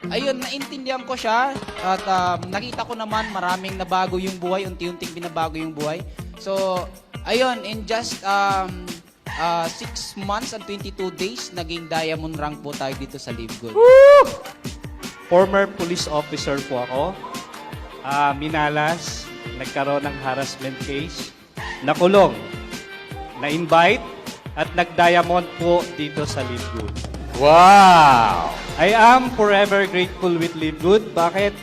ayun, naintindihan ko siya at nakita ko naman maraming nabago yung buhay, unti-unting binabago yung buhay. So, ayun, in just 6 months and 22 days, naging diamond rank po tayo dito sa Live Good. Former police officer po ako. Minalas, nagkaroon ng harassment case, nakulong, na-invite, at nag-diamond po dito sa Live Good. Wow! I am forever grateful with Live Good. Bakit?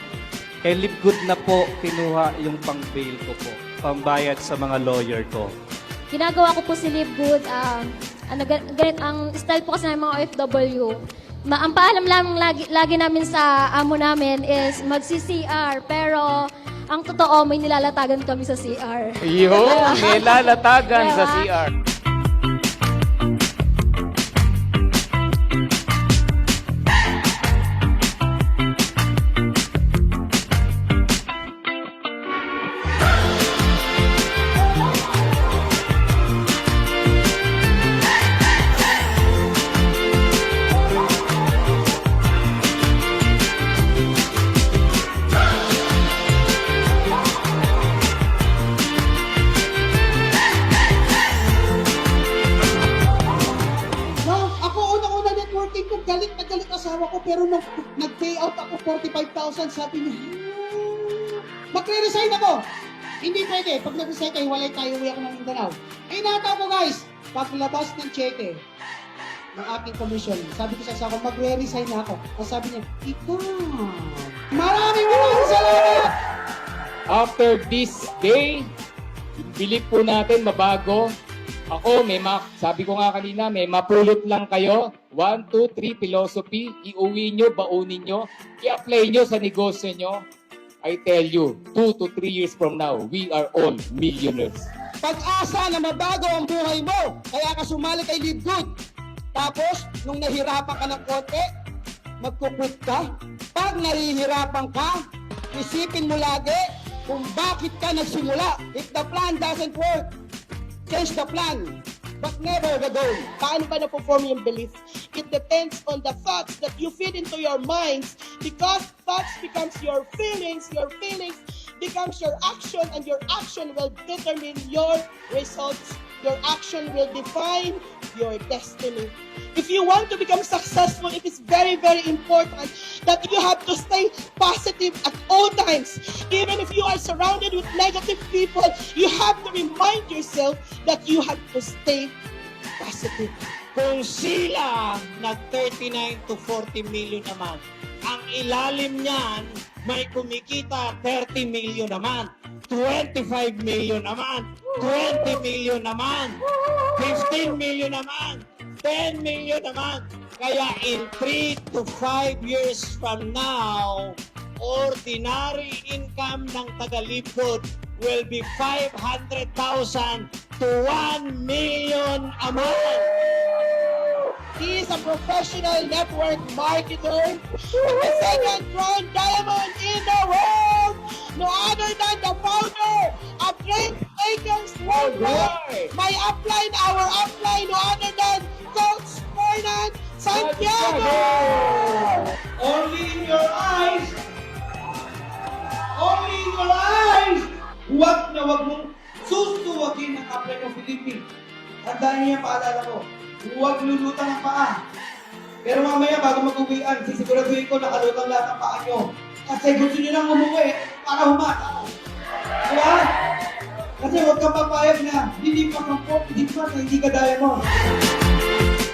Kay Live Good na po kinuha yung pang-bail ko po, pambayad sa mga lawyer ko. Ginagawa ko po si Live Good. Ang style po kasi ng mga OFW, ang paalam lang lagi namin sa amo namin is magsi-CR. Pero ang totoo, may nilalatagan kami sa CR. Yun, may lalatagan sa Diba? CR. No, ako unang-una networking ko, galit na galit asawa ko, pero nung nag-pay out ako 45,000, sabi niya, magre-resign ako. Hindi pwede. Pag nag-resign kayo, walay tayo, uwi ako ng Mindanao. Eh, nataw ko guys, paglabas ng cheque ng aking commission, sabi ko sa asawa ko, magre-resign na ako. Tapos sabi niya, ikaw, maraming salamat! After this day, believe po natin mabago. Ako, sabi ko nga kanina, may mapulot lang kayo. 1, 2, 3 philosophy. Iuwi nyo, baunin nyo. I-apply nyo sa negosyo nyo. I tell you, 2 to 3 years from now, we are all millionaires. Pag-asa na mabago ang buhay mo, kaya ka sumali kay Live Good. Tapos, nung nahirapan ka ng konti, magkukwit ka. Pag nahihirapan ka, isipin mo lagi kung bakit ka nagsimula. If the plan doesn't work, change the plan, but never the goal. Paano ba na-perform yung belief? It depends on the thoughts that you feed into your minds, because thoughts becomes your feelings becomes your action, and your action will determine your results. Your action will define your destiny. If you want to become successful, it is very, very important that you have to stay positive at all times. Even if you are surrounded with negative people, you have to remind yourself that you have to stay positive. Kung sila nag-39 to 40 million naman, ang ilalim niyan may kumikita 30 million naman, 25 million naman, 20 million naman, 15 million naman, 10 million naman. Kaya in 3 to 5 years from now, ordinary income ng taga-Live will be 500,000 to 1 million a month. He is a professional network marketer with the second crown diamond in the world. No other than the founder of Great Acres Worldwide. My upline, our upline, no other than Coach Fernan Santiago. Only in your eyes, only in your eyes, huwag na huwag mong susuwagin ang apply mo Philippines. Tandaan niya, paalala ko, huwag lulutang ang paa. Pero mamaya bago mag-uwian, sisiguraduhin ko nakalutang lahat ang paa nyo. Kasi gusto nyo lang umuwi para humata. Diba? Kasi huwag kang papayag na hindi ka pang pop, hindi ka na hindi ka diamond.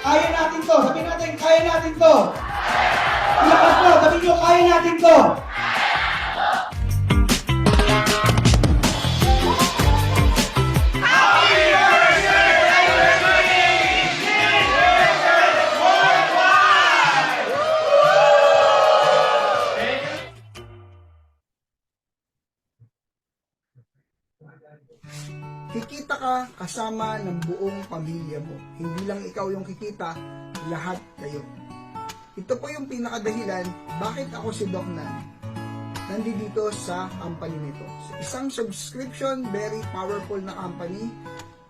Kaya natin to. Sabi natin, kaya natin to. Ilakas mo, sabi nyo, kaya natin to. Kikita ka kasama ng buong pamilya mo. Hindi lang ikaw yung kikita, lahat kayo. Ito po yung pinakadahilan bakit ako si Doc Nan nandito sa company nito. Isang subscription, very powerful na company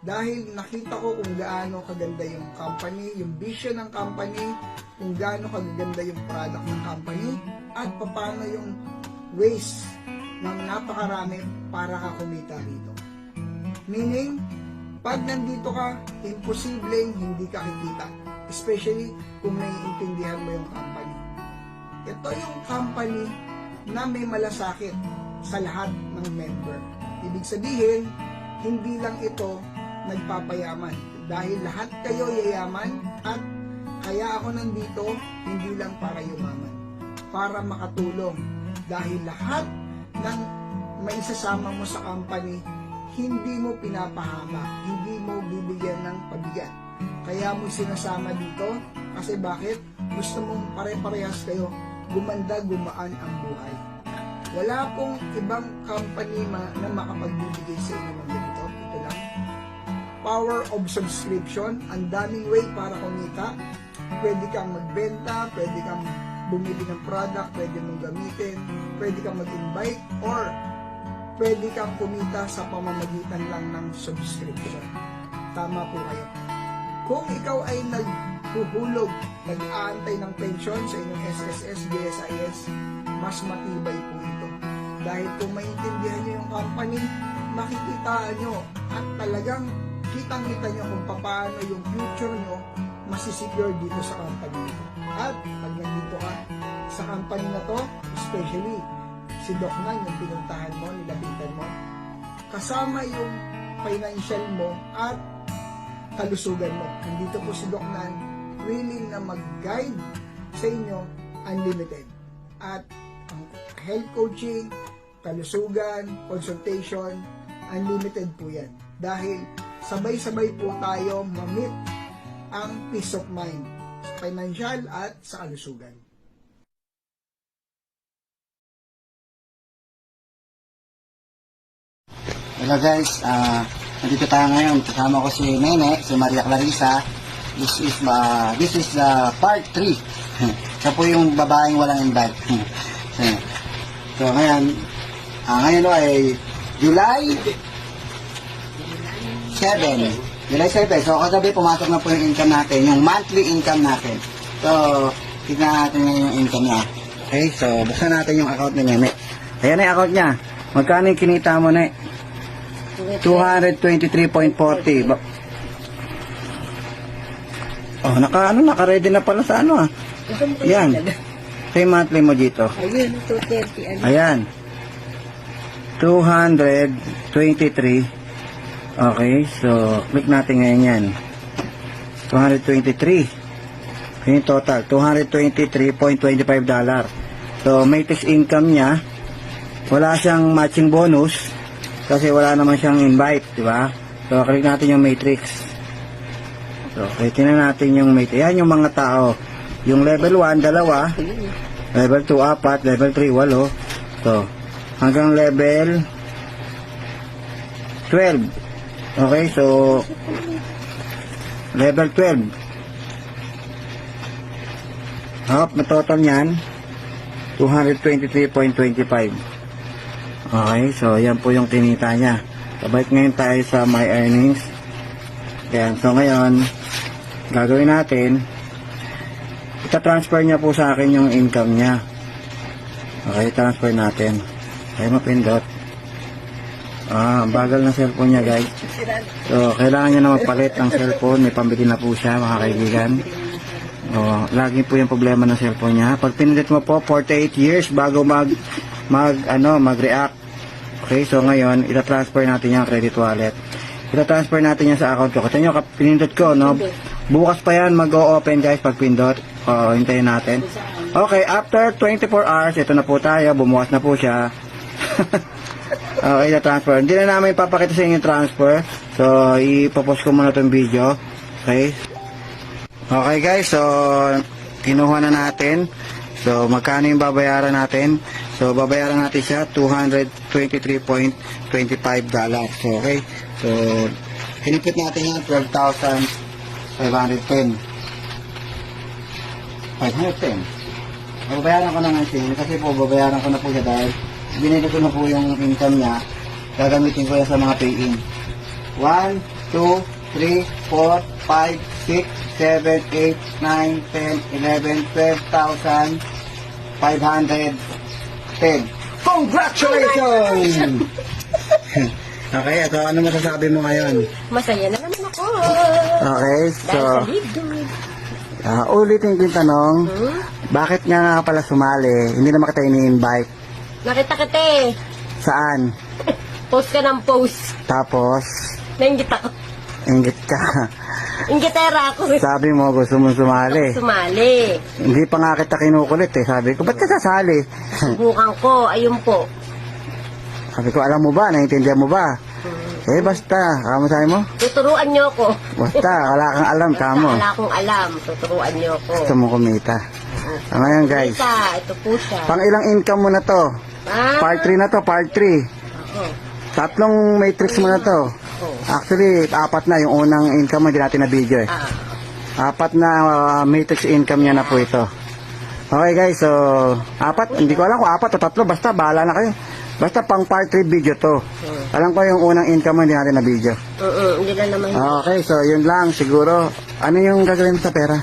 Dahil nakita ko kung gaano kaganda yung company, yung vision ng company, kung gaano kaganda yung product ng company, at paano yung ways na napakarami para ka kumita rito. Meaning, pag nandito ka, imposibleng hindi ka kikita. Especially kung naiintindihan mo yung company. Ito yung company na may malasakit sa lahat ng member. Ibig sabihin, hindi lang ito nagpapayaman. Dahil lahat kayo yayaman at kaya ako nandito, hindi lang para yumaman. Para makatulong. Dahil lahat ng may isasama mo sa company, hindi mo pinapahama, hindi mo bibigyan ng pabigat. Kaya mo sinasama dito, kasi bakit? Gusto mong pare-parehas kayo, gumanda, gumaan ang buhay. Wala pong ibang company na makapagbibigay sa inyo ng ganito. Ito lang. Power of subscription, ang daming way para kumita. Pwede kang magbenta, pwede kang bumili ng product, pwede mong gamitin, pwede kang mag-invite, or pwede kang kumita sa pamamagitan lang ng subscription. Tama po kayo. Kung ikaw ay naghuhulog, nag-aantay ng pension sa inyong SSS, GSIS, mas matibay po ito. Dahil kung maintindihan nyo yung company, makikitaan nyo at talagang kitang-kita nyo kung paano yung future nyo masisecure dito sa company nito. At pag nandito ka sa company na to, especially si Doc Nan, yung pinuntahan mo, nilapitan mo, kasama yung financial mo at kalusugan mo. Nandito po si Doc Nan, willing na mag-guide sa inyo, unlimited. At ang health coaching, kalusugan, consultation, unlimited po yan. Dahil sabay-sabay po tayo ma-meet ang peace of mind sa financial at sa kalusugan. Hello guys, nandito tayo ngayon. Kasama ko si Nene, si Maria Clarissa. This is part 3. Siya po yung babaeng walang invite. So ngayon ay July 7. July 7. So kagabi pumasok na po yung income natin, yung monthly income natin. So tignan natin ngayon yung income niya. Okay, so buksan natin yung account ni Nene. Ayan na yung account niya. Magkano yung kinita mo, Ne? 223.40. Oh, naka-ready na pala sa ano ah. Yan. Say monthly mo dito. Ayun, 230. Ayan. 223. Okay, so click natin ngayon yan. 223. Yung total, $223.25. So, matrix income niya. Wala siyang matching bonus. Kasi wala naman siyang invite, di ba? So, click natin yung matrix. So, okay, tingnan natin yung matrix. Yan yung mga tao. Yung level 1, 2. Level 2, 4. Level 3, 8. So, hanggang level 12. Okay, so, level 12. May total niyan, 223.25. Okay, so yan po yung kinita niya. Sabay ngayon tayo sa my earnings. Yan, so ngayon gagawin natin, ita-transfer niya po sa akin yung income niya. Okay, transfer natin. Okay, mapindot. Bagal ng cellphone niya, guys. So kailangan niya na magpalit ng cellphone. May pambili na po siya, mga kaibigan. Lagi po yung problema ng cellphone niya. Pag pinindot mo po 48 years bago mag-react. Okay, so ngayon, ita-transfer natin yung credit wallet. Ita-transfer natin yan sa account ko. Kasi nyo, pinindot ko, no? Bukas pa yan, mag-o-open guys pag pindot. Hintayin natin. Okay, after 24 hours, ito na po tayo. Bumukas na po siya. Okay, ita-transfer. Hindi na namin papakita sa inyo yung transfer. So, ipopost ko muna itong video. Okay. Okay guys, so, kinuha na natin. So, magkano yung babayaran natin? So, babayaran natin siya $223.25. So, okay. So, hinipit natin yan 12,510. 510. Babayaran ko na nga siya. Kasi po, babayaran ko na po siya dahil binili ko na po yung income niya. Gagamitin ko yan sa mga pay-in. 1, 2, 3, 4, 5, 6, 7, 8, 9, 10, 11, 12,510. Congratulations! Okay, so ano masasabi mo ngayon? Masaya na naman ako. Okay, Dahil so sa Live Good. ulitin ko yung tanong, bakit nga pala sumali? Hindi naman kita ini-invite. Nakita kita eh. Saan? Post ka ng post. Tapos, Nainggit ako. inggit ka. Inggitera ako. Sabi mo gusto mong sumali. Sumali. Hindi pa nga kita kinukulit eh. Sabi ko, ba't ka sasali? Subukan ko. Ayun po. Sabi ko, alam mo ba? Naiintindihan mo ba? Eh, basta. Kamo sabi mo? Tuturuan niyo ako. Basta, wala kang alam, kamo. Wala akong alam. Tuturuan niyo ako. Gusto mo kumita. Ngayon guys, Ito po siya. pang ilang income mo na to? Part 3 na to, part 3. Oo. Tatlong matrix mo na to. Actually, 4 na yung unang income mo, hindi natin na video eh. 4 na matrix income niya na po ito. Okay guys, so 4, hindi ko alam kung 4 o 3, basta bahala na kayo. Basta pang part 3 video to. Alam ko yung unang income mo, hindi natin na video. Hindi na naman. Okay, so yun lang siguro. Ano yung gagawin mo sa pera?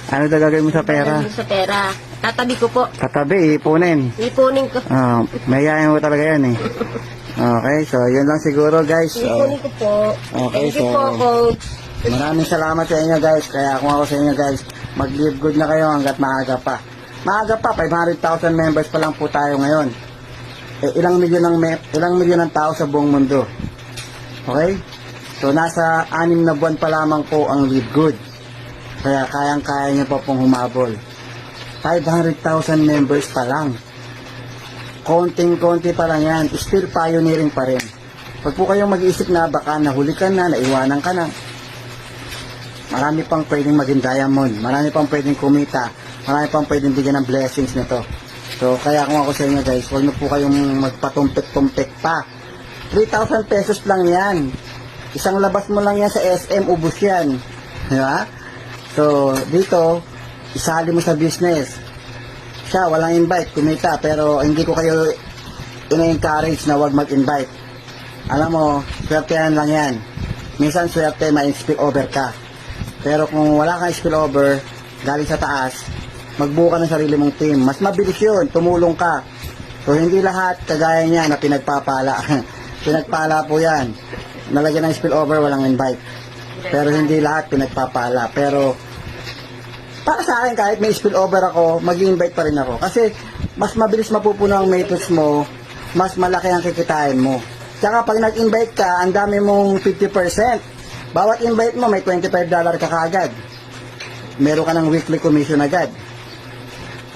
Ano daw gagawin mo sa pera? Sa pera. Tatabi ko po. Katabi, ipunin. Ipunin ko. Mayayain mo talaga yan eh. Okay, so yun lang siguro guys. So, Ipunin ko po. Okay, Thank you so- po, Coach. maraming salamat sa inyo guys. Kaya kung ako sa inyo guys, mag-live good na kayo hanggat maaga pa. Maaga pa, 500,000 members pa lang po tayo ngayon. Ilang milyon ng tao sa buong mundo. Okay? So nasa 6 na buwan pa lamang po ang live good. Kaya kayang-kaya niyo pa pong humabol. 500,000 members pa lang. Konting-konti pa lang yan. Still pioneering pa rin. Pag po kayong mag-iisip na baka nahuli ka na, naiwanan ka na, marami pang pwedeng maging diamond. Marami pang pwedeng kumita. Marami pang pwedeng bigyan ng blessings nito. So, kaya kung ako sa inyo guys, huwag na po kayong magpatumpik-tumpik pa. 3,000 pesos lang yan. Isang labas mo lang yan sa SM, ubos yan. Di ba? So, dito, isali mo sa business. Siya, walang invite, kumita, pero hindi ko kayo ina-encourage na huwag mag-invite. Alam mo, swertehan lang yan. Minsan swerte, may spill over ka. Pero kung wala kang spill over, galing sa taas, magbuo ka ng sarili mong team. Mas mabilis yun, tumulong ka. So, hindi lahat kagaya niya na pinagpapala. Pinagpala po yan. Nalagyan ng spill over, walang invite. Pero hindi lahat pinagpapala. Pero, para sa akin, kahit may spill over ako, mag-invite pa rin ako. Kasi, mas mabilis mapupuno ang matrix mo, mas malaki ang kikitain mo. Tsaka pag nag-invite ka, ang dami mong 50%. Bawat invite mo, may $25 ka kaagad. Meron ka ng weekly commission agad.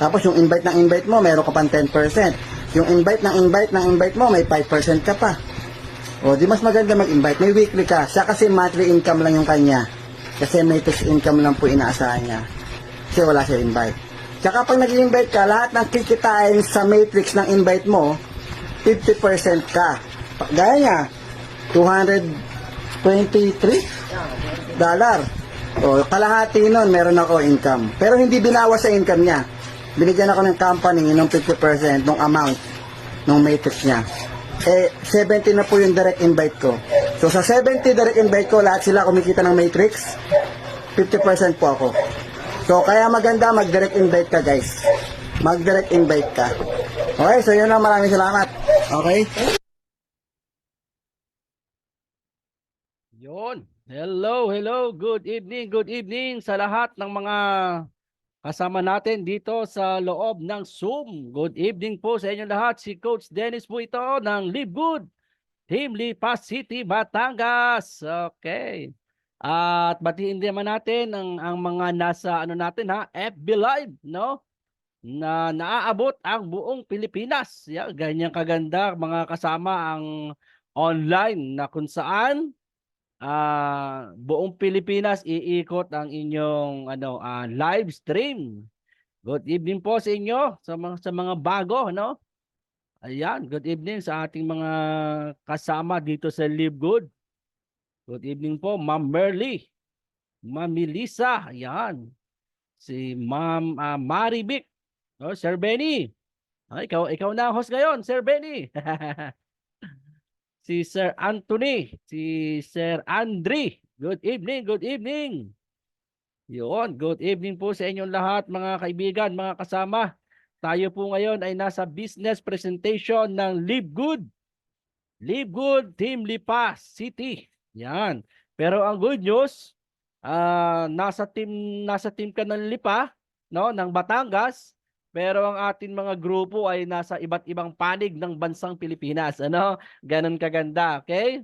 Tapos yung invite mo, meron ka pang 10%. Yung invite mo, may 5% ka pa. O, di mas maganda mag-invite. May weekly ka. Siya kasi monthly income lang yung kanya. Kasi matrix income lang po inaasahan niya. Kasi wala siya invite. Tsaka pag nag-invite ka, lahat ng kikitain sa matrix ng invite mo, 50% ka. Gaya niya, $223. O, kalahati nun, meron ako income. Pero hindi binawas sa income niya. Binigyan ako ng company ng 50% ng amount ng matrix niya. 70 na po yung direct invite ko. So, sa 70 direct invite ko, lahat sila kumikita ng matrix, 50% po ako. So, kaya maganda mag-direct invite ka, guys. Mag-direct invite ka. Okay, so yun lang. Maraming salamat. Okay? Yon. Hello. Good evening sa lahat ng mga kasama natin dito sa loob ng Zoom. Good evening po sa inyo lahat. Si Coach Dennis po ito ng Live Good, Team Lipas City, Batangas. Okay. At batiin din naman natin ang mga nasa FB Live, no? Na naaabot ang buong Pilipinas. Ganyan kaganda mga kasama ang online na kung saan buong Pilipinas iikot ang inyong live stream. Good evening po sa inyo sa mga bago, no? Ayan, good evening sa ating mga kasama dito sa Live Good. Good evening po, Ma'am Merly, Ma'am Melissa, ayan. Si Ma'am Maribic, Sir Benny. Ikaw na host ngayon, Sir Benny. si Sir Anthony, si Sir Andre. Good evening, good evening. Yun, good evening po sa inyong lahat mga kaibigan, mga kasama. Tayo po ngayon ay nasa business presentation ng Live Good. Live Good Team Lipa City. Yan. Pero ang good news, nasa team ka ng Lipa, no, ng Batangas, pero ang ating mga grupo ay nasa iba't ibang panig ng bansang Pilipinas. Ano? Ganun kaganda, okay?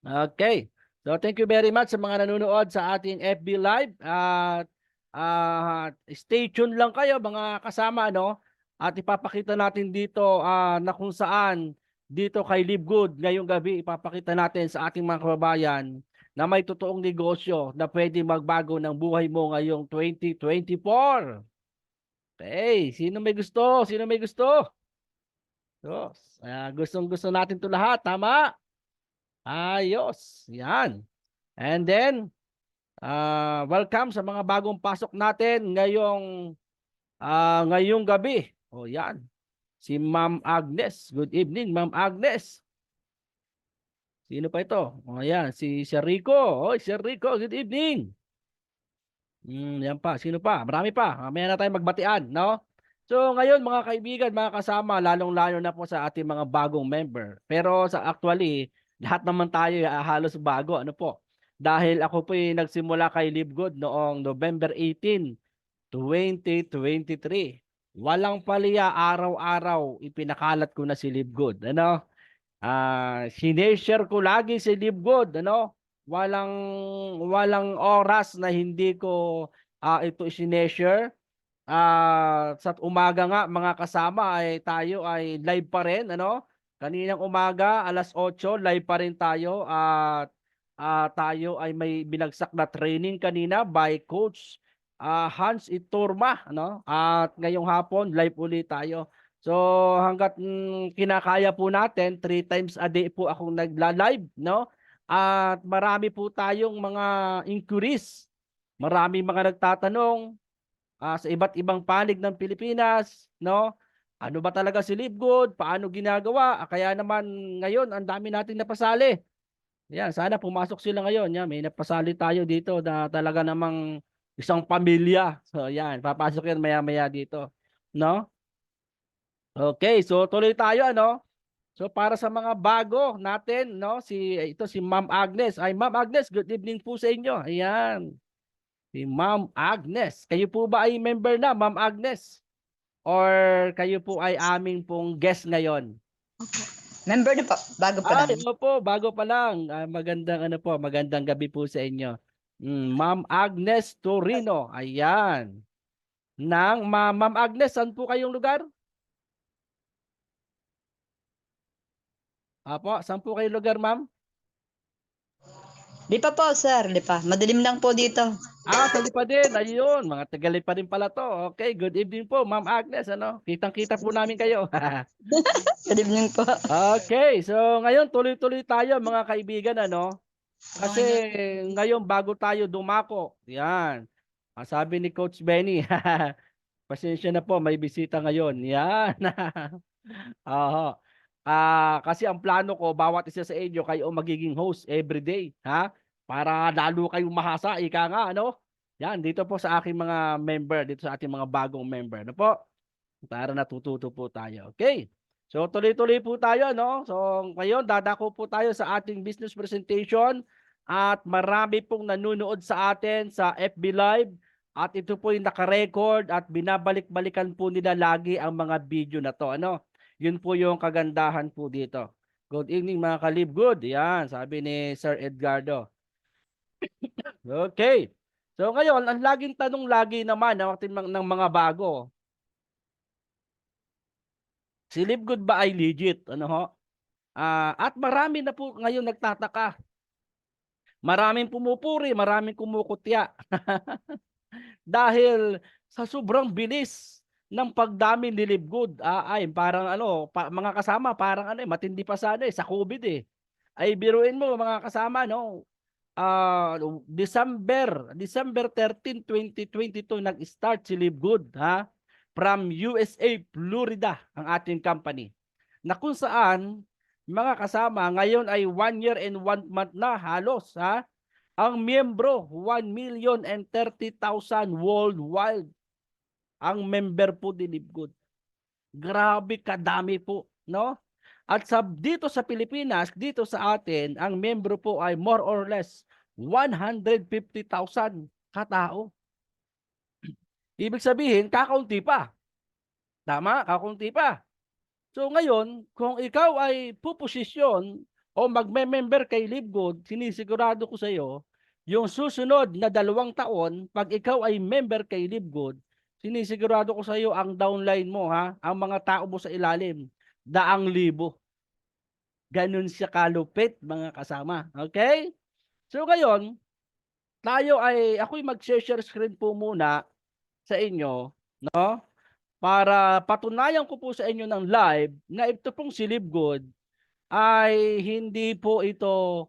Okay. So thank you very much sa mga nanonood sa ating FB Live. At stay tuned lang kayo mga kasama, no? At ipapakita natin dito na kung saan dito kay Live Good ngayong gabi ipapakita natin sa ating mga kababayan na may totoong negosyo na pwede magbago ng buhay mo ngayong 2024. Okay, sino may gusto? Sino may gusto? So, gustong-gusto natin 'to lahat, tama? Ayos. Yan. And then, welcome sa mga bagong pasok natin ngayong gabi. O yan. Si Ma'am Agnes. Good evening, Ma'am Agnes. Sino pa ito? O yan, si Sir Rico. Oy, Sir Rico, good evening. Yan pa. Sino pa? Marami pa. Mamaya na tayo magbatian, no? So ngayon mga kaibigan, mga kasama, lalong-lalo na po sa ating mga bagong member. Pero sa actually, lahat naman tayo halos bago. Ano po? Dahil ako po nagsimula kay Live Good noong November 18, 2023. Walang paliya, araw-araw ipinakalat ko na si Live Good. Ano? Sineshare ko lagi si Live Good. Ano? Walang oras na hindi ko ito sineshare. Sa umaga nga mga kasama ay tayo ay live pa rin, ano? Kaninang umaga alas 8 live pa rin tayo at tayo ay may binagsak na training kanina by Coach Hans Iturma, ano? At ngayong hapon live ulit tayo. So hangga't kinakaya po natin, 3 times a day po akong nagla-live, no? At marami po tayong mga inquiries. Marami mga nagtatanong sa iba't ibang panig ng Pilipinas, no? Ano ba talaga si Live Good? Paano ginagawa? Kaya naman ngayon, ang dami nating napasali. Yan, sana pumasok sila ngayon. Yan, may napasali tayo dito na talaga namang isang pamilya. So yan, papasok yan maya-maya dito, no? Okay, so tuloy tayo, ano? So para sa mga bago natin, no? Ito si Ma'am Agnes. Ay, Ma'am Agnes, good evening po sa inyo. Ayan. Si Ma'am Agnes. Kayo po ba ay member na, Ma'am Agnes? Or kayo po ay aming pong guest ngayon? Member na po. Bago pa lang. Po, bago pa lang. Magandang gabi po sa inyo. Ma'am Agnes Torino. Ayan. Ma'am Agnes, saan po kayong lugar? Apo, saan po kayong lugar, ma'am? Lipa po, sir. Lipa. Madilim lang po dito. Sa Lipa din. Ayun, mga Taga-Lipa rin pala to. Okay, good evening po, Ma'am Agnes. Ano? Kitang-kita po namin kayo. Good evening po. Okay, so ngayon tuloy-tuloy tayo mga kaibigan, ano? Kasi ngayon bago tayo dumako. Yan. Sabi ni Coach Benny, pasensya na po, may bisita ngayon. Yan. Kasi ang plano ko, bawat isa sa inyo, kayo magiging host every day, ha? Para lalo kayong mahasa, ika nga, ano? Yan, dito po sa aking mga member, dito sa ating mga bagong member, ano po? Para natututo po tayo, okay? So, tuloy-tuloy po tayo, no? So, ngayon, dadako po tayo sa ating business presentation at marami pong nanonood sa atin sa FB Live at ito po yung naka-record at binabalik-balikan po nila lagi ang mga video na to, ano? Yun po yung kagandahan po dito. Good evening mga ka-Live Good. Yan, sabi ni Sir Edgardo. Okay. So ngayon, ang laging tanong lagi naman ng mga bago. Si Live Good ba ay legit? Ano ho? At marami na po ngayon nagtataka. Maraming pumupuri, maraming kumukutya. Dahil sa sobrang bilis ng pagdami ni Live Good, ay parang mga kasama, parang matindi pa sana sa COVID eh. Ay biruin mo mga kasama, no? December 13, 2022 nag-start si Live Good, ha? From USA, Florida, ang ating company. Na kung saan mga kasama, ngayon ay 1 year and 1 month na halos, ha? Ang miyembro, 1,030,000 worldwide. Ang member po ni Live Good. Grabe kadami po, no? At dito sa Pilipinas, dito sa atin, ang membro po ay more or less 150,000 katao. Ibig sabihin, kakaunti pa. Tama? Kakaunti pa. So ngayon, kung ikaw ay puposisyon o magme-member kay Live Good, sinisigurado ko sa iyo, yung susunod na 2 taon, pag ikaw ay member kay Live Good, sinisigurado ko sa iyo ang downline mo, ha, ang mga tao mo sa ilalim, 100,000. Ganun siya kalupit, mga kasama. Okay? So ngayon, ako'y mag-share screen po muna sa inyo, no? Para patunayan ko po sa inyo ng live na ito pong si Live Good ay hindi po ito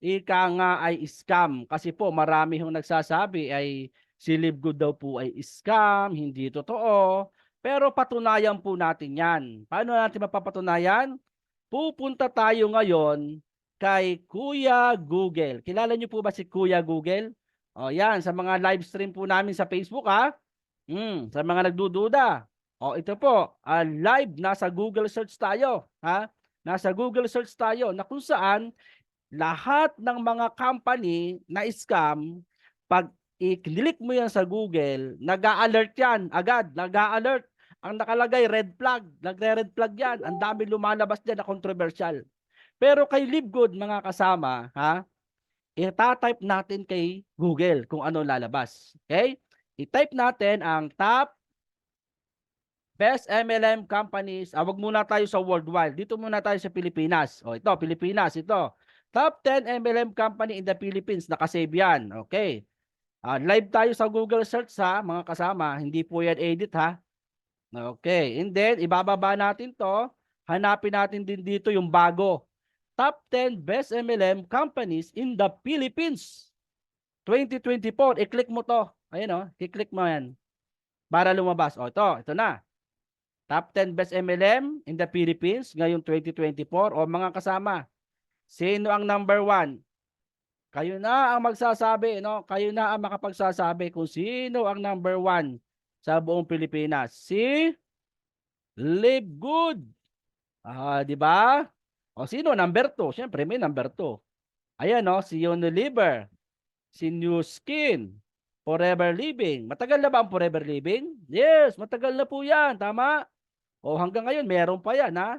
ika nga ay scam. Kasi po marami hong nagsasabi ay si Live Good daw po ay scam, hindi totoo. Pero patunayan po natin yan. Paano natin mapapatunayan? Pupunta tayo ngayon kay Kuya Google. Kilala niyo po ba si Kuya Google? O yan, sa mga live stream po namin sa Facebook, ha? Sa mga nagdududa. O ito po, live, nasa Google search tayo. Ha? Nasa Google search tayo na kung saan lahat ng mga company na scam, pag i-click mo yan sa Google, nag-a-alert yan agad, nag-a-alert. Ang nakalagay, red flag, nagre-red flag yan. Ang dami lumalabas dyan na controversial. Pero kay Live Good, mga kasama, ha? I-type natin kay Google kung ano lalabas. Okay? I-type natin ang top best MLM companies. Wag muna tayo sa worldwide. Dito muna tayo sa Pilipinas. O ito, Pilipinas, ito. Top 10 MLM company in the Philippines. Nakasave yan. Okay. Live tayo sa Google search, ha, mga kasama. Hindi po yan edit, ha. Okay. And then, ibababa natin to. Hanapin natin din dito yung bago. Top 10 best MLM companies in the Philippines. 2024. I-click mo to. Ayan, o. I-click mo yan. Para lumabas. O, ito na. Top 10 best MLM in the Philippines ngayong 2024. O mga kasama, sino ang number 1? Kayo na ang magsasabi, no? Kayo na ang makapagsasabi kung sino ang number 1 sa buong Pilipinas. Si Live Good. Di ba? O sino number 2? Siyempre may number 2. Ayan, no? Si Unilever, si New Skin, Forever Living. Matagal na ba ang Forever Living? Yes, matagal na po yan. Tama? O hanggang ngayon, meron pa yan, ha?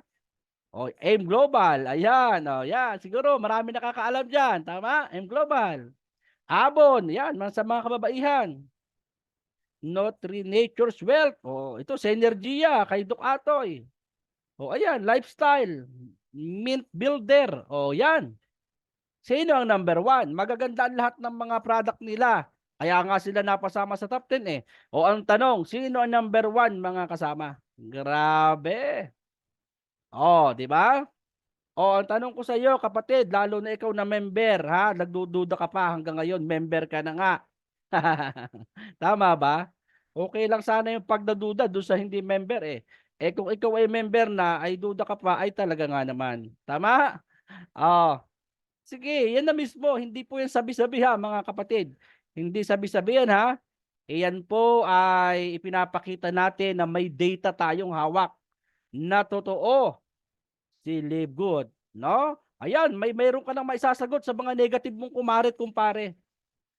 O, AIM Global. Ayan, o, yan. Siguro, marami nakakaalam dyan. Tama? AIM Global. Avon. Yan, sa mga kababaihan. Nutri Nature's Wealth. O, ito, Synergia. Kay Doc Atoy. O, ayan, Lifestyle. Mint Builder. O, yan. Sino ang number 1? Magaganda lahat ng mga product nila. Kaya nga sila napasama sa top 10 eh. O ang tanong, sino ang number 1, mga kasama? Grabe. O, di ba? O, ang tanong ko sa iyo, kapatid, lalo na ikaw na member, ha? Nagdududa ka pa hanggang ngayon, member ka na nga. Tama ba? Okay lang sana yung pagdaduda doon sa hindi member eh. Eh kung ikaw ay member na, ay duda ka pa, ay talaga nga naman. Tama? O, sige, yan na mismo. Hindi po yan sabi-sabi, ha, mga kapatid. Hindi sabi-sabihan, ha. Iyan po ay ipinapakita natin na may data tayong hawak na totoo si Live Good, no? Ayan, mayroon ka nang maisasagot sa mga negative mong kumarit, kumpare.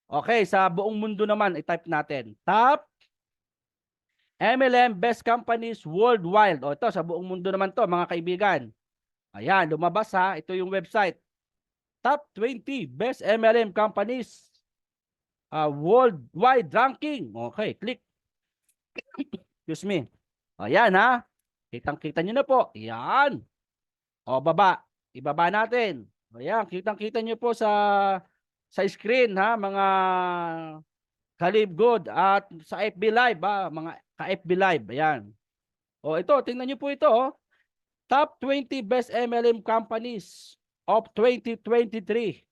Okay, sa buong mundo naman, i-type natin. Top MLM best companies worldwide. O ito, sa buong mundo naman to, mga kaibigan. Ayan, lumabas, ha. Ito yung website. Top 20 best MLM companies worldwide ranking. Okay, click. Excuse me. Ayan, ha. Kitang-kita nyo na po. Ayan. O, baba. Ibaba natin. Ayan, kitang-kita nyo po sa screen, ha, mga ka-Live Good at sa FB Live, ha, mga ka-FB Live. Ayan. O, ito, tingnan nyo po ito, oh. Top 20 best MLM companies of 2023.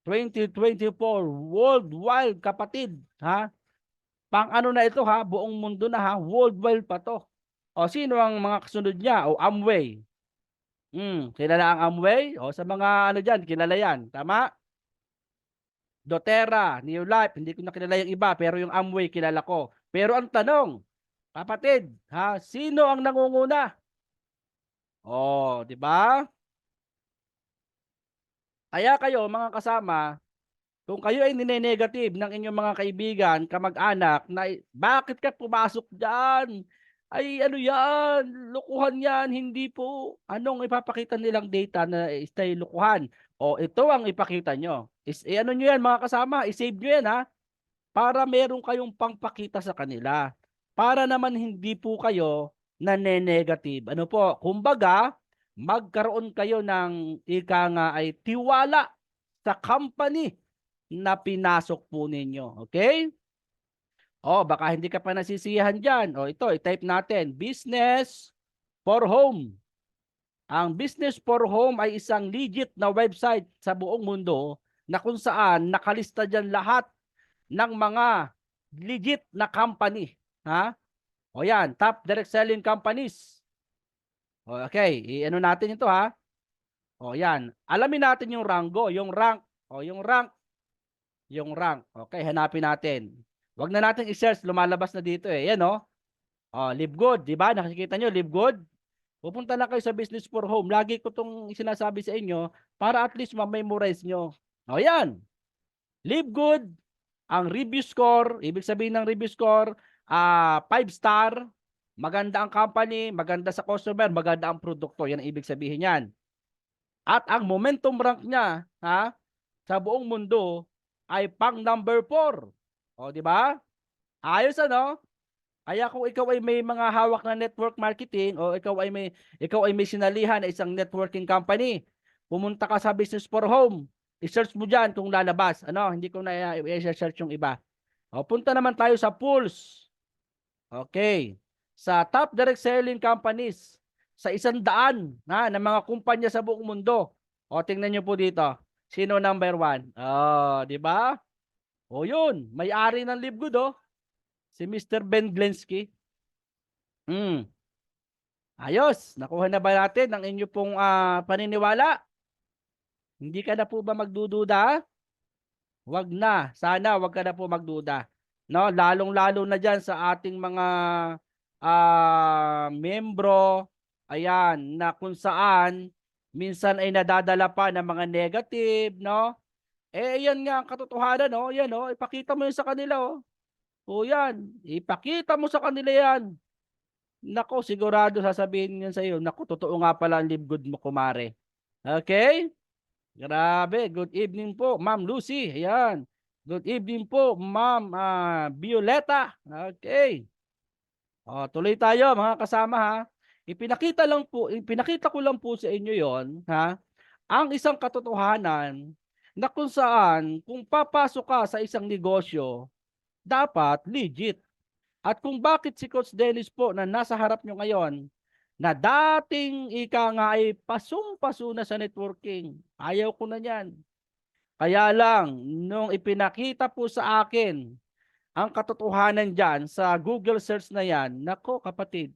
2024 worldwide, kapatid, ha? Pang ano na ito, ha? Buong mundo na, ha? Worldwide pa to. O sino ang mga kasunod niya? O Amway. Kilala ang Amway? O sa mga ano dyan, kilala yan. Tama? doTERRA, New Life, hindi ko na kilala yung iba, pero yung Amway kilala ko. Pero ang tanong, kapatid, ha, sino ang nangunguna? Oh, di ba? Kaya kayo, mga kasama, kung kayo ay nine-negative ng inyong mga kaibigan, kamag-anak, na bakit ka pumasok dyan? Ay ano yan, lukuhan yan, hindi po. Anong ipapakita nilang data na istay lukuhan? O ito ang ipakita nyo. Ano nyo yan mga kasama, isave nyo yan ha. Para meron kayong pangpakita sa kanila. Para naman hindi po kayo nane-negative. Ano po, kumbaga, magkaroon kayo ng ika nga ay tiwala sa company na pinasok po ninyo. Okay? O, baka hindi ka pa nasisiyahan dyan. O, ito, i-type natin. Business for Home. Ang Business for Home ay isang legit na website sa buong mundo na kung saan nakalista dyan lahat ng mga legit na company. Ha? O yan, top direct selling companies. O, okay, i-ano natin ito ha. O yan, alamin natin yung rango, yung rank. O yung rank. Yung rank. Okay, hanapin natin. Wag na natin i-search, lumalabas na dito eh. Yan oh. Oh, Live Good, di ba? Nakikita nyo, Live Good. Pupunta lang kayo sa Business for Home. Lagi ko tong sinasabi sa inyo para at least ma-memorize nyo. O yan. Live Good. Ang review score, ibig sabihin ng review score, 5 star. Maganda ang company, maganda sa customer, maganda ang produkto. Yan ang ibig sabihin yan. At ang momentum rank niya, ha, sa buong mundo ay pang number 4. O, di ba? Ayos ano? Kaya kung ikaw ay may mga hawak na network marketing o ikaw ay may sinalihan na isang networking company, pumunta ka sa Business for Home. I-search mo diyan kung lalabas. Ano, hindi ko na i-search yung iba. O, punta naman tayo sa Pulse. Okay. Sa top direct selling companies sa 100 na mga kumpanya sa buong mundo. O, tingnan niyo po dito. Sino number 1? Oh, di ba? O yun, may-ari ng Live Good oh. Si Mr. Ben Glensky. Ayos, nakuha na ba natin ang inyo pong paniniwala? Hindi ka na po ba magdududa? Wag na, sana wag ka na po magduda. No, lalong-lalo na diyan sa ating mga membro, ayan, na kung saan minsan ay nadadala pa ng mga negative, no? Yan nga ang katotohanan, no? Yan, no? Ipakita mo yun sa kanila, oh. O yan, ipakita mo sa kanila yan. Nako, sigurado sasabihin niyan sa iyo, nako, totoo nga pala ang Live Good mo, kumare. Okay? Grabe, good evening po, Ma'am Lucy. Ayan. Good evening po, Ma'am Violeta. Okay. O, tuloy tayo mga kasama ha. Ipinakita ko lang po sa inyo yon, ha? Ang isang katotohanan na kung saan, kung papasok ka sa isang negosyo, dapat legit. At kung bakit si Coach Dennis po na nasa harap nyo ngayon, na dating ika nga ay pasung-paso na sa networking, ayaw ko na yan. Kaya lang, nung ipinakita po sa akin ang katotohanan dyan sa Google search na yan, nako kapatid,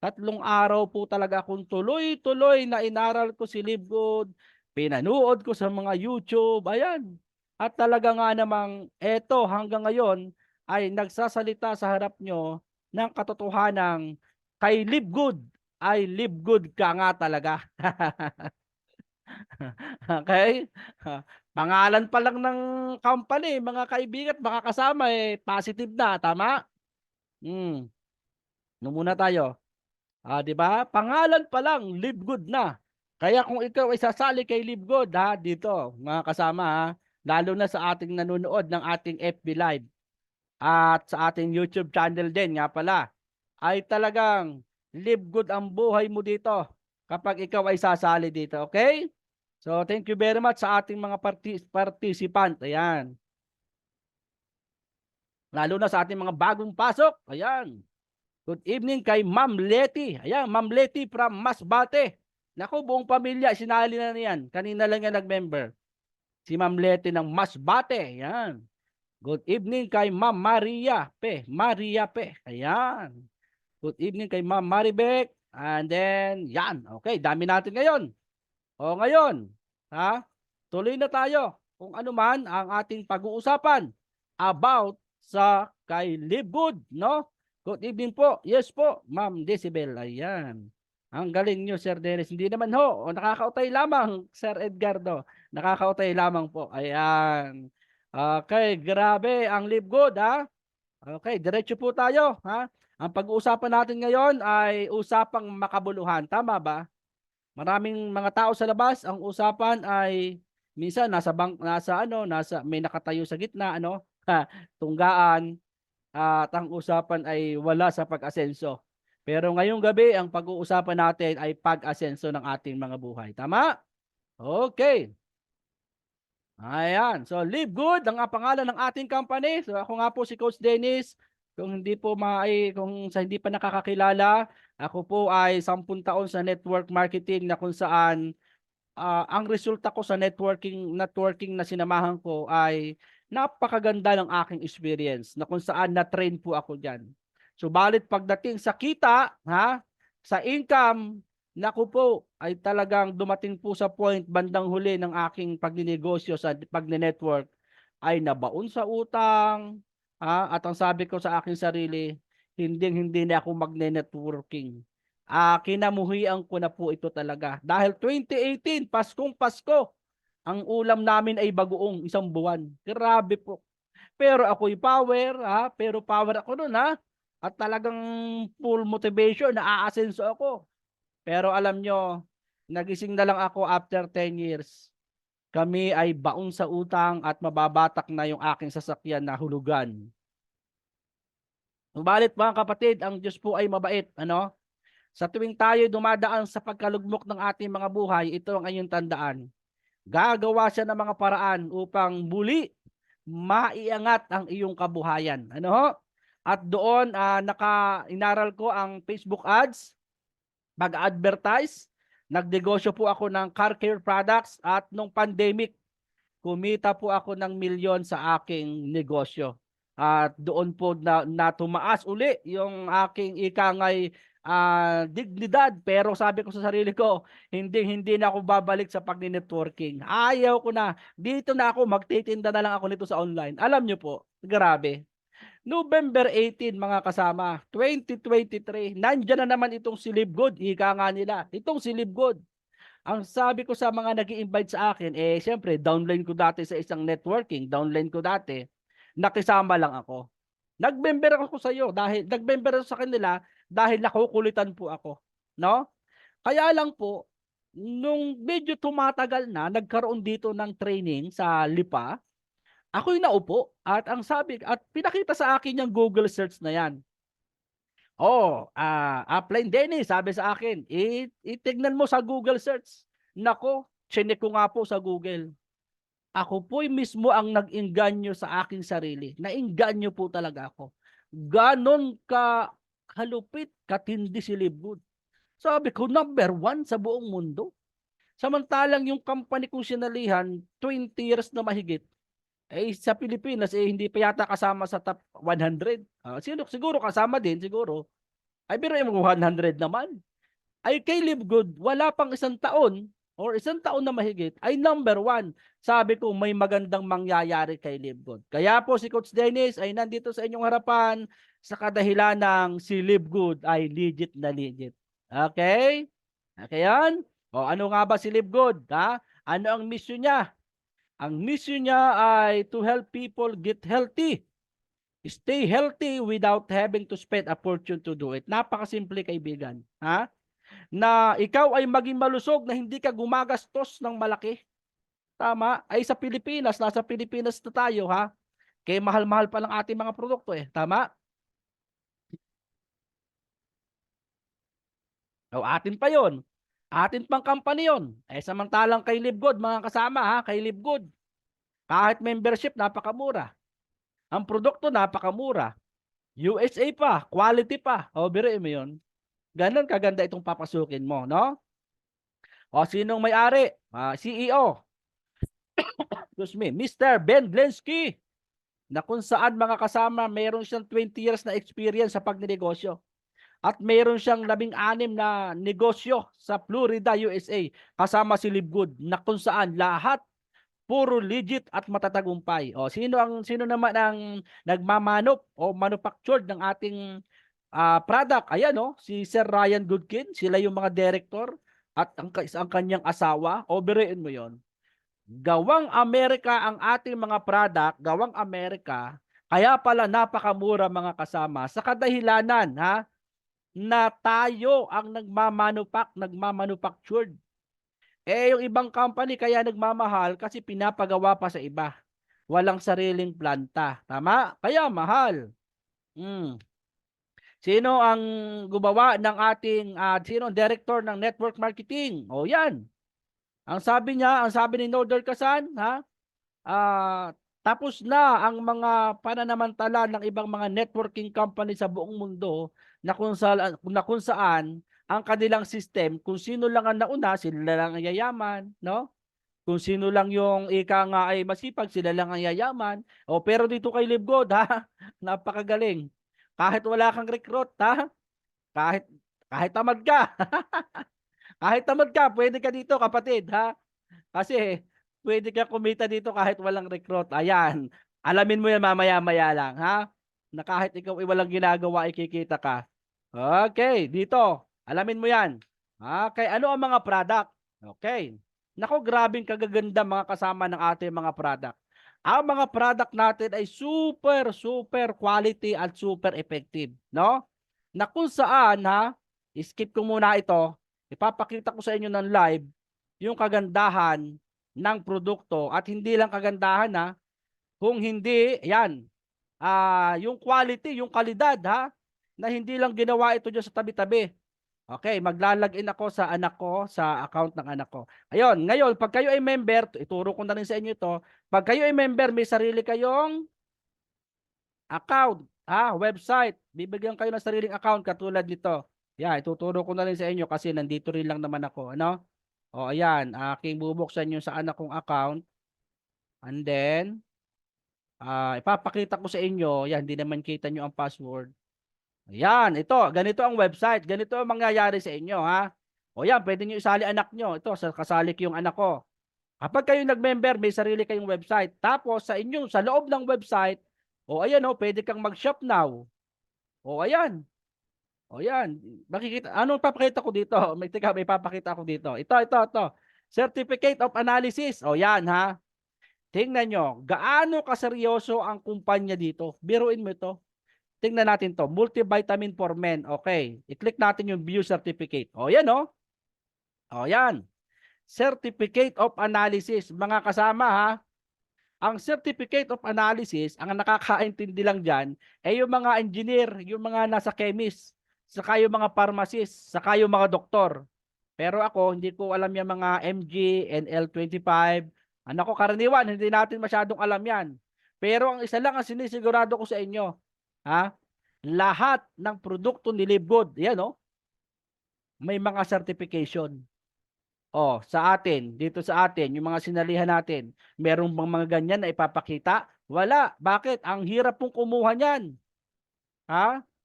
3 araw po talaga akong tuloy-tuloy na inaral ko si Live Good, pinanood ko sa mga YouTube, ayan. At talaga nga namang eto hanggang ngayon ay nagsasalita sa harap nyo ng katotohanang kay Live Good ay Live Good ka nga talaga. Okay? Pangalan pa lang ng company, mga kaibigan at mga kasama positive na, tama? Muna tayo. Di ba? Pangalan pa lang, Live Good na. Kaya kung ikaw ay sasali kay Live Good, ha, dito, mga kasama, ha, lalo na sa ating nanonood ng ating FB Live at sa ating YouTube channel din, nga pala, ay talagang Live Good ang buhay mo dito kapag ikaw ay sasali dito, okay? So, thank you very much sa ating mga participant. Ayan. Lalo na sa ating mga bagong pasok. Ayan. Good evening kay Ma'am Letty. Ayan, Ma'am Letty from Masbate. Naku, buong pamilya, sinali na niyan. Kanina lang yan nag-member. Si Ma'am Letty ng Masbate. Ayan. Good evening kay Ma'am Maria P. Maria P. Ayan. Good evening kay Ma'am Maribek. And then, yan. Okay, dami natin ngayon. O ngayon, ha? Tuloy na tayo kung ano man ang ating pag-uusapan about sa kay Live Good, no? Good evening po. Yes po, Ma'am Decibel. Ayan. Ang galing nyo, Sir Dennis. Hindi naman ho. O, nakakautay lamang, Sir Edgardo. Nakakautay lamang po. Ayan. Okay, grabe ang Live Good, ha? Okay, diretso po tayo, ha? Ang pag-uusapan natin ngayon ay usapang makabuluhan. Tama ba? Maraming mga tao sa labas, ang usapan ay minsan nasa may nakatayo sa gitna, ano? Tunggaan, at ang usapan ay wala sa pag-asenso. Pero ngayong gabi, ang pag-uusapan natin ay pag-asenso ng ating mga buhay. Tama? Okay. Ayan. So, Live Good, ang pangalan ng ating company. So, ako nga po si Coach Dennis. Kung hindi pa nakakakilala, ako po ay 10 taon sa network marketing na kung saan ang resulta ko sa networking na sinamahan ko ay napakaganda ng aking experience na kung saan na-train po ako diyan. Subalit pagdating sa kita, sa income, naku po, ay talagang dumating po sa point bandang huli ng aking pagninegosyo sa pagne-network ay nabaon sa utang, at ang sabi ko sa aking sarili, hindi na ako magne-networking. Kinamuhian ko na po ito talaga. Dahil 2018, Paskong Pasko, ang ulam namin ay bagoong 1 buwan. Grabe po. Pero ako'y power, pero power ako nun, at talagang full motivation, naaasenso ako. Pero alam nyo, nagising na lang ako after 10 years. Kami ay baon sa utang at mababatak na yung aking sasakyan na hulugan. Subalit mga kapatid, ang Diyos po ay mabait. Ano? Sa tuwing tayo dumadaan sa pagkalugmok ng ating mga buhay, ito ang inyong tandaan. Gagawa siya ng mga paraan upang muli maiangat ang iyong kabuhayan. Ano ho? At doon, inaral ko ang Facebook ads, mag-advertise, nagnegosyo po ako ng car care products at nung pandemic, kumita po ako ng milyon sa aking negosyo. At doon po na tumaas uli yung aking ikangay dignidad. Pero sabi ko sa sarili ko, hindi na ako babalik sa pag-networking. Ayaw ko na. Dito na ako, magtitinda na lang ako nito sa online. Alam nyo po, grabe. November 18 mga kasama, 2023, nandyan na naman itong si Live Good, ika nga nila, itong si Live Good. Ang sabi ko sa mga nag-i-invite sa akin, siyempre, downline ko dati sa isang networking, downline ko dati, nakisama lang ako. Nag-member ako sa iyo dahil nag-member ako sa kanila dahil nakukulitan po ako, no? Kaya lang po, nung medyo tumatagal na, nagkaroon dito ng training sa Lipa. Ako'y naupo at ang sabi at pinakita sa akin yung Google search na yan. Upline Dennis, sabi sa akin, itignan mo sa Google search. Nako, chinek ko nga po sa Google. Ako po'y mismo ang nag-inganyo sa aking sarili. Nainganyo po talaga ako. Ganon ka kalupit, katindi si Live Good. Sabi ko, number 1 sa buong mundo. Samantalang yung company kong sinalihan, 20 years na mahigit, sa Pilipinas, hindi pa yata kasama sa top 100. Siguro kasama din, siguro. Pero yung 100 naman. Kay Live Good, wala pang 1 taon or 1 taon na mahigit, ay number 1. Sabi ko, may magandang mangyayari kay Live Good. Kaya po si Coach Dennis ay nandito sa inyong harapan sa kadahilan ng si Live Good ay legit na legit. Okay? Okay yan? Ano nga ba si Live Good? Ano ang mission niya? Ang mission niya ay to help people get healthy. Stay healthy without having to spend a fortune to do it. Napakasimple, kaibigan. Na ikaw ay maging malusog na hindi ka gumagastos ng malaki. Tama? Sa Pilipinas, nasa Pilipinas na tayo, Kaya mahal-mahal pa lang ating mga produkto Tama? Atin pa yon. Atin pang company yon. Samantalang kay Live Good, mga kasama, kay Live Good, kahit membership, napakamura. Ang produkto, napakamura. USA pa, quality pa. Biruin mo yun. Ganon kaganda itong papasukin mo, no? Sinong may-ari? CEO. Excuse me, Mr. Ben Glensky, na kung saan mga kasama, mayroon siyang 20 years na experience sa pagnegosyo. at mayroon siyang 16 na negosyo sa Florida, USA, kasama si Livegood, na kung saan lahat puro legit at matatagumpay. O sino naman ang nagmamanop o manufactured ng ating product? Ayan, si Sir Ryan Goodkin, sila yung mga director at ang kanyang asawa. Oberain mo 'yon. Gawang Amerika ang ating mga product, gawang Amerika, kaya pala napakamura mga kasama sa kadahilanan na tayo ang nagmamanufactured. Yung ibang company kaya nagmamahal kasi pinapagawa pa sa iba. Walang sariling planta. Tama? Kaya mahal. Sino ang gumawa ng sino ang director ng network marketing? O yan. Ang sabi ni Nodal Kasan, tapos na ang mga pananamantala ng ibang mga networking company sa buong mundo na kung saan ang kanilang system, kung sino lang ang nauna, sila lang ang yayaman, no? Kung sino lang yung ika nga ay masipag, sila lang ang yayaman. Pero dito kay Livegood, napakagaling. Kahit wala kang recruit, kahit tamad ka. Kahit tamad ka, pwede ka dito, kapatid, Kasi pwede ka kumita dito kahit walang recruit. Ayan. Alamin mo yan mamaya-maya lang, Na kahit ikaw ay walang ginagawa, ikikita ka. Okay, dito. Alamin mo yan. Okay, ano ang mga product? Okay. Nako, grabing kagaganda mga kasama ng ating mga product. Ang mga product natin ay super, super quality at super effective, no? Na kung saan, skip ko muna ito. Ipapakita ko sa inyo ng live yung kagandahan ng produkto at hindi lang kagandahan, kung hindi, yan, yung quality, yung kalidad, na hindi lang ginawa ito dyan sa tabi-tabi. Okay, maglalagin ako sa anak ko, sa account ng anak ko. Ayun, ngayon, pag kayo ay member, ituro ko na rin sa inyo ito, pag kayo ay member, may sarili kayong account, website, bibigyan kayo ng sariling account katulad nito. Yan, ituturo ko na rin sa inyo kasi nandito rin lang naman ako, ano? O, ayan, aking bubuksan yung sa anak kong account. And then, ipapakita ko sa inyo, yan, hindi naman kita nyo ang password. Ayan, ito, ganito ang website, ganito ang mangyayari sa inyo, O yan, pwede nyo isali anak nyo. Ito, kasali ko yung anak ko. Kapag kayo nag-member, may sarili kayong website. Tapos, sa loob ng website, ayan, pwede kang mag-shop now. Ayan. Ayan. Makikita, ano papakita ko dito? May papakita ko dito. Ito. Certificate of Analysis. Yan, Tingnan nyo, gaano kaseryoso ang kumpanya dito. Biruin mo ito. Tingnan natin to, multivitamin for men. Okay, i-click natin yung view certificate. Yan, yan. Certificate of Analysis. Mga kasama, ang Certificate of Analysis, ang nakakaintindi lang dyan, ay yung mga engineer, yung mga nasa chemist, saka yung mga pharmacist, saka yung mga doktor. Pero ako, hindi ko alam yung mga MG, NL25. Ko, karaniwan, hindi natin masyadong alam yan. Pero ang isa lang ang sinisigurado ko sa inyo, lahat ng produkto ni Livegood, yan, may mga certification. Sa atin, dito sa atin, yung mga sinalihan natin, merong bang mga ganyan na ipapakita? Wala. Bakit? Ang hirap pong kumuha niyan.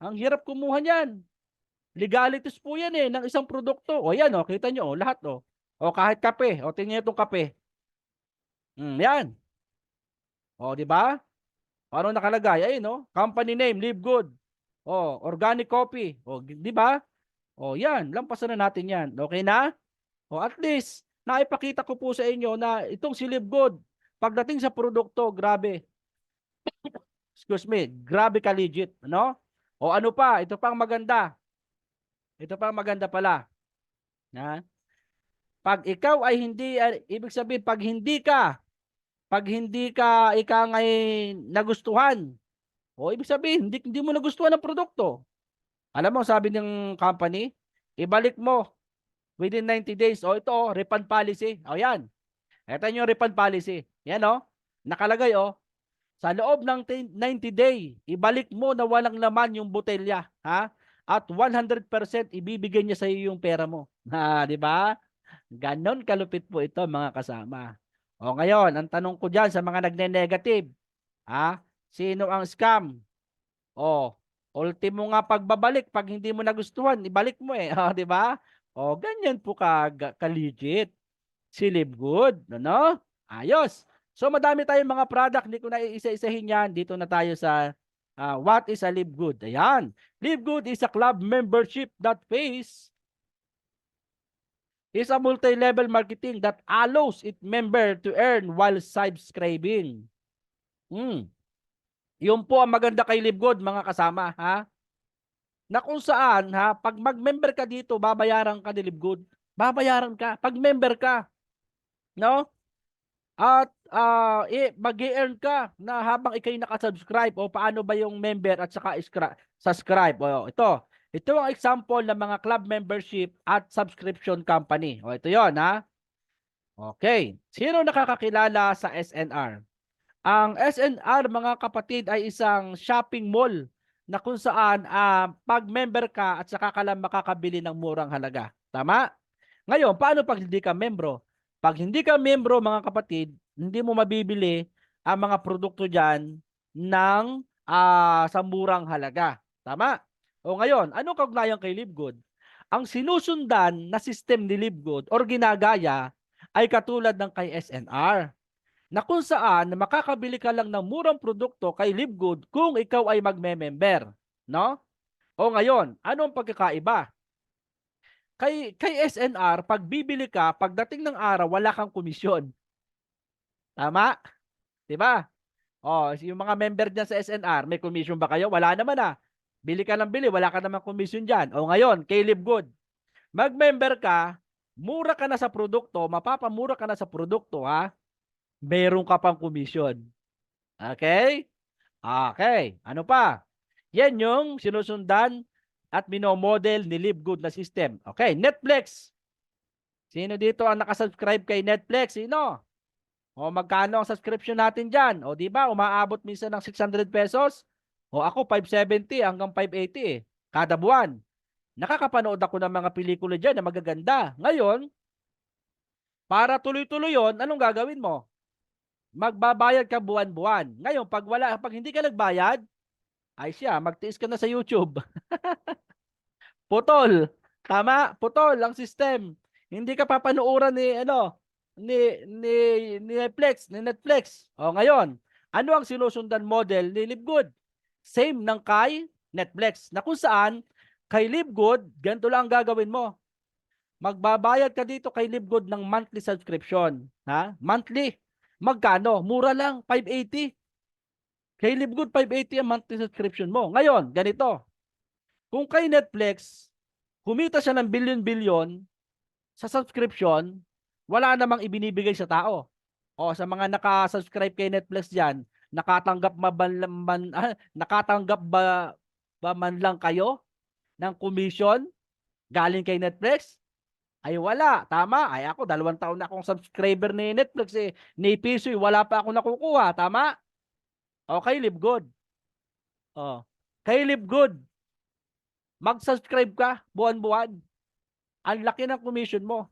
Ang hirap kumuha niyan. Legalities po yan ng isang produkto. Yan, kita nyo, lahat, kahit kape. Tingnan nyo itong kape. Yan. Di ba? Ano nakalagay? Ayun, company name, Livegood. Organic coffee. Di ba? Yan, lampasan na natin yan. Okay na? At least, naipakita ko po sa inyo na itong si Livegood, pagdating sa produkto, grabe. Excuse me, grabe ka legit, no? Ano pa? Ito pang maganda. Ito pang maganda pala. Pag ikaw ay hindi, ibig sabihin, pag hindi ka ngay nagustuhan, ibig sabihin, hindi mo nagustuhan ang produkto. Alam mo, sabi ng company, ibalik mo within 90 days. Ito, refund policy. Yan. Ito yung refund policy. Yan, nakalagay, sa loob ng 90 day, ibalik mo na walang laman yung botelya, At 100% ibibigay niya sa iyo yung pera mo. Di ba? Ganon kalupit po ito, mga kasama. Ngayon, ang tanong ko diyan sa mga nagne-negative, sino ang scam? Ultimo nga pagbabalik, pag hindi mo nagustuhan, ibalik mo eh. Oh, di ba? O, ganyan po ka-legit si Live Good. Ano? Ayos. So, madami tayong mga product. Hindi ko na isa-isahin yan. Dito na tayo sa what is a Live Good. Ayan. Live Good is a club membership that pays is a multi-level marketing that allows its member to earn while subscribing. Yun po ang maganda kay Live Good, mga kasama, ha? Na kung saan, ha, pag mag-member ka dito, babayaran ka ni Live Good. Babayaran ka. Pag member ka, no? At mag-earn ka na habang ikay nakasubscribe. O paano ba yung member at saka subscribe? O ito. Ito ang example ng mga club membership at subscription company. O ito yon, ha? Okay. Sino nakakakilala sa SNR? Ang SNR, mga kapatid, ay isang shopping mall na kung saan pag member ka at saka ka lang makakabili ng murang halaga. Tama? Ngayon, paano pag hindi ka membro? Pag hindi ka membro, mga kapatid, hindi mo mabibili ang mga produkto dyan ng sa murang halaga. Tama? O ngayon, ano kaugnayan kay Live Good? Ang sinusundan na system ni Live Good or ginagaya ay katulad ng kay SNR, na kung saan makakabili ka lang ng murang produkto kay Live Good kung ikaw ay magme-member, no? O ngayon, anong pagkakaiba? Kay SNR, pag bibili ka, pagdating ng araw, wala kang komisyon. Tama? 'Di ba? O, yung mga member diyan sa SNR, may komisyon ba kayo? Wala naman Bili ka ng bili, wala ka naman komisyon diyan. O ngayon, kay Live Good, mag-member ka, mura ka na sa produkto, mapapamura ka na sa produkto, ha? Meron ka pang komisyon. Okay? Okay. Ano pa? Yan yung sinusundan at minomodel ni Live Good na system. Okay. Netflix. Sino dito ang nakasubscribe kay Netflix? Sino? O magkano ang subscription natin dyan? O di ba umaabot minsan ng 600 pesos? O ako 570 hanggang 580 kada buwan. Nakakapanood ako ng mga pelikula dyan na magaganda. Ngayon, para tuloy-tuloy yon, anong gagawin mo? Magbabayad ka buwan-buwan. Ngayon, pag hindi ka nagbayad, ay siya, magtiis ka na sa YouTube. Putol. Tama? Putol ang system. Hindi ka papanuuran ni Netflix. O ngayon, ano ang sinusundan model ni Live Good? Same ng kay Netflix. Na kung saan, kay Live Good, ganito lang ang gagawin mo. Magbabayad ka dito kay Live Good ng monthly subscription. Ha? Monthly. Magkano? Mura lang, 580. Kay Live Good, 580 ang monthly subscription mo. Ngayon, ganito. Kung kay Netflix, kumita siya ng bilyon-bilyon sa subscription, wala namang ibinibigay sa tao. O sa mga nakasubscribe kay Netflix diyan, nakatanggap ba man lang kayo ng commission galing kay Netflix? Ay wala. Tama. Ay ako, 2 taon na akong subscriber ni Netflix ni piso, wala pa ako nakukuha. Tama? Okay, Live Good. O, kay Live Good, mag-subscribe ka buwan-buwan. Ang laki ng commission mo.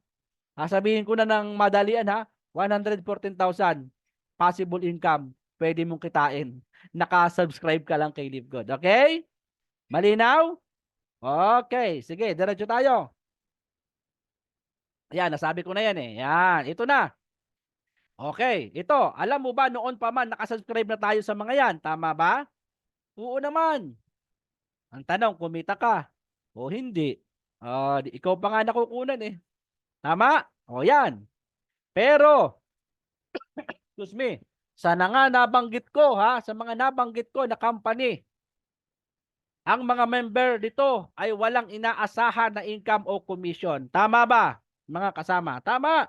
Sabihin ko na ng madalian 114,000 possible income pwede mong kitain. Naka-subscribe ka lang kay Live Good. Okay? Malinaw? Okay. Sige, diretso tayo. Ayan, nasabi ko na yan Yan, ito na. Okay, ito. Alam mo ba noon pa man nakasubscribe na tayo sa mga yan? Tama ba? Oo naman. Ang tanong, kumita ka o hindi? Ikaw pa nga nakukunan Tama? O yan. Pero, excuse me, sana nga nabanggit ko sa mga nabanggit ko na company, ang mga member dito ay walang inaasahan na income o commission. Tama ba, mga kasama? Tama.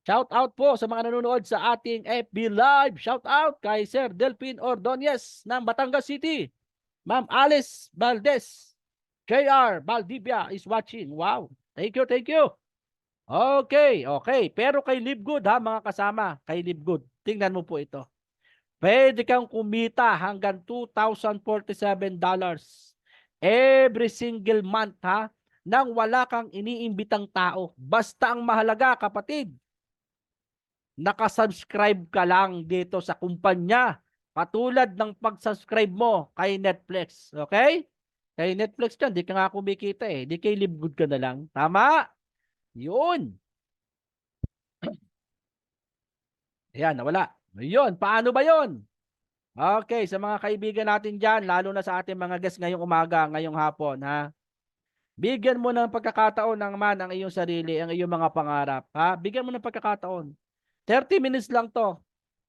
Shout out po sa mga nanonood sa ating FB Live. Shout out kay Sir Delphin Ordonez ng Batangas City. Ma'am Alice Valdez. JR Valdivia is watching. Wow. Thank you, thank you. Okay, okay. Pero kay Live Good mga kasama. Kay Live Good. Tingnan mo po ito. Pwede kang kumita hanggang $2,047 every single month nang wala kang iniimbitang tao. Basta ang mahalaga, kapatid, nakasubscribe ka lang dito sa kumpanya. Katulad ng pag-subscribe mo kay Netflix. Okay? Kay Netflix dyan, di ka nga kumikita eh. Di kay Live Good ka na lang. Tama? Yun. Ayan, nawala. Yun, paano ba yun? Okay, sa mga kaibigan natin dyan, lalo na sa ating mga guests ngayong umaga, ngayong hapon, ha? Bigyan mo ng pagkakataon ng man ang iyong sarili, ang iyong mga pangarap, ha? Bigyan mo ng pagkakataon. 30 minutes lang to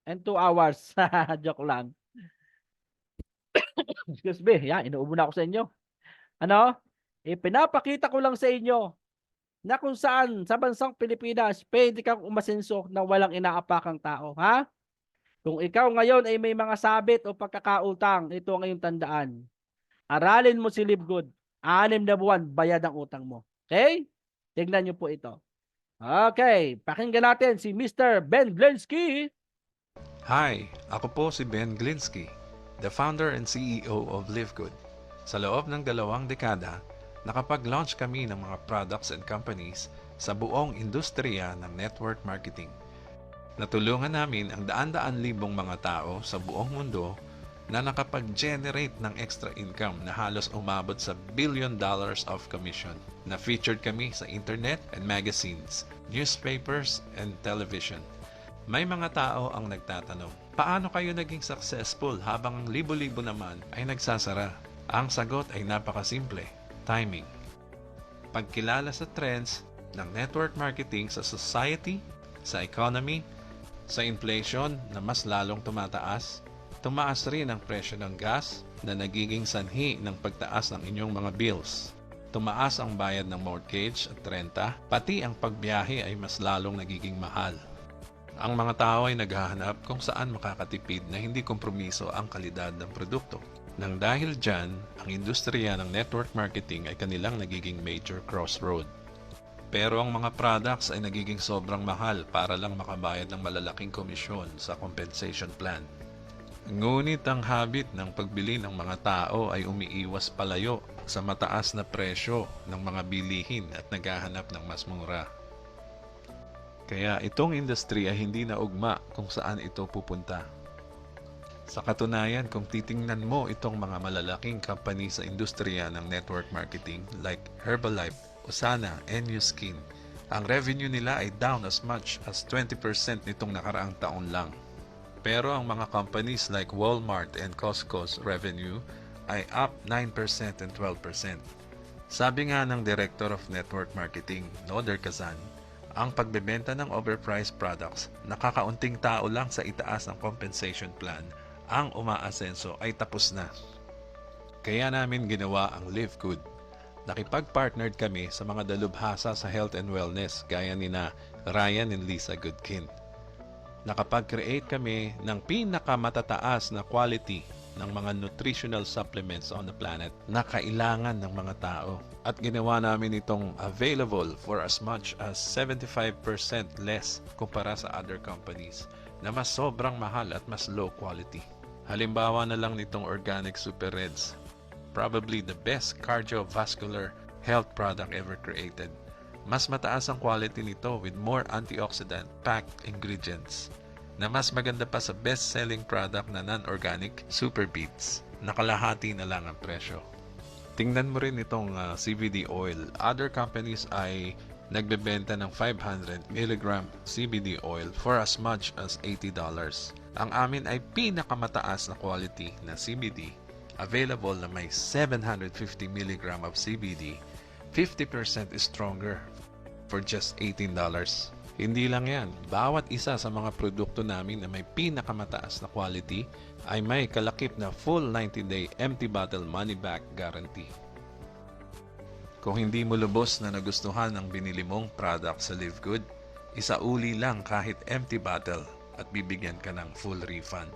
and 2 hours. Joke lang. Excuse me, yan, inuubo na ako sa inyo. Ano? Pinapakita ko lang sa inyo na kung saan sa bansang Pilipinas pwede kang umasenso na walang inaapakang tao, ha? Kung ikaw ngayon ay may mga sabit o pagkakautang, ito ang iyong tandaan. Aralin mo si Live Good. 6 na buwan, bayad ang utang mo. Okay? Tignan niyo po ito. Okay, pakinggan natin si Mr. Ben Glinsky. Hi, ako po si Ben Glinsky, the founder and CEO of Live Good. Sa loob ng 2 dekada, nakapag-launch kami ng mga products and companies sa buong industriya ng network marketing. Natulungan namin ang daan-daan libong mga tao sa buong mundo na nakapag-generate ng extra income na halos umabot sa $1 billion of commission. Na featured kami sa internet and magazines, newspapers, and television. May mga tao ang nagtatanong, paano kayo naging successful habang ang libo-libo naman ay nagsasara? Ang sagot ay napakasimple, timing. Pagkilala sa trends ng network marketing sa society, sa economy, sa inflation na mas lalong tumataas, tumaas rin ang presyo ng gas na nagiging sanhi ng pagtaas ng inyong mga bills. Tumaas ang bayad ng mortgage at renta, pati ang pagbiyahe ay mas lalong nagiging mahal. Ang mga tao ay naghahanap kung saan makakatipid na hindi kompromiso ang kalidad ng produkto. Nang dahil dyan, ang industriya ng network marketing ay kanilang nagiging major crossroad. Pero ang mga products ay nagiging sobrang mahal para lang makabayad ng malalaking komisyon sa compensation plan. Ngunit ang habit ng pagbili ng mga tao ay umiiwas palayo sa mataas na presyo ng mga bilihin at naghahanap ng mas mura. Kaya itong industry ay hindi na ugma kung saan ito pupunta. Sa katunayan, kung titingnan mo itong mga malalaking company sa industriya ng network marketing like Herbalife, Usana, and NuSkin, ang revenue nila ay down as much as 20% nitong nakaraang taon lang. Pero ang mga companies like Walmart and Costco's revenue ay up 9% and 12%. Sabi nga ng Director of Network Marketing, Noder Kazan, ang pagbebenta ng overpriced products, nakakaunting tao lang sa itaas ng compensation plan, ang umaasenso ay tapos na. Kaya namin ginawa ang Live Good. Nakipag-partnered kami sa mga dalubhasa sa health and wellness gaya nina Ryan and Lisa Goodkin. Nakapag-create kami ng pinakamatataas na quality ng mga nutritional supplements on the planet na kailangan ng mga tao. At ginawa namin itong available for as much as 75% less kumpara sa other companies na mas sobrang mahal at mas low quality. Halimbawa na lang nitong Organic Super Reds, probably the best cardiovascular health product ever created. Mas mataas ang quality nito with more antioxidant-packed ingredients na mas maganda pa sa best-selling product na non-organic Super Beets. Nakalahati na lang ang presyo. Tingnan mo rin itong CBD oil. Other companies ay nagbebenta ng 500 mg CBD oil for as much as $80. Ang amin ay pinakamataas na quality na CBD, available na may 750 mg of CBD, 50% stronger for just $18. Hindi lang yan, bawat isa sa mga produkto namin na may pinakamataas na quality ay may kalakip na full 90-day empty bottle money-back guarantee. Kung hindi mo lubos na nagustuhan ang binili mong product sa Live Good, isauli lang kahit empty bottle at bibigyan ka ng full refund.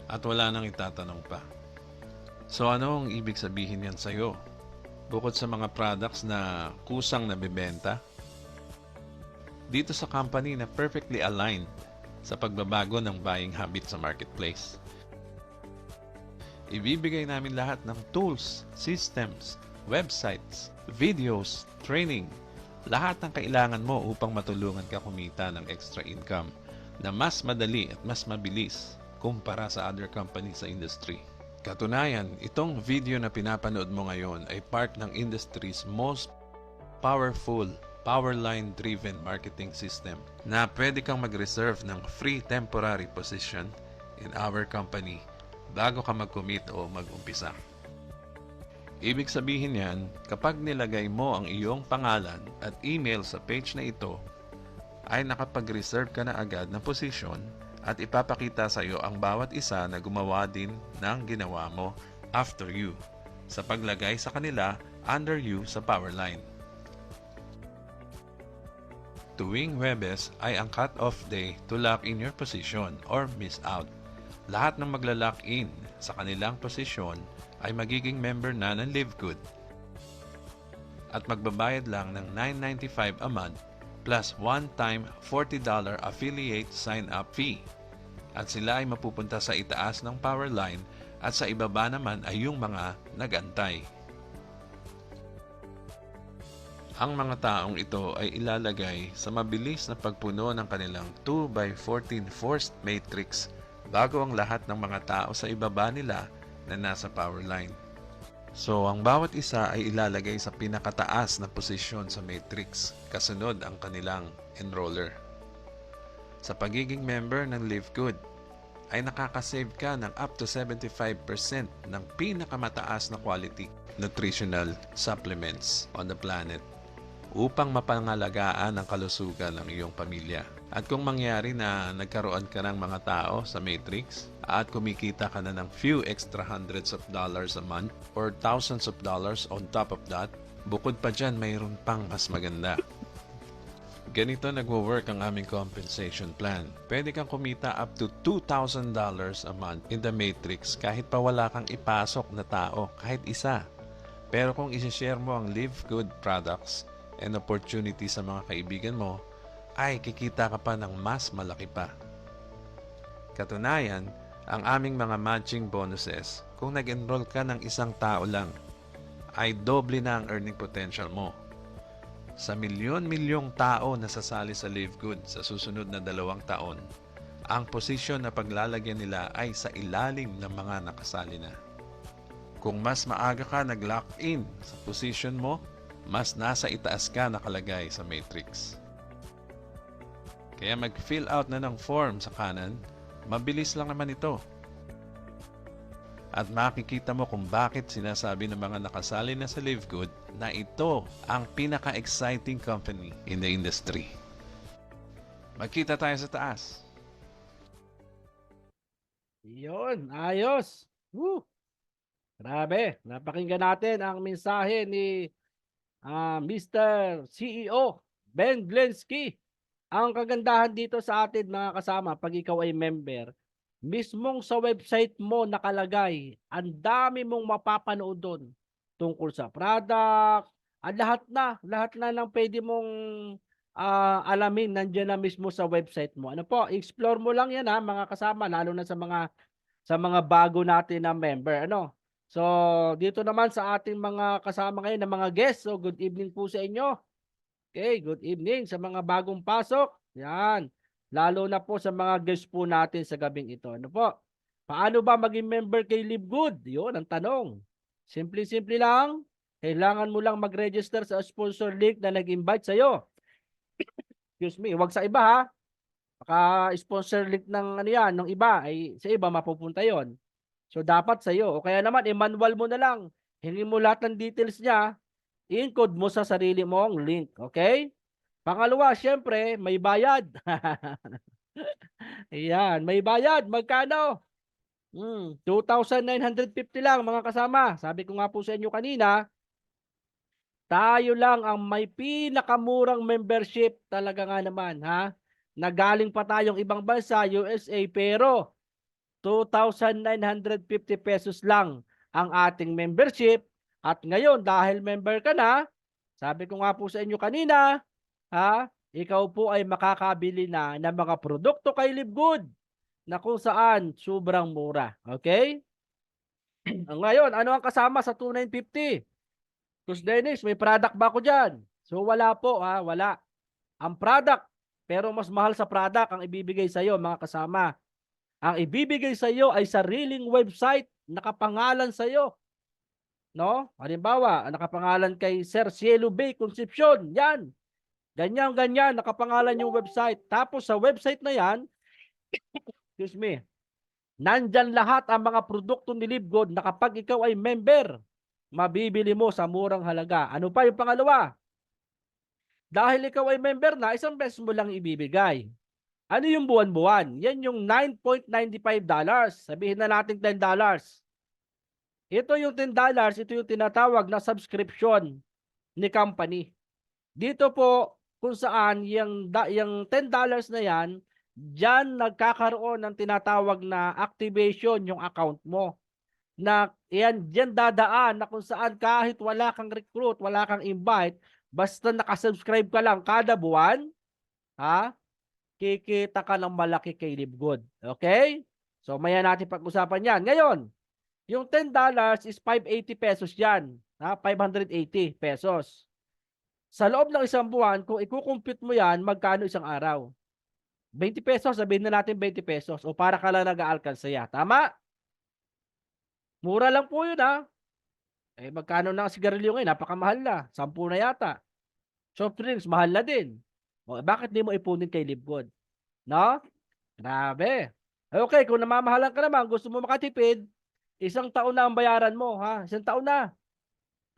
At wala nang itatanong pa. So ano ang ibig sabihin yan sa'yo? Bukod sa mga products na kusang nabibenta, dito sa company na perfectly aligned sa pagbabago ng buying habit sa marketplace. Ibibigay namin lahat ng tools, systems, websites, videos, training, lahat ng kailangan mo upang matulungan ka kumita ng extra income na mas madali at mas mabilis kumpara sa other companies sa industry. Katunayan, itong video na pinapanood mo ngayon ay part ng industry's most powerful Powerline-driven marketing system na pwede kang mag-reserve ng free temporary position in our company bago ka mag-commit o mag-umpisa. Ibig sabihin yan, kapag nilagay mo ang iyong pangalan at email sa page na ito, ay nakapag-reserve ka na agad ng posisyon at ipapakita sa iyo ang bawat isa na gumawa din ng ginawa mo after you sa paglagay sa kanila under you sa Powerline. Tuwing Huwebes ay ang cut-off day to lock in your position or miss out. Lahat ng magla-lock in sa kanilang posisyon ay magiging member na ng LiveGood at magbabayad lang ng $9.95 a month plus one-time $40 affiliate sign-up fee. At sila ay mapupunta sa itaas ng Powerline at sa ibaba naman ay yung mga nag-antay. Ang mga taong ito ay ilalagay sa mabilis na pagpuno ng kanilang 2x14 forced matrix bago ang lahat ng mga tao sa ibaba nila na nasa Powerline. So, ang bawat isa ay ilalagay sa pinakataas na posisyon sa matrix, kasunod ang kanilang enroller. Sa pagiging member ng LiveGood, ay nakakasave ka ng up to 75% ng pinakamataas na quality nutritional supplements on the planet upang mapangalagaan ang kalusugan ng iyong pamilya. At kung mangyari na nagkaroon ka ng mga tao sa Matrix at kumikita ka na ng few extra hundreds of dollars a month or thousands of dollars on top of that, bukod pa dyan mayroon pang mas maganda. Ganito nagwo-work ang aming compensation plan. Pwede kang kumita up to $2,000 a month in the Matrix kahit pa wala kang ipasok na tao, kahit isa. Pero kung isi-share mo ang LiveGood products and opportunity sa mga kaibigan mo, ay kikita ka pa ng mas malaki pa. Katunayan, ang aming mga matching bonuses, kung nag-enroll ka ng isang tao lang, ay doble na ang earning potential mo. Sa milyon-milyong tao na sasali sa LiveGood sa susunod na 2 taon, ang posisyon na paglalagyan nila ay sa ilalim ng mga nakasali na. Kung mas maaga ka nag-lock in sa position mo, mas nasa itaas ka nakalagay sa matrix. Kaya mag-fill out na ng form sa kanan, mabilis lang naman ito. At makikita mo kung bakit sinasabi ng mga nakasali na sa LiveGood na ito ang pinaka-exciting company in the industry. Magkita tayo sa taas. Yun, ayos. Woo! Grabe, napakinggan natin ang mensahe ni Mr. CEO Ben Glensky. Ang kagandahan dito sa atin mga kasama, pag ikaw ay member, mismong sa website mo nakalagay, ang dami mong mapapanood doon tungkol sa product, at lahat na lang pwede mong alamin, nandiyan na mismo sa website mo. Ano po, explore mo lang yan mga kasama, lalo na sa mga bago natin na member. Ano? So, dito naman sa ating mga kasama ngayon na mga guests. So, good evening po sa inyo. Okay, good evening sa mga bagong pasok. Yan. Lalo na po sa mga guests po natin sa gabing ito. Ano po? Paano ba maging member kay LiveGood? Yun ang tanong. Simple-simple lang. Kailangan mo lang mag-register sa sponsor link na nag-invite sa'yo. Excuse me. Huwag sa iba ha. Baka sponsor link ng ng iba. Ay, sa iba mapupunta yon. So, dapat sa'yo. O kaya naman, i-manual mo na lang. Hingin mo lahat ng details niya. I-encode mo sa sarili mong link. Okay? Pangalawa, syempre, may bayad. Ayan, may bayad. Magkano? 2,950 lang mga kasama. Sabi ko nga po sa inyo kanina, tayo lang ang may pinakamurang membership talaga nga naman. Ha? Nagaling pa tayong ibang bansa, USA, pero 2,950 pesos lang ang ating membership. At ngayon, dahil member ka na, sabi ko nga po sa inyo kanina, ikaw po ay makakabili na ng mga produkto kay LiveGood na kung saan sobrang mura. Okay? Ngayon, ano ang kasama sa 2,950? Kus Dennis, may product ba ako dyan? So wala po, wala. Ang product, pero mas mahal sa product ang ibibigay sa iyo mga kasama. Ang ibibigay sa iyo ay sariling website nakapangalan sa iyo. No? Halimbawa, nakapangalan kay Sir Cielo Bay Concepcion. Yan. Ganyan, nakapangalan yung website. Tapos sa website na yan, excuse me, nandyan lahat ang mga produkto ni Live Good na kapag ikaw ay member, mabibili mo sa murang halaga. Ano pa yung pangalawa? Dahil ikaw ay member na, isang beses mo lang ibibigay. Ano yung buwan-buwan? Yan yung $9.95. Sabihin na natin $10. Ito yung $10, ito yung tinatawag na subscription ni company. Dito po, kung saan yung $10 na yan, diyan nagkakaroon ng tinatawag na activation yung account mo. Na yan, diyan dadaan na kung saan kahit wala kang recruit, wala kang invite, basta nakasubscribe ka lang kada buwan, ha? Kikita ka ng malaki kay Live Good. Okay? So, maya natin pag-usapan yan. Ngayon, yung $10 is 580 pesos yan. Ha? 580 pesos. Sa loob ng isang buwan, kung i-compute mo yan, magkano isang araw? 20 pesos, sabihin na natin 20 pesos. O para ka lang nag-aalkansaya. Tama? Mura lang po yun, ha? Eh, magkano na ang sigarilyo ngayon? Napakamahal na. 10 na yata. Soft drinks, mahal na din. O, bakit di mo ipunin kay Live Good? No? Grabe. Okay, kung namamahalan ka naman, gusto mo makatipid, isang taon na ang bayaran mo, ha? Isang taon na.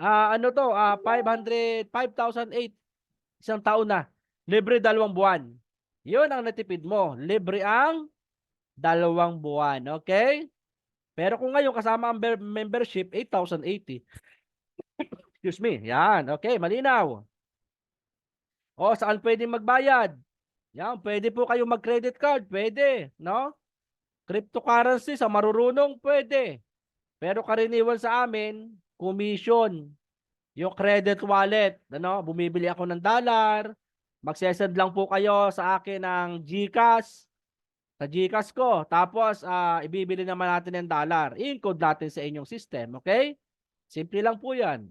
5,008. Isang taon na. Libre 2 buwan. Yun ang natipid mo. Libre ang 2 buwan. Okay? Pero kung ngayon kasama ang membership, 8,080. Excuse me. Yan. Okay, malinaw. O, saan pwede magbayad? Yan, pwede po kayo mag-credit card. Pwede, no? Cryptocurrency sa marurunong, pwede. Pero karaniwan sa amin, commission. Yung credit wallet, ano? Bumibili ako ng dollar. Magsesend lang po kayo sa akin ng GCash. Sa GCash ko. Tapos, ibibili naman natin ng dollar. I-encode natin sa inyong system, okay? Simple lang po yan.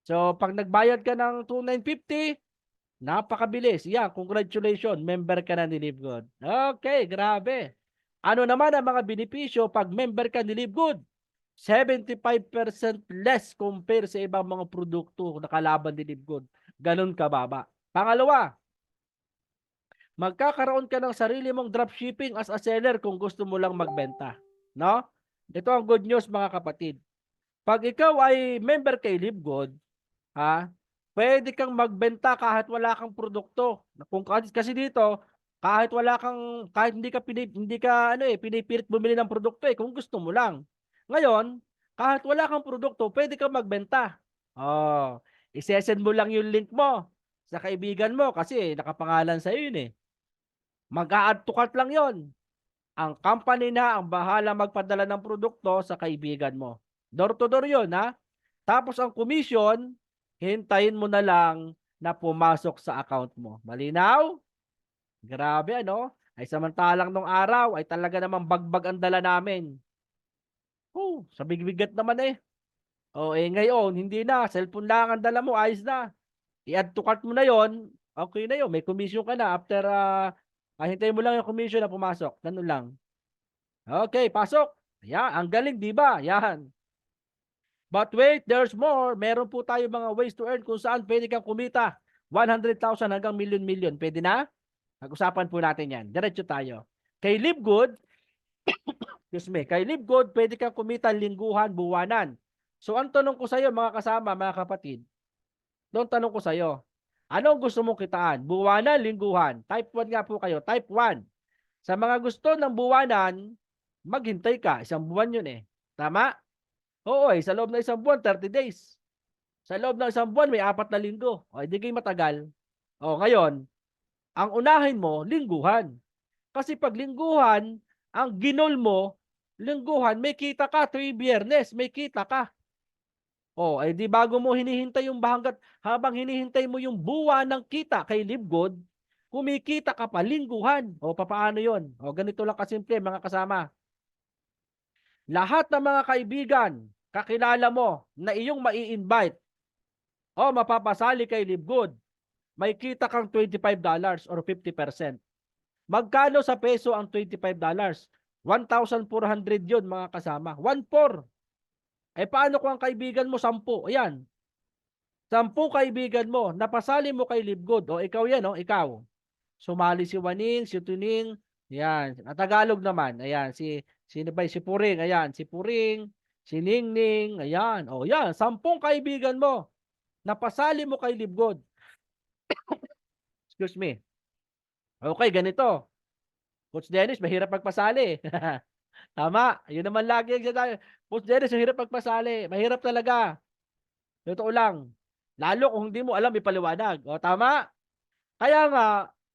So, pag nagbayad ka ng $2,950, napakabilis. Yan, congratulations. Member ka na ni Live Good. Okay, grabe. Ano naman ang mga benepisyo pag member ka ni Live Good? 75% less compare sa ibang mga produkto na kalaban ni Live Good. Ganun kababa. Pangalawa, magkakaroon ka ng sarili mong dropshipping as a seller kung gusto mo lang magbenta. No? Ito ang good news mga kapatid. Pag ikaw ay member kay Live Good, pwede kang magbenta kahit wala kang produkto. Kasi dito, kahit hindi ka pinipilit bumili ng produkto kung gusto mo lang. Ngayon, kahit wala kang produkto, pwede kang magbenta. Isesend mo lang yung link mo sa kaibigan mo kasi nakapangalan sa iyo yun Mag-a-add to cart lang yon. Ang company na ang bahala magpadala ng produkto sa kaibigan mo. Door to door yun, ha? Tapos ang commission, hintayin mo na lang na pumasok sa account mo. Malinaw? Grabe, ano? Ay samantalang nung araw, ay talaga namang bagbag ang dala namin. Sa bigbigat naman ngayon, hindi na. Cellphone lang ang dala mo, ayos na. I-add to cart mo na yon, okay na yun. May commission ka na after, hintayin mo lang yung commission na pumasok. Ganun lang. Okay, pasok. Yan, ang galing, di ba? Yan. But wait, there's more. Meron po tayo mga ways to earn kung saan pwede kang kumita. 100,000 hanggang million. Pwede na? Pag-usapan po natin yan. Diretso tayo. Kay Live Good, excuse me, kay Live Good, pwede kang kumita lingguhan, buwanan. So, ang tanong ko sa iyo, mga kasama, mga kapatid, tanong ko sa iyo, anong gusto mong kitaan? Buwanan, lingguhan? Type 1 nga po kayo. Type 1. Sa mga gusto ng buwanan, maghintay ka. 1 buwan yun Tama? Oo sa loob ng 1 buwan, 30 days. Sa loob ng 1 buwan, may 4 na linggo. Hindi kayo matagal. Ngayon, ang unahin mo, lingguhan. Kasi pag lingguhan, ang ginol mo, lingguhan, may kita ka. 3 biyernes, may kita ka. Di bago mo hinihintay yung habang hinihintay mo yung buwan ng kita kay Live Good, kumikita ka pa lingguhan. Paano yun? Ganito lang kasimple mga kasama. Lahat ng mga kaibigan, kakilala mo na iyong mai-invite mapapasali kay Live Good, may kita kang $25 or 50%. Magkano sa peso ang $25? 1,400 yun mga kasama. 1,400. Eh paano kung ang kaibigan mo 10? Ayan. 10 kaibigan mo, napasali mo kay Live Good. O ikaw yan, ikaw. Sumali si Waning, si Tuning, ayan. At Tagalog naman, ayan. Sino ba? Si Puring, ayan. Si Puring, si Ningning, ayan. O yan, 10 kaibigan mo, napasali mo kay Live Good. Excuse me. Okay, ganito. Coach Dennis, mahirap magpasali. Tama. Yun naman lagi ang sinasabi. Coach Dennis, mahirap magpasali. Mahirap talaga. Totoo lang. Lalo kung hindi mo alam, ipaliwanag. O, tama? Kaya nga,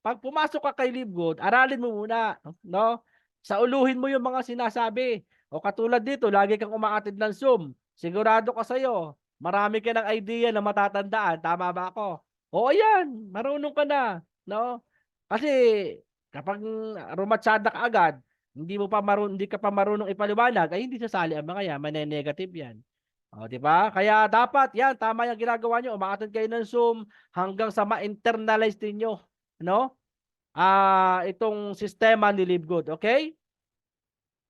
pag pumasok ka kay Live Good, aralin mo muna. No? Sauluhin mo yung mga sinasabi. O katulad dito, lagi kang umaatid ng Zoom. Sigurado ka sa'yo. Marami ka ng idea na matatandaan. Tama ba ako? O, ayan. Marunong ka na. No? Kasi, kapag rumatsada ka agad, hindi ka pa marunong ipaliwanag, ay hindi sasali ang mga yan, mane-negative yan. O, di ba? Kaya dapat, yan, tama yung ginagawa nyo, umaattend kayo ng Zoom hanggang sa ma-internalize ninyo, no? Itong sistema ni Live Good, okay?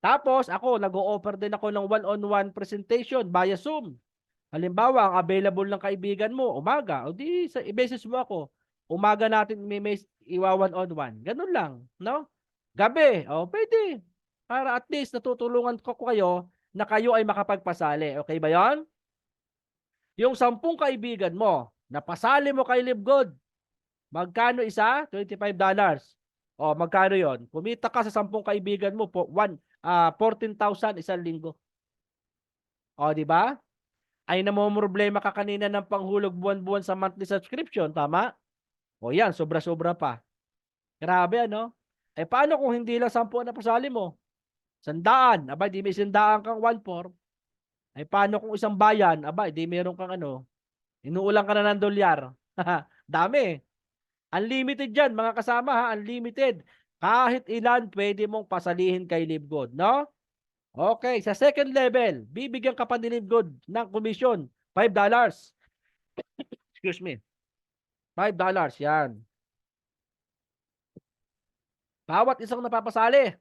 Tapos, ako, nag-o-offer din ako ng one-on-one presentation via Zoom. Halimbawa, ang available ng kaibigan mo, umaga, o di, i-message mo ako. Umaga natin iwa one-on-one. Ganun lang, no? Gabi, pwede. Para at least natutulungan ko kayo na kayo ay makapagpasali. Okay ba yon? Yung 10 kaibigan mo, napasali mo kay Live Good, magkano isa? $25. O, magkano yon? Kumita ka sa 10 kaibigan mo, 14,000 isang linggo. O, di ba? Ay namomroblema ka kanina ng panghulog buwan-buwan sa monthly subscription, tama? O yan, sobra-sobra pa. Grabe, ano? Eh, paano kung hindi lang 10 na pasali mo? 100, aba, di may 100 kang 1,400. Ay, paano kung isang bayan? Aba, di meron kang inuulang ka na ng dolyar. Dami. Unlimited yan, mga kasama, ha? Unlimited. Kahit ilan, pwede mong pasalihin kay Live Good, no? Okay, sa second level, bibigyan ka pa ni Live Good ng commission, $5. Excuse me. $5, yan. Bawat isang napapasali.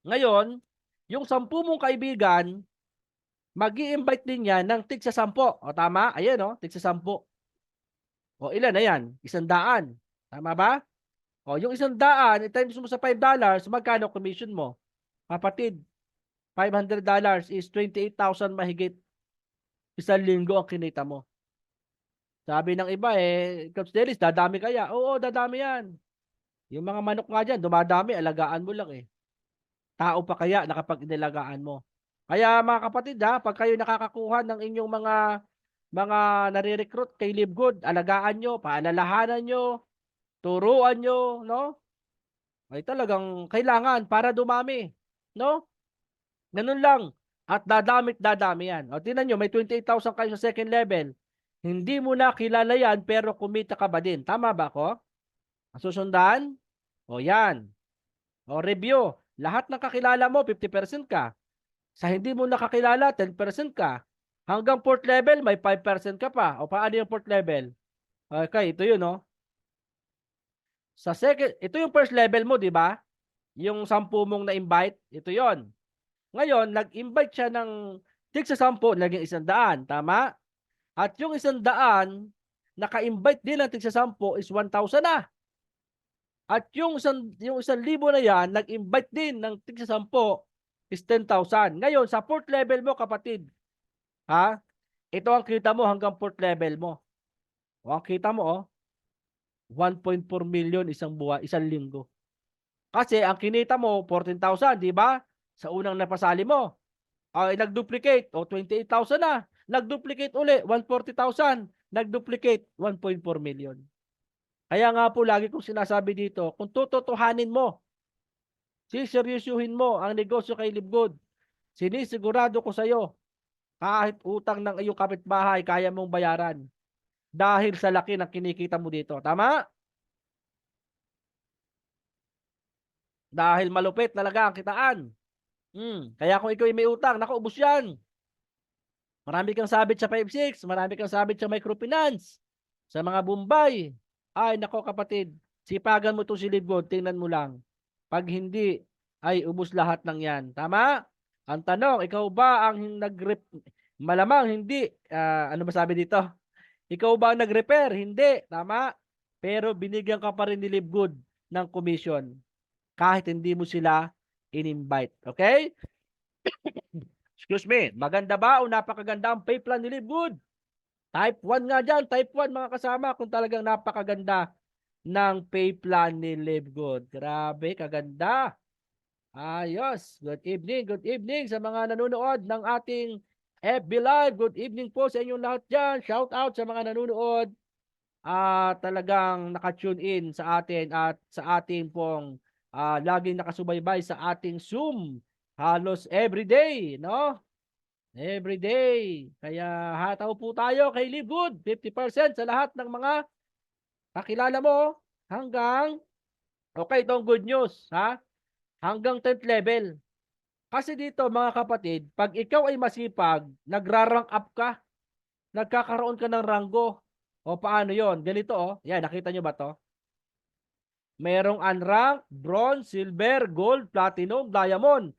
Ngayon, yung 10 mong kaibigan, mag-i-invite din yan ng tig sa 10. O tama? Ayan tig sa 10. O ilan na yan? 100. Tama ba? O yung 100, i-times mo sa $5, magkano commission mo? Kapatid, $500 is 28,000 mahigit. Isang linggo ang kinita mo. Sabi ng iba Coach Dennis, dadami kaya? Oo, dadami yan. Yung mga manok nga dyan, dumadami, alagaan mo lang Tao pa kaya na kapag inilagaan mo. Kaya mga kapatid pag kayo nakakakuha ng inyong mga nare-recruit kay Live Good, alagaan nyo, paalalahanan nyo, turuan nyo, no? Ay talagang kailangan para dumami, no? Ganun lang. At dadami yan. O tingnan nyo, may 28,000 kayo sa second level. Hindi mo na kilala yan, pero kumita ka ba din? Tama ba ako? Susundan? O yan. O review. Lahat ng kakilala mo, 50% ka. Sa hindi mo nakakilala, 10% ka. Hanggang 4th level, may 5% ka pa. O paano yung 4th level? Okay, ito yun, Sa second, ito yung first level mo, di ba? Yung 10 mong na-invite, ito yon. Ngayon, nag-invite siya ng tig sa 10, naging 100. Tama? At yung 100, naka-invite din ng tig sa 10 is 1,000 na. At yung 1,000 na yan, nag-invite din ng tig sa 10 is 10,000. Ngayon, sa 4th level mo, kapatid, ito ang kita mo hanggang 4th level mo. O ang kita mo, 1.4 million isang linggo. Kasi ang kinita mo, 14,000, di ba? Sa unang napasali mo. Ay, nag-duplicate, 28,000 na. Nag-duplicate uli, 140,000. Nag-duplicate, 1.4 million. Kaya nga po, lagi kong sinasabi dito, kung tututuhanin mo, siseryosuhin mo ang negosyo kay Live Good, sinisigurado ko sa iyo, kahit utang ng iyong kapitbahay, kaya mong bayaran. Dahil sa laki ng kinikita mo dito. Tama? Dahil malupit talaga ang kitaan. Kaya kung ikaw ay may utang, naku, ubos yan. Marami kang sabit sa 5-6, marami kang sabit sa microfinance, sa mga Bombay. Ay, nako kapatid, sipagan mo to si Live Good, tingnan mo lang. Pag hindi ay ubos lahat ng yan. Tama? Ang tanong, ikaw ba ang malamang hindi. Ano ba sabi dito? Ikaw ba ang nag-repair? Hindi. Tama? Pero binigyan ka pa rin ni Live Good ng commission kahit hindi mo sila in-invite. Okay? Excuse me. Maganda ba o napakaganda ang pay plan ni Live Good? Type 1 nga dyan. Type 1 mga kasama kung talagang napakaganda ng pay plan ni Live Good. Grabe, kaganda. Ayos. Good evening sa mga nanonood ng ating FB Live. Good evening po sa inyong lahat dyan. Shout out sa mga nanonood. Talagang naka-tune in sa atin at sa ating pong laging nakasubaybay sa ating Zoom. Halos everyday, no? Everyday. Kaya hataw po tayo kay Live Good. 50% sa lahat ng mga kakilala mo hanggang, okay, itong good news, ha? Hanggang 10th level. Kasi dito mga kapatid, pag ikaw ay masipag, nagra-rank up ka, nagkakaroon ka ng ranggo. O paano yon? Ganito oh. Yan, nakita nyo ba to? Merong unranked, bronze, silver, gold, platinum, diamond.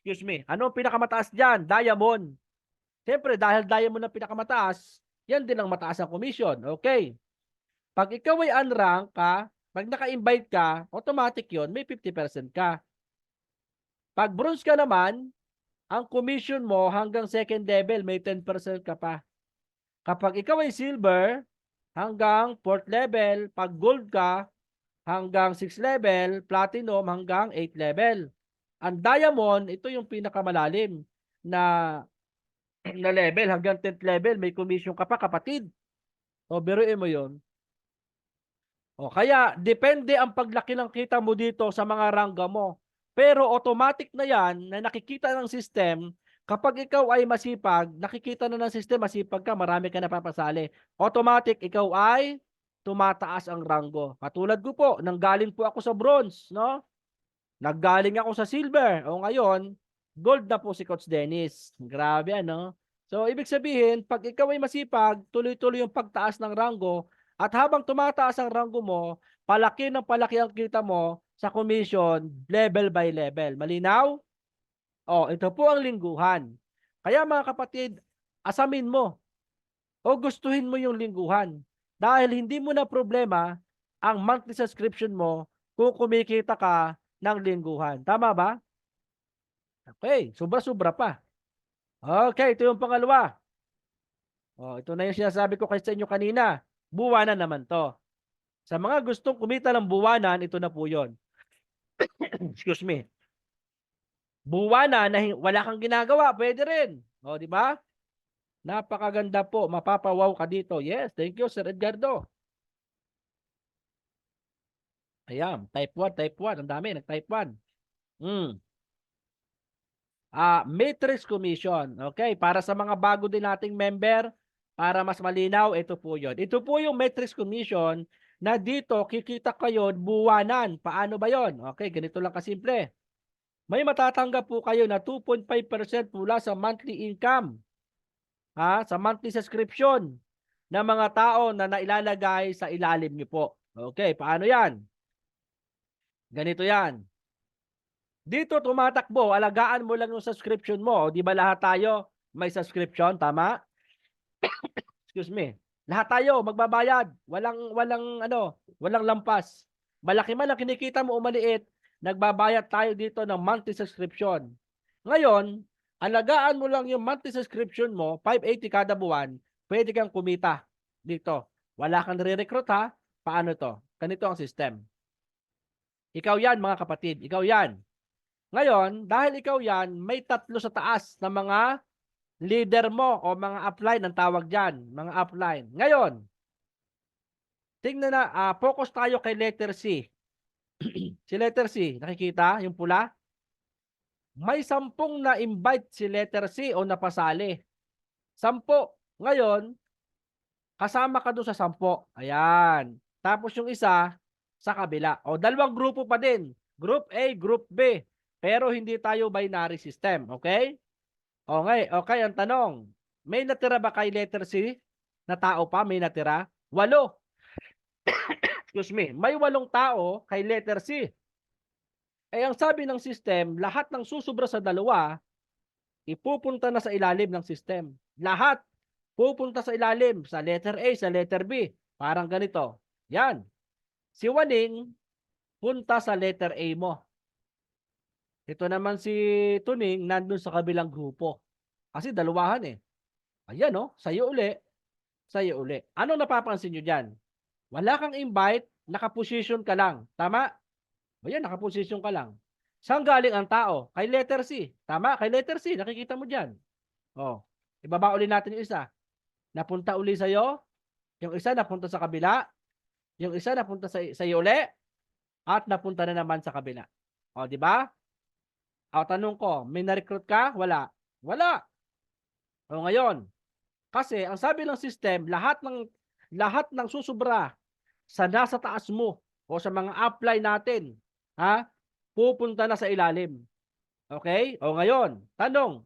Excuse me. Ano ang pinakamataas dyan? Diamond. Siyempre, dahil diamond ang pinakamataas, yan din ang mataas ang commission. Okay. Pag ikaw ay unranked ka, pag naka-invite ka, automatic yon, may 50% ka. Pag bronze ka naman, ang commission mo hanggang second level, may 10% ka pa. Kapag ikaw ay silver, hanggang 4th level, pag gold ka, hanggang 6th level, platinum hanggang 8th level. Ang diamond, ito yung pinakamalalim na level, hanggang 10th level, may commission ka pa, kapatid. O, biruin mo yon. O, kaya, depende ang paglaki ng kita mo dito sa mga rangga mo. Pero automatic na yan, na nakikita ng system, kapag ikaw ay masipag, nakikita na ng system, masipag ka, marami ka napapasali. Automatic, ikaw ay tumataas ang ranggo. Katulad ko po, nanggaling po ako sa bronze, no? Naggaling ako sa silver. O ngayon, gold na po si Coach Dennis. Grabe, ano? So, ibig sabihin, pag ikaw ay masipag, tuloy-tuloy yung pagtaas ng ranggo, at habang tumataas ang ranggo mo, palaki ng palaki ang kita mo sa commission, level by level. Malinaw? O, ito po ang lingguhan. Kaya mga kapatid, asamin mo o gustuhin mo yung lingguhan. Dahil hindi mo na problema ang monthly subscription mo kung kumikita ka ng lingguhan. Tama ba? Okay, sobra-sobra pa. Okay, ito yung pangalawa. Oh, ito na yung sinasabi ko kasi sa inyo kanina. Buwanan naman to. Sa mga gustong kumita ng buwanan, ito na po yun. Excuse me. Buwanan na wala kang ginagawa, pwede rin. O, di ba? Napakaganda po. Mapapawaw ka dito. Yes, thank you, Sir Edgardo. Ayan, type 1, type 1. Ang dami, nag-type 1. Matrix Commission. Okay, para sa mga bago din nating member, para mas malinaw, ito po yun. Ito po yung Matrix Commission na dito kikita kayo buwanan. Paano ba yon? Okay, ganito lang kasimple. May matatanggap po kayo na 2.5% mula sa monthly income. Sa monthly subscription ng mga tao na nailalagay sa ilalim niyo po. Okay, paano yan? Ganito yan. Dito tumatakbo, alagaan mo lang yung subscription mo. Di ba lahat tayo may subscription, tama? Excuse me. Lahat tayo magbabayad. Walang lampas. Malaki man ang kinikita mo o maliit, nagbabayad tayo dito ng monthly subscription. Ngayon, alagaan mo lang yung monthly subscription mo, 580 kada buwan, pwede kang kumita dito. Wala kang re-recruit ha. Paano to? Ganito ang system. Ikaw yan mga kapatid. Ikaw yan. Ngayon, dahil ikaw yan, may 3 sa taas na mga leader mo o mga upline ang tawag dyan. Mga upline. Ngayon, tingnan na, focus tayo kay letter C. Si letter C, nakikita yung pula? May 10 na-invite si letter C o napasali. 10. Ngayon, kasama ka doon sa 10. Ayan. Tapos yung isa, sa kabila. O, 2 grupo pa din. Group A, Group B. Pero hindi tayo binary system. Okay? Okay, ang tanong. May natira ba kay letter C? Na tao pa? May natira? 8. Excuse me. May 8 tao kay letter C. Eh ang sabi ng system, lahat ng susubra sa dalawa, ipupunta na sa ilalim ng system. Lahat pupunta sa ilalim, sa letter A, sa letter B. Parang ganito. Yan. Si Waning, punta sa letter A mo. Ito naman si Tuning, nandun sa kabilang grupo. Kasi dalawahan eh. Ayan oh, sa'yo uli, sa'yo uli. Anong napapansin nyo dyan? Wala kang invite, nakaposition ka lang. Tama? Ayan, nakaposition ka lang. Saan galing ang tao? Kay letter C. Tama? Kay letter C. Nakikita mo dyan. Oh, ibaba uli natin yung isa. Napunta uli sa'yo. Yung isa napunta sa kabila. Yung isa napunta sa iyo uli. At napunta na naman sa kabila. O, di ba? O, tanong ko, may na-recruit ka? Wala. Wala. O, ngayon, kasi ang sabi ng system, lahat ng susubra sa nasa taas mo o sa mga apply natin, ha? Pupunta na sa ilalim. Okay? O ngayon, tanong.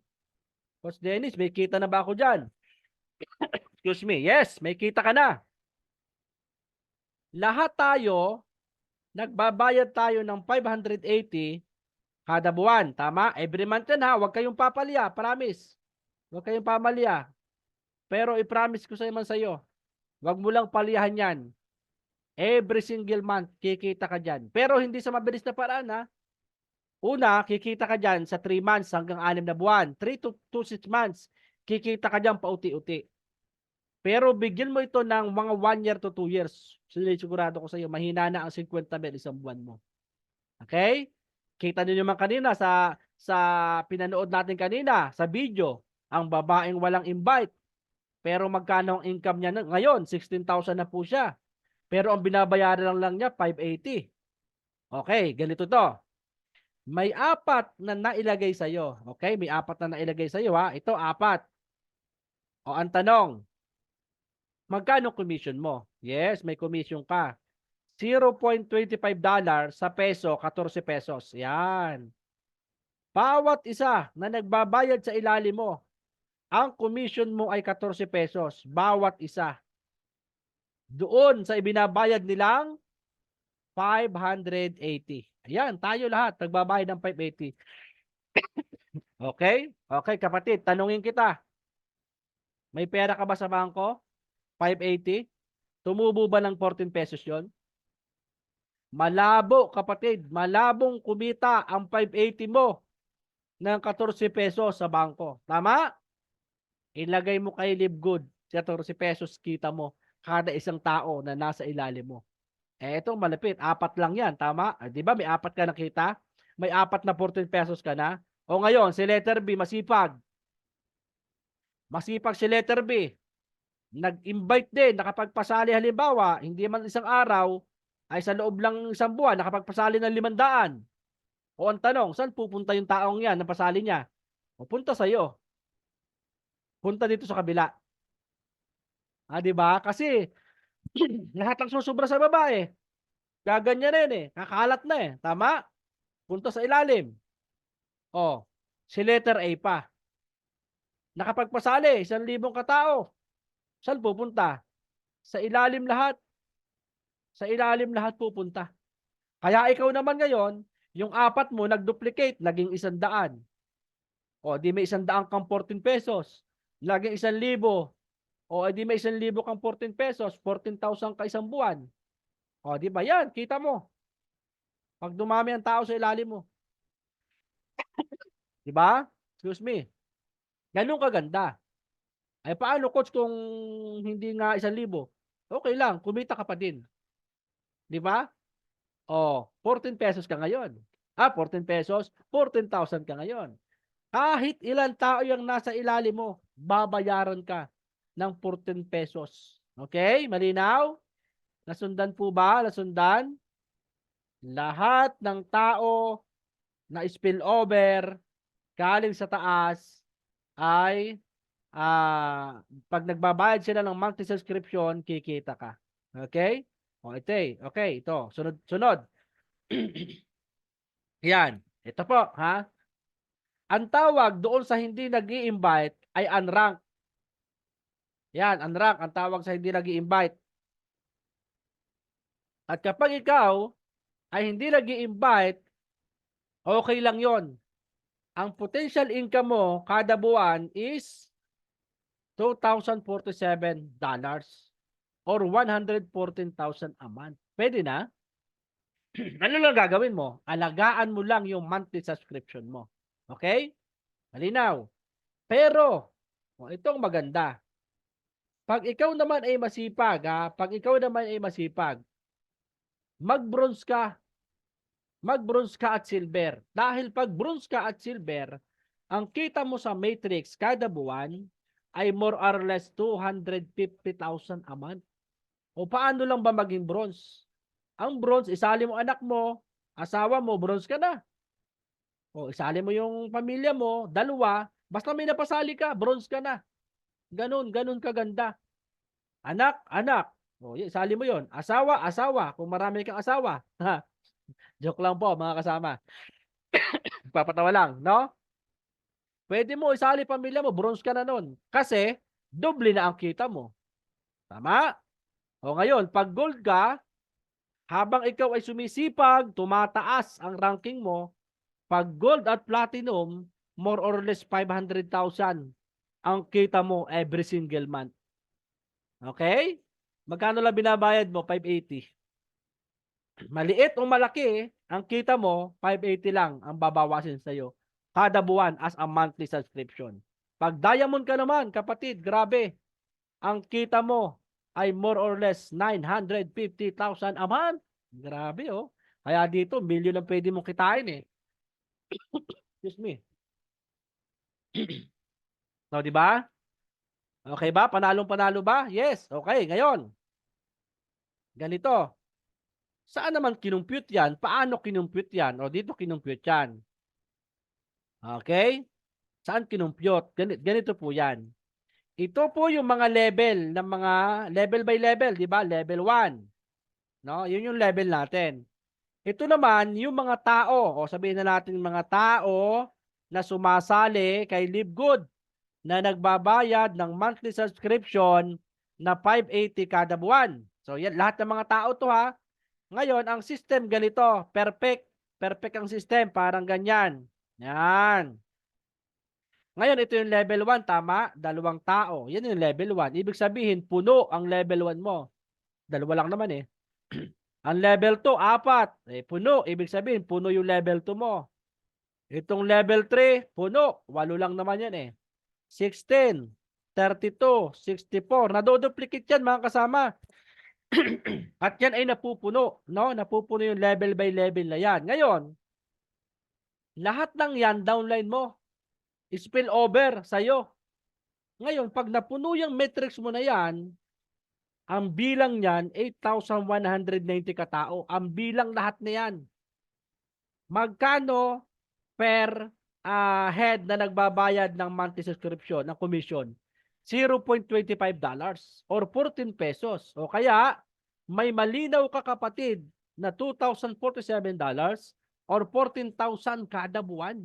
Coach Dennis, may kita na ba ako dyan? Excuse me. Yes, may kita ka na. Lahat tayo, nagbabayad tayo ng 580 kada buwan. Tama? Every month yan ha. Huwag kayong papalya. Promise. Huwag kayong pamalya. Pero i-promise ko sa iyo, huwag mo lang paliyahan yan. Every single month, kikita ka dyan. Pero hindi sa mabilis na paraan ha. Una, kikita ka dyan sa 3 months hanggang 6 na buwan. 3 to 6 months, kikita ka dyan pauti-uti. Pero bigyan mo ito ng mga 1 year to 2 years. Sigurado ko sa iyo, mahina na ang 50 mil isang buwan mo. Okay? Kita niyo naman kanina sa pinanood natin kanina, sa video, ang babaeng walang invite. Pero magkano ang income niya ngayon? 16,000 na po siya. Pero ang binabayaran lang niya, 580. Okay, ganito to. May 4 na nailagay sa iyo. Okay, may 4 na nailagay sa iyo ha. Ito 4. O ang tanong, magkano commission mo? Yes, may commission ka. $0.25 sa peso, 14 pesos. Yan. Bawat isa na nagbabayad sa ilalim mo, ang commission mo ay 14 pesos. Bawat isa. Doon sa ibinabayad nilang 580. Ayan, tayo lahat nagbabayad ng 580. Okay? Okay, kapatid, tanungin kita. May pera ka ba sa bangko? 580? Tumubo ba ng 14 pesos yon? Malabo, kapatid. Malabong kumita ang 580 mo ng 14 pesos sa bangko. Tama? Ilagay mo kay Live Good. 14 pesos kita mo kada isang tao na nasa ilalim mo. Eh, itong malapit. 4 lang yan. Tama? Di ba may 4 ka nakita? May 4 na 14 pesos ka na. O ngayon, si letter B, masipag. Masipag si letter B. Nag-invite din, nakapagpasali halimbawa, hindi man isang araw, ay sa loob lang isang buwan, nakapagpasali ng 500. O ang tanong, saan pupunta yung taong yan, napasali niya? O punta sa'yo. Punta dito sa kabila. Di ba? Kasi, lahat ng susubra sa babae. Gaganyan rin eh. Kakalat na eh. Tama? Punta sa ilalim. O, si letter A pa. Nakapagpasali, 1,000 katao. Saan pupunta? Sa ilalim lahat. Sa ilalim lahat pupunta. Kaya ikaw naman ngayon, yung 4 mo nag-duplicate, naging 100. O, di may 100 kang 14 pesos. Laging 1,000. O, di may 1,000 kang 14 pesos, 14,000 ka isang buwan. O, di ba yan? Kita mo. Pag dumami ang tao sa ilalim mo. Di ba? Excuse me. Ganun kaganda. Ay paano coach kung hindi nga 1,000? Okay lang, kumita ka pa din. Di ba? O, 14 pesos ka ngayon. 14 pesos, 14,000 ka ngayon. Kahit ilang tao yung nasa ilalim mo, babayaran ka ng 14 pesos. Okay? Malinaw? Nasundan po ba? Nasundan? Lahat ng tao na spill over galing sa taas ay pag nagbabayad sila ng monthly subscription, kikita ka. Okay? O, ito eh. Okay, ito. Sunod. Yan. Ito po, ha? Ang tawag doon sa hindi nag-i-invite ay unranked. Yan, unranked. Ang tawag sa hindi nag-i-invite. At kapag ikaw ay hindi nag-i-invite, Okay lang yon. Ang potential income mo kada buwan is $2,047 or 114,000 a month. Pwede na? Ano lang gagawin mo? Alagaan mo lang yung monthly subscription mo. Okay? Malinaw. Pero, itong maganda. Pag ikaw naman ay masipag, pag ikaw naman ay masipag, mag-bronze ka. Mag-bronze ka at silver. Dahil pag bronze ka at silver, ang kita mo sa matrix kada buwan ay more or less 250,000 a month. O paano lang ba maging bronze? Ang bronze, isali mo anak mo, asawa mo, bronze ka na. O isali mo yung pamilya mo, dalawa, basta may napasali ka, bronze ka na. Ganun kaganda. Anak, anak. O, isali mo yon. Asawa, asawa. Kung marami kang asawa. Joke lang po, mga kasama. Papatawa lang, no? Pwede mo isali pamilya mo, bronze ka na nun. Kasi, doble na ang kita mo. Tama? O ngayon, pag gold ka, habang ikaw ay sumisipag, tumataas ang ranking mo, pag gold at platinum, more or less 500,000 ang kita mo every single month. Okay? Magkano lang binabayad mo? 580. Maliit o malaki, ang kita mo, 580 lang ang babawasin sa'yo kada buwan as a monthly subscription. Pag diamond ka naman, kapatid, grabe. Ang kita mo ay more or less 950,000 a month. Grabe, oh. Kaya dito, million ang pwede mong kitain, eh. Excuse me. No, di ba? Okay ba? Panalong-panalo ba? Yes. Okay, ngayon. Ganito. Saan naman kinumpute yan? Paano kinumpute yan? O dito kinumpute yan. Okay? Saan kinumpute? Ganito po yan. Ito po yung mga level ng mga level by level, di ba? Level 1. No? Yun yung level natin. Ito naman yung mga tao, o sabihin na natin mga tao na sumasali kay Live Good na nagbabayad ng monthly subscription na 580 kada buwan. So yan, lahat ng mga tao to ha. Ngayon, ang system ganito, perfect. Perfect ang system, parang ganyan. Yan. Ngayon, ito yung level 1, tama? 2 tao. Yan yung level 1. Ibig sabihin, puno ang level 1 mo. 2 lang naman eh. Ang level 2, 4. Puno. Ibig sabihin, puno yung level 2 mo. Itong level 3, puno. 8 lang naman yan eh. 16, 32, 64. Nadoduplicate yan mga kasama. At yan ay napupuno. No? Napupuno yung level by level na yan. Ngayon, lahat ng yan, downline mo. Spill over sa'yo. Ngayon, pag napuno yung metrics mo na yan, ang bilang niyan, 8,190 katao. Ang bilang lahat na yan. Magkano per head na nagbabayad ng monthly subscription, ng commission? $0.25 or 14 pesos. O kaya, may malinaw ka kapatid na $2,047 or 14,000 kada buwan.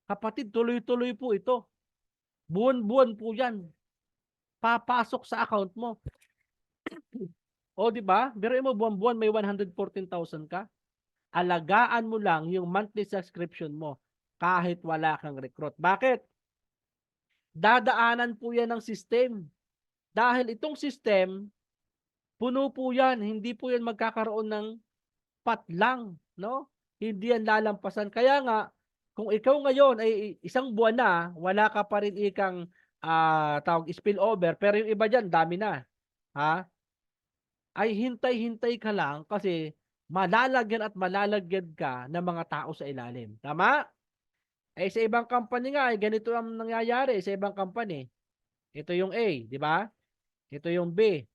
Kapatid, tuloy-tuloy po ito. Buwan-buwan po yan. Papasok sa account mo. O di ba? Biruin mo buwan-buwan may 114,000 ka. Alagaan mo lang yung monthly subscription mo kahit wala kang recruit. Bakit? Dadaanan po yan ng system. Dahil itong system, puno po yan. Hindi po yan magkakaroon ng patlang. No? Hindi yan lalampasan. Kaya nga, kung ikaw ngayon ay isang buwan na, wala ka pa rin ikang tawag spillover, pero yung iba dyan, dami na. Ha? Ay hintay-hintay ka lang kasi malalagyan at malalagyan ka ng mga tao sa ilalim. Tama? Eh sa ibang company nga, ganito ang nangyayari sa ibang company. Ito yung A, di ba? Ito yung B.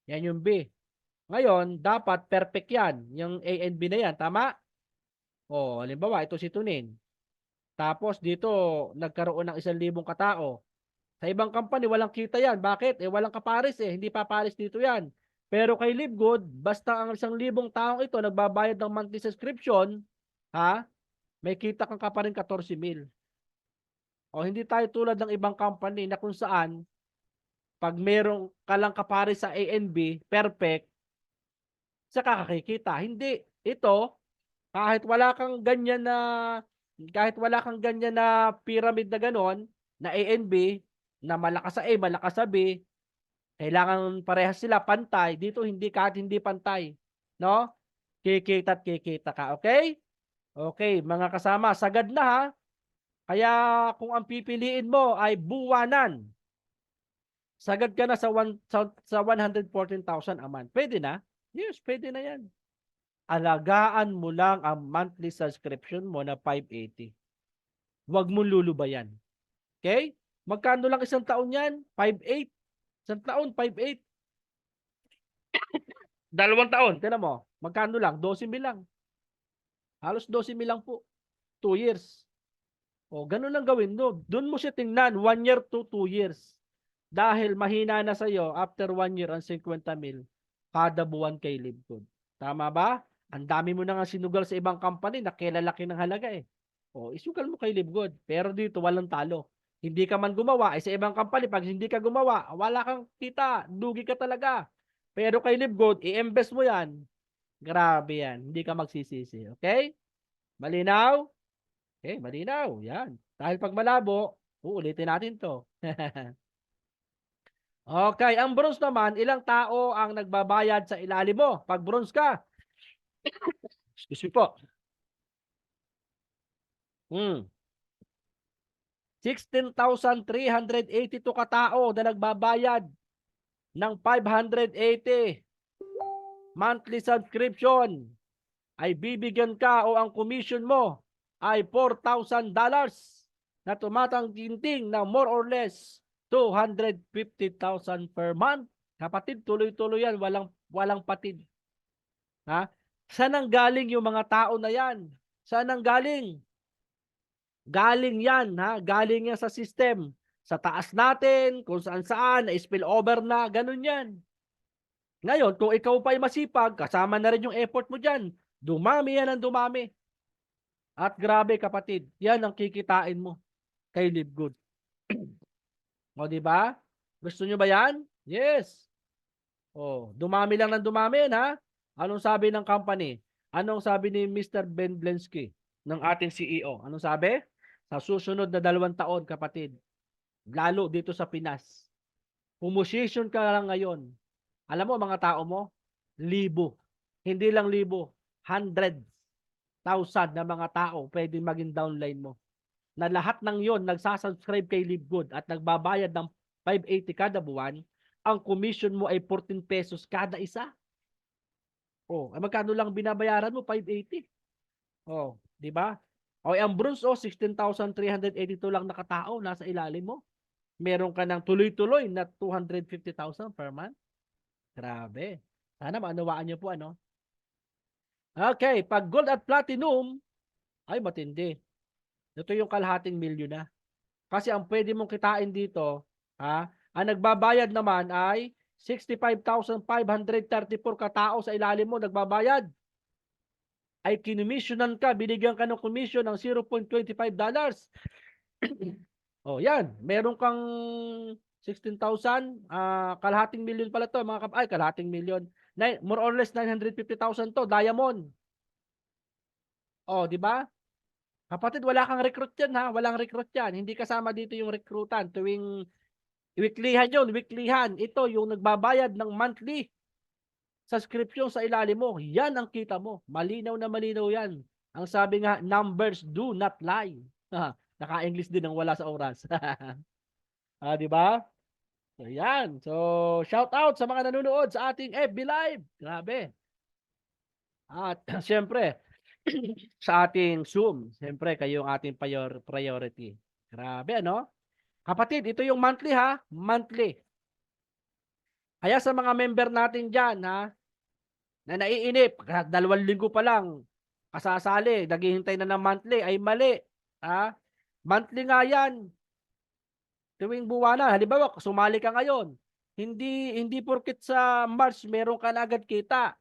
Yan yung B. Ngayon, dapat perfect yan. Yung A and B na yan. Tama? O, halimbawa, ito si Tunin. Tapos dito, nagkaroon ng 1,000 katao. Sa ibang company, walang kita yan. Bakit? Walang kapares eh. Hindi papares dito yan. Pero kay Live Good, basta ang 1,000 taong ito nagbabayad ng monthly subscription, may kita kang ka pa rin 14,000. O hindi tayo tulad ng ibang company na kung saan pag merong kalang kapares sa A and B, perfect, saka kakikita. Hindi. Ito, Kahit wala kang ganyan na pyramid na ganon, na A and B, na malakas sa A, malakas sa B, kailangan parehas sila pantay. Dito hindi, kahit hindi pantay, no? Kikita at kikita ka, okay? Okay, mga kasama, sagad na ha. Kaya kung ang pipiliin mo ay buwanan, sagad ka na sa 114,000 a month. Pwede na? Yes, pwede na yan. Alagaan mo lang ang monthly subscription mo na 580. Huwag mo lulubayan. Okay? Magkano lang isang taon yan? 5.8. Isang taon, 5.8. 2 taon, tinan mo. Magkano lang? 12,000 lang. Halos 12,000 lang po. 2 years. O, ganun lang gawin mo. Doon mo siya tingnan, 1 year to 2 years. Dahil mahina na sa'yo, after 1 year ang 50,000 kada buwan kay Livgood. Tama ba? Ang dami mo na nga sinugal sa ibang company na kilalaki ng halaga eh. O, isugal mo kay Livgood. Pero dito, walang talo. Hindi ka man gumawa, sa ibang company, pag hindi ka gumawa, wala kang kita, dugi ka talaga. Pero kay Livgood, i-invest mo yan. Grabe yan. Hindi ka magsisisi. Okay? Malinaw? Okay, malinaw. Yan. Dahil pag malabo, uulitin natin to. Okay, ang bronze naman, ilang tao ang nagbabayad sa ilalim mo? Pag bronze ka, excuse me po. 16,382 katao na nagbabayad ng 580 monthly subscription ay bibigyan ka o ang commission mo ay $4,000 na tumatangginting na more or less 250,000 per month. Kapatid, tuloy-tuloy yan, walang patid. Ha? Saan ang galing yung mga tao na yan? Saan ang galing? Galing yan, ha? Galing yan sa system. Sa taas natin, kung saan-saan, na-spill over na, ganun yan. Ngayon, kung ikaw pa'y masipag, kasama na rin yung effort mo dyan. Dumami yan ang dumami. At grabe kapatid, yan ang kikitain mo kay Livgood. O, di ba? Gusto nyo ba yan? Yes. O, dumami lang ng dumami, ha? Anong sabi ng company? Anong sabi ni Mr. Ben Blensky, ng ating CEO? Anong sabi? Sa susunod na 2 taon, kapatid, lalo dito sa Pinas, pumosisyon ka lang ngayon. Alam mo, mga tao mo, 1,000. Hindi lang 1,000, 100,000 na mga tao pwedeng maging downline mo. Na lahat ng yon nagsasubscribe kay Livgood at nagbabayad ng 580 kada buwan, ang commission mo ay 14 pesos kada isa. Oh, ay magkano lang binabayaran mo? 580. Oh, di ba? O ang bronze 16,382 lang nakatao nasa ilalim mo. Meron ka ng tuloy-tuloy na 250,000 per month. Grabe. Sana maunawaan niyo po ano. Okay, pag gold at platinum ay matindi. Ito yung kalahating milyon na. Kasi ang pwede mong kitain dito, ha, ang nagbabayad naman ay 65,534 katao sa ilalim mo nagbabayad. Ay kinumisyonan ka, binigyan ka ng commission ng $0.25. Oh, yan. Meron kang 16,000, kalahating milyon pala to, mga ay kalahating milyon. More or less 950,000 to, diamond. Oh, di ba? Kapatid, wala kang recruit yan ha, walang recruit yan. Hindi kasama dito yung recruitan tuwing weeklyhan yun, weeklyhan. Ito yung nagbabayad ng monthly subscription sa ilalim mo. Yan ang kita mo. Malinaw na malinaw yan. Ang sabi nga, numbers do not lie. Naka-English din ang wala sa oras. Di ba? So, yan. So, shout out sa mga nanonood sa ating FB Live. Grabe. At siyempre, sa ating Zoom, siyempre kayo ang ating priority. Grabe, ano? Kapatid, ito yung monthly ha. Monthly. Kaya sa mga member natin dyan, ha, na naiinip, 2 linggo pa lang, kasasali, naghihintay na ng monthly, ay mali. Ha? Monthly nga yan. Tuwing buwana, halimbawa, sumali ka ngayon, hindi porket sa March, meron ka na agad kita.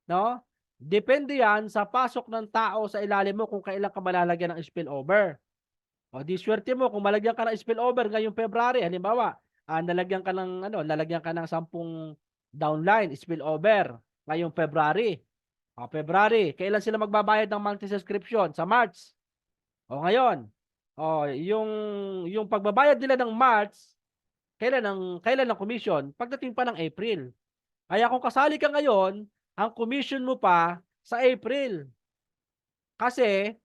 No? Depende yan sa pasok ng tao sa ilalim mo kung kailan ka malalagyan ng spillover. O di swerte mo kung malagyan ka ng spillover ngayong February, halimbawa, nalagyan ka ng 10 downline spillover ngayong February. February, kailan sila magbabayad ng monthly subscription? Sa March. O ngayon, yung pagbabayad nila ng March, kailan ang commission? Pagdating pa ng April. Kaya kung kasali ka ngayon, ang commission mo pa sa April. Kasi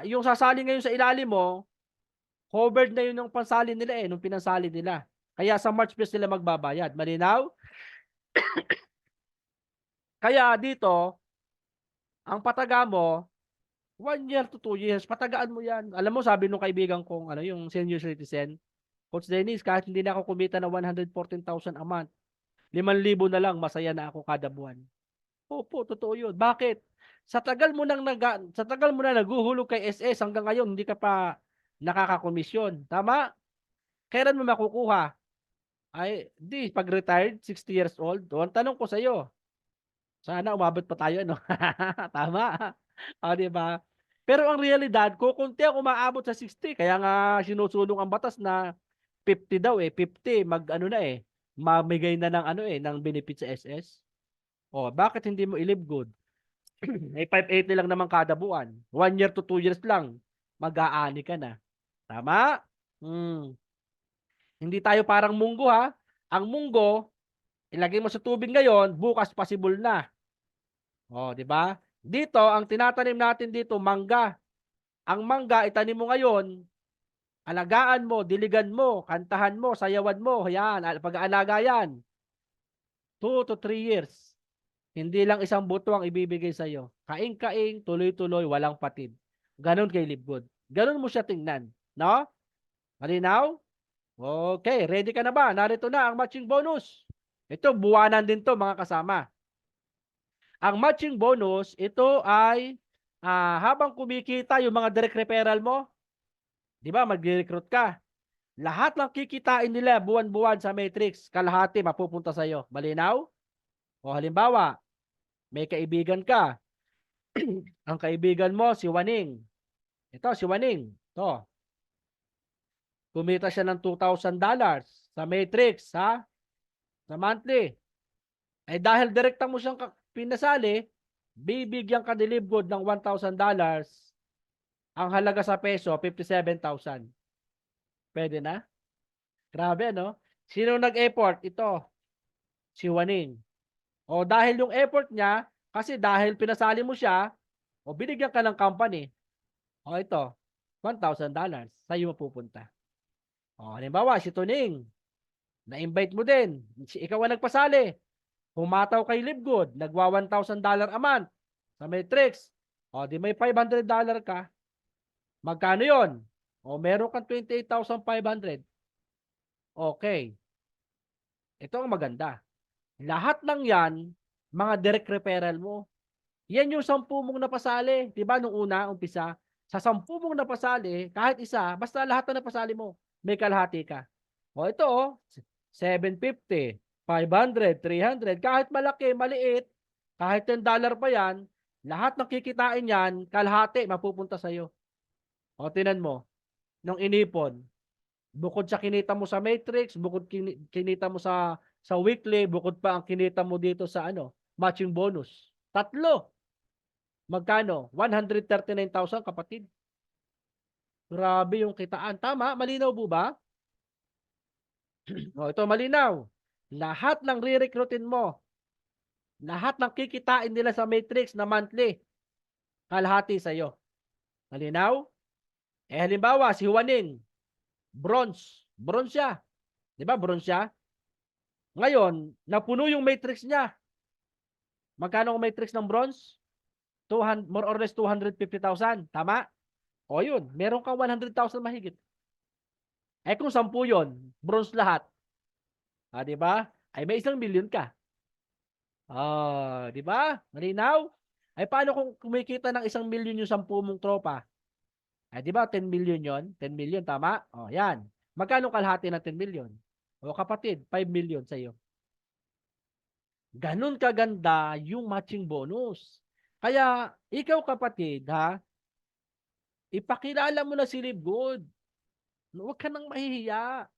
yung sasali ngayon sa ilalim mo, covered na yun ng pansali nila nung pinansali nila. Kaya sa March pa sila magbabayad. Malinaw? Kaya dito, ang pataga mo, 1 year to 2 years, patagaan mo yan. Alam mo, sabi nung kaibigan kong, yung senior citizen, Coach Dennis, kahit hindi na ako kumita na 114,000 a month, 5,000 na lang, masaya na ako kada buwan. Opo, totoo yun. Bakit? Sa tagal mo na naguhulog kay SS hanggang ngayon, hindi ka pa nakakakomisyon. Tama? Kailan mo makukuha? Pag retired, 60 years old, ang tanong ko sa iyo, sana umabot pa tayo, ano? Tama? Di ba? Pero ang realidad, kukunti ang umaabot sa 60. Kaya nga sinusulong ang batas na 50 daw 50 mamigay na ng benefit sa SS. Bakit hindi mo i-live good? 580 lang naman kada buwan. 1 year to 2 years lang, mag-aani ka na. Tama? Hindi tayo parang munggo, ha? Ang munggo, ilagay mo sa tubig ngayon, bukas possible na. Di ba? Dito, ang tinatanim natin dito, mangga. Ang mangga, itanim mo ngayon, alagaan mo, diligan mo, kantahan mo, sayawan mo, yan, pag-aalaga yan. 2 to 3 years. Hindi lang isang buto ang ibibigay sa iyo. Kaing-kaing, tuloy-tuloy, walang patid. Ganon kay Live Good. Ganon mo siya tingnan. No? Malinaw? Okay, ready ka na ba? Narito na ang matching bonus. Ito, buwanan din to mga kasama. Ang matching bonus, ito ay habang kumikita yung mga direct referral mo, di ba, mag-recruit ka. Lahat ng kikitain nila buwan-buwan sa Matrix, kalahati mapupunta sa iyo. Malinaw? Halimbawa, may kaibigan ka. Ang kaibigan mo, si Waning. Ito, si Waning. Ito. Kumita siya ng $2,000 sa Matrix, ha? Sa monthly. Dahil direkta mo siyang pinasali, bibigyan ka ni Live Good ng $1,000. Ang halaga sa peso, 57,000. Pwede na? Grabe, no? Sino nag-effort? Ito. Si Waning. Dahil yung effort niya, kasi dahil pinasali mo siya, binigyan ka ng company. Ito. $1,000. Sa'yo mapupunta. Halimbawa, si Tuning. Na-invite mo din. Ikaw ang nagpasali. Humataw kay Live Good. Nagwa $1,000 a month sa Matrix. Di may $500 ka. Magkano yon? Meron kang 28,500. Okay. Ito ang maganda. Lahat ng yan, mga direct referral mo. Yan yung 10 mong napasali. Diba nung umpisa? Sa 10 mong napasali, kahit isa, basta lahat na napasali mo, may kalahati ka. Ito, 750, 500, 300, kahit malaki, maliit, kahit $10 pa yan, lahat ng kikitain yan, kalahati, mapupunta sa'yo. Tinan mo, nung inipon, bukod sa kinita mo sa Matrix, bukod kinita mo sa weekly, bukod pa ang kinita mo dito sa matching bonus. 3. Magkano? 139,000 kapatid. Grabe yung kitaan. Tama? Malinaw po ba? Ito malinaw. Lahat ng re-recruitin mo, lahat ng kikitain nila sa Matrix na monthly, kalahati sa'yo. Malinaw? Halimbawa, si Juaning, bronze. Bronze siya. Di ba? Bronze siya. Ngayon, napuno yung Matrix niya. Magkano ang Matrix ng bronze? More or less 250,000. Tama? Yun. Meron kang 100,000 mahigit. Kung 10 yun, bronze lahat. Di ba? May 1 million ka. Di ba? Malinaw? Paano kung kumikita ng 1 million yung 10 mong tropa? Di ba 10 million yon? 10 million, tama? Yan. Magkano kalahati ng 10 million? Kapatid, 5 million sa'yo. Ganun kaganda yung matching bonus. Kaya, ikaw kapatid, ipakilala mo na si Live Good. Huwag ka nang mahihiya.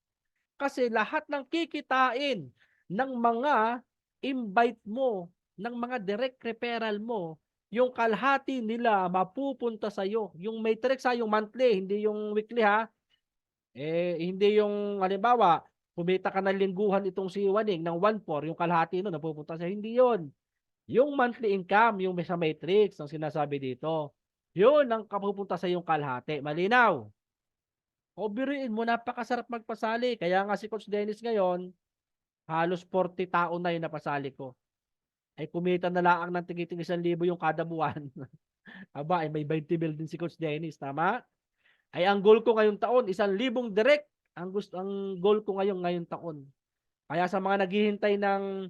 Kasi lahat ng kikitain ng mga invite mo ng mga direct referral mo, yung kalahati nila mapupunta sa iyo. Yung matrix yung monthly, hindi yung weekly hindi yung halimbawa, kumita ka ng lingguhan itong si Waning ng 1.4, yung kalahati nun napupunta sa hindi yon. Yung monthly income, yung sa matrix, ang sinasabi dito, yun ang kapupunta sa yung kalahati. Malinaw? O biruin mo, napakasarap magpasali. Kaya nga si Coach Dennis ngayon, halos 40 tao na yung napasali ko. Ay kumita na lang ng tig-1,000 yung kada buwan. Aba, ay may 20 mil din si Coach Dennis, tama? Ay ang goal ko ngayong taon, 1,000 direct. Ang goal ko ngayong taon. Kaya sa mga naghihintay ng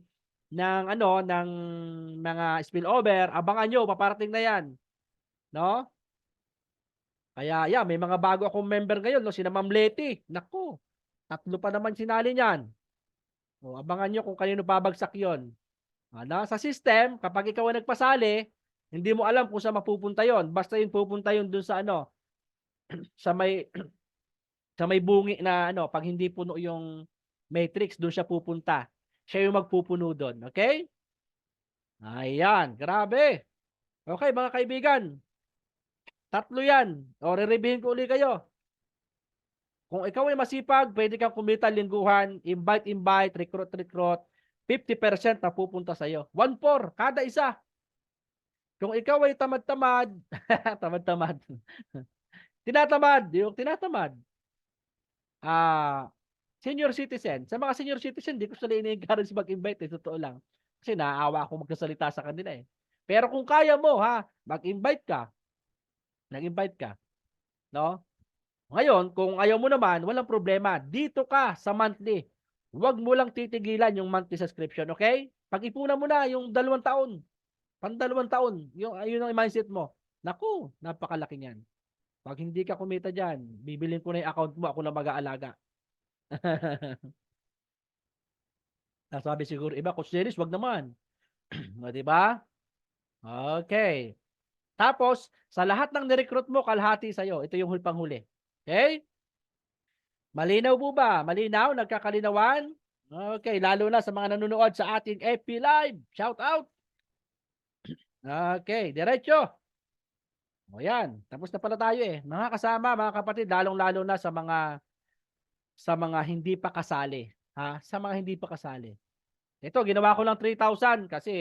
mga spillover, abangan nyo, paparating na yan. No? Kaya, may mga bago akong member ngayon, no? Sina Ma'am Leti. Naku, 3 pa naman sinali niyan. O, abangan nyo kung kanino babagsak yon. Sa system, kapag ikaw ay nagpasali, hindi mo alam kung saan mapupunta yon. Basta yung pupunta yon dun sa sa may bungi na pag hindi puno yung matrix, dun siya pupunta. Siya yung magpupuno doon. Okay? Ayan. Grabe. Okay, mga kaibigan. 3 yan. O, re-reviewin ko ulit kayo. Kung ikaw ay masipag, pwede kang kumita lingguhan, invite, recruit, 50% na pupunta sa'yo. 1/4, kada isa. Kung ikaw ay tamad-tamad, tamad-tamad. Tinatamad. Senior citizen. Sa mga senior citizen, di ko sila ini-encourage mag-invite. Totoo lang. Kasi naaawa ako magkasalita sa kanila Pero kung kaya mo, mag-invite ka. Nag-invite ka. No? Ngayon, kung ayaw mo naman, walang problema. Dito ka sa monthly. Huwag mo lang titigilan yung monthly subscription, okay? Pag-ipunan mo na yung 2 taon. Pang 2 taon. Yun ang mindset mo. Naku, napakalaki niyan. Pag hindi ka kumita dyan, bibilin ko na yung account mo, ako na mag-aalaga. Nasabi siguro iba, Coach Dennis, wag naman. O, diba? Okay. Tapos, sa lahat ng nirecruit mo, kalahati sa'yo. Ito yung panghuli. Okay? Malinaw po ba? Malinaw? Nagkakalinawan? Okay, lalo na sa mga nanonood sa ating FB Live. Shout out! Okay, diretso. O yan, tapos na pala tayo Mga kasama, mga kapatid, lalong-lalo na sa mga hindi pa kasali. Sa mga hindi pa kasali. Ito, ginawa ko lang 3,000 kasi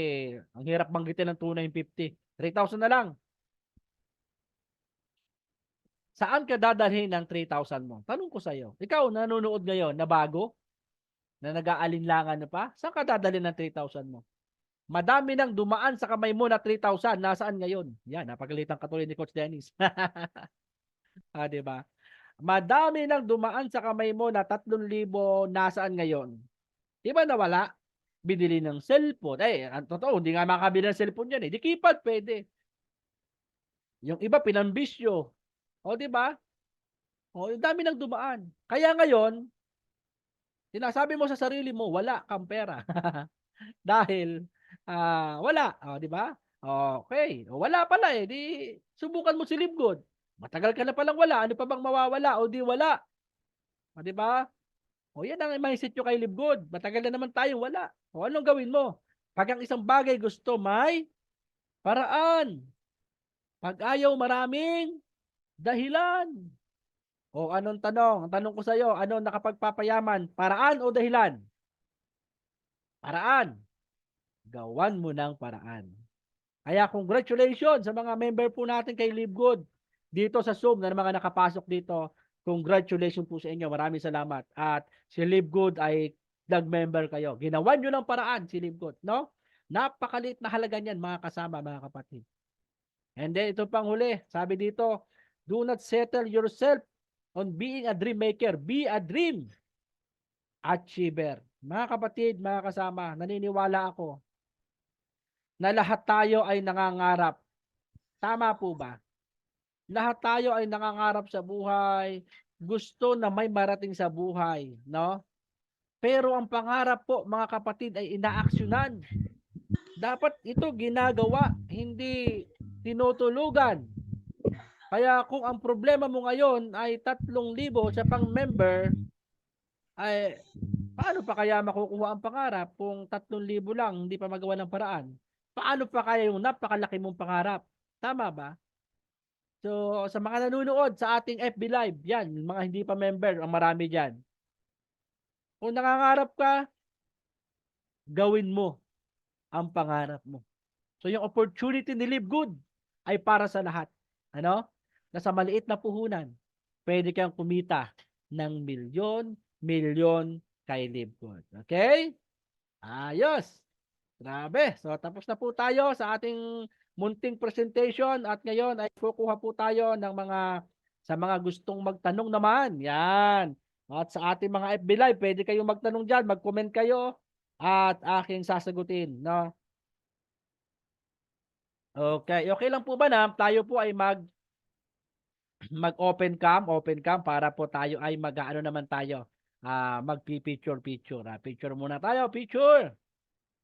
ang hirap banggitin ng 2,950. 3,000 na lang. Saan ka dadalhin ng 3,000 mo? Tanong ko sa iyo. Ikaw, nanonood ngayon na bago? Na nag-aalinlangan na pa? Saan ka dadalhin ng 3,000 mo? Madami nang dumaan sa kamay mo na 3,000. Nasaan ngayon? Yan, napagalitan katulad ni Coach Dennis. Diba? Madami nang dumaan sa kamay mo na 3,000. Nasaan ngayon? Diba nawala? Binili ng cellphone. Ang totoo, hindi nga makabili ng cellphone yan Di keypad, pwede. Yung iba, pinambisyo. O, diba? O, dami nang dumaan. Kaya ngayon, sinasabi mo sa sarili mo, wala kang pera. Dahil, wala. O, diba? Okay. O, wala pala Di, subukan mo si Live Good. Matagal ka na palang wala. Ano pa bang mawawala? O, di wala. O, diba? O, yan ang mindset nyo kay Live Good. Matagal na naman tayo wala. O, anong gawin mo? Pag ang isang bagay gusto, may paraan. Pag ayaw, maraming dahilan. O, anong tanong? Ang tanong ko sa iyo, ano nakapagpapayaman? Paraan o dahilan? Paraan. Gawan mo ng paraan. Kaya congratulations sa mga member po natin kay Live Good. Dito sa Zoom na mga nakapasok dito. Congratulations po sa inyo. Maraming salamat. At si Live Good ay nag-member kayo. Ginawan nyo ng paraan si Live Good. No? Napakaliit na halaga niyan mga kasama, mga kapatid. And then ito pang huli. Sabi dito, do not settle yourself on being a dream maker. Be a dream achiever. Mga kapatid, mga kasama, naniniwala ako na lahat tayo ay nangangarap. Tama po ba? Lahat tayo ay nangangarap sa buhay. Gusto na may marating sa buhay. No? Pero ang pangarap po, mga kapatid, ay inaaksyonan. Dapat ito ginagawa, hindi tinutulugan. Kaya kung ang problema mo ngayon ay 3,000 sa pang-member, ay paano pa kaya makukuha ang pangarap kung 3,000 lang, hindi pa magawa ng paraan? paano pa kaya yung napakalaki mong pangarap? Tama ba? So, sa mga nanonood sa ating FB Live, yan, mga hindi pa member, ang marami dyan. Kung nangangarap ka, gawin mo ang pangarap mo. So, yung opportunity ni Live Good ay para sa lahat. Ano? Nasa maliit na puhunan, pwede kang kumita ng milyon kay Live Good. Okay? Ayos! Grabe. So, tapos na po tayo sa ating munting presentation at ngayon ay kukuha po tayo ng sa mga gustong magtanong naman. Yan. At sa ating mga FB Live, pwede kayong magtanong dyan, mag-comment kayo at aking sasagutin. No? Okay. Okay lang po ba na tayo po ay mag-open cam para po tayo ay mag-ano naman tayo. Magpi-picture. Picture muna tayo. Picture.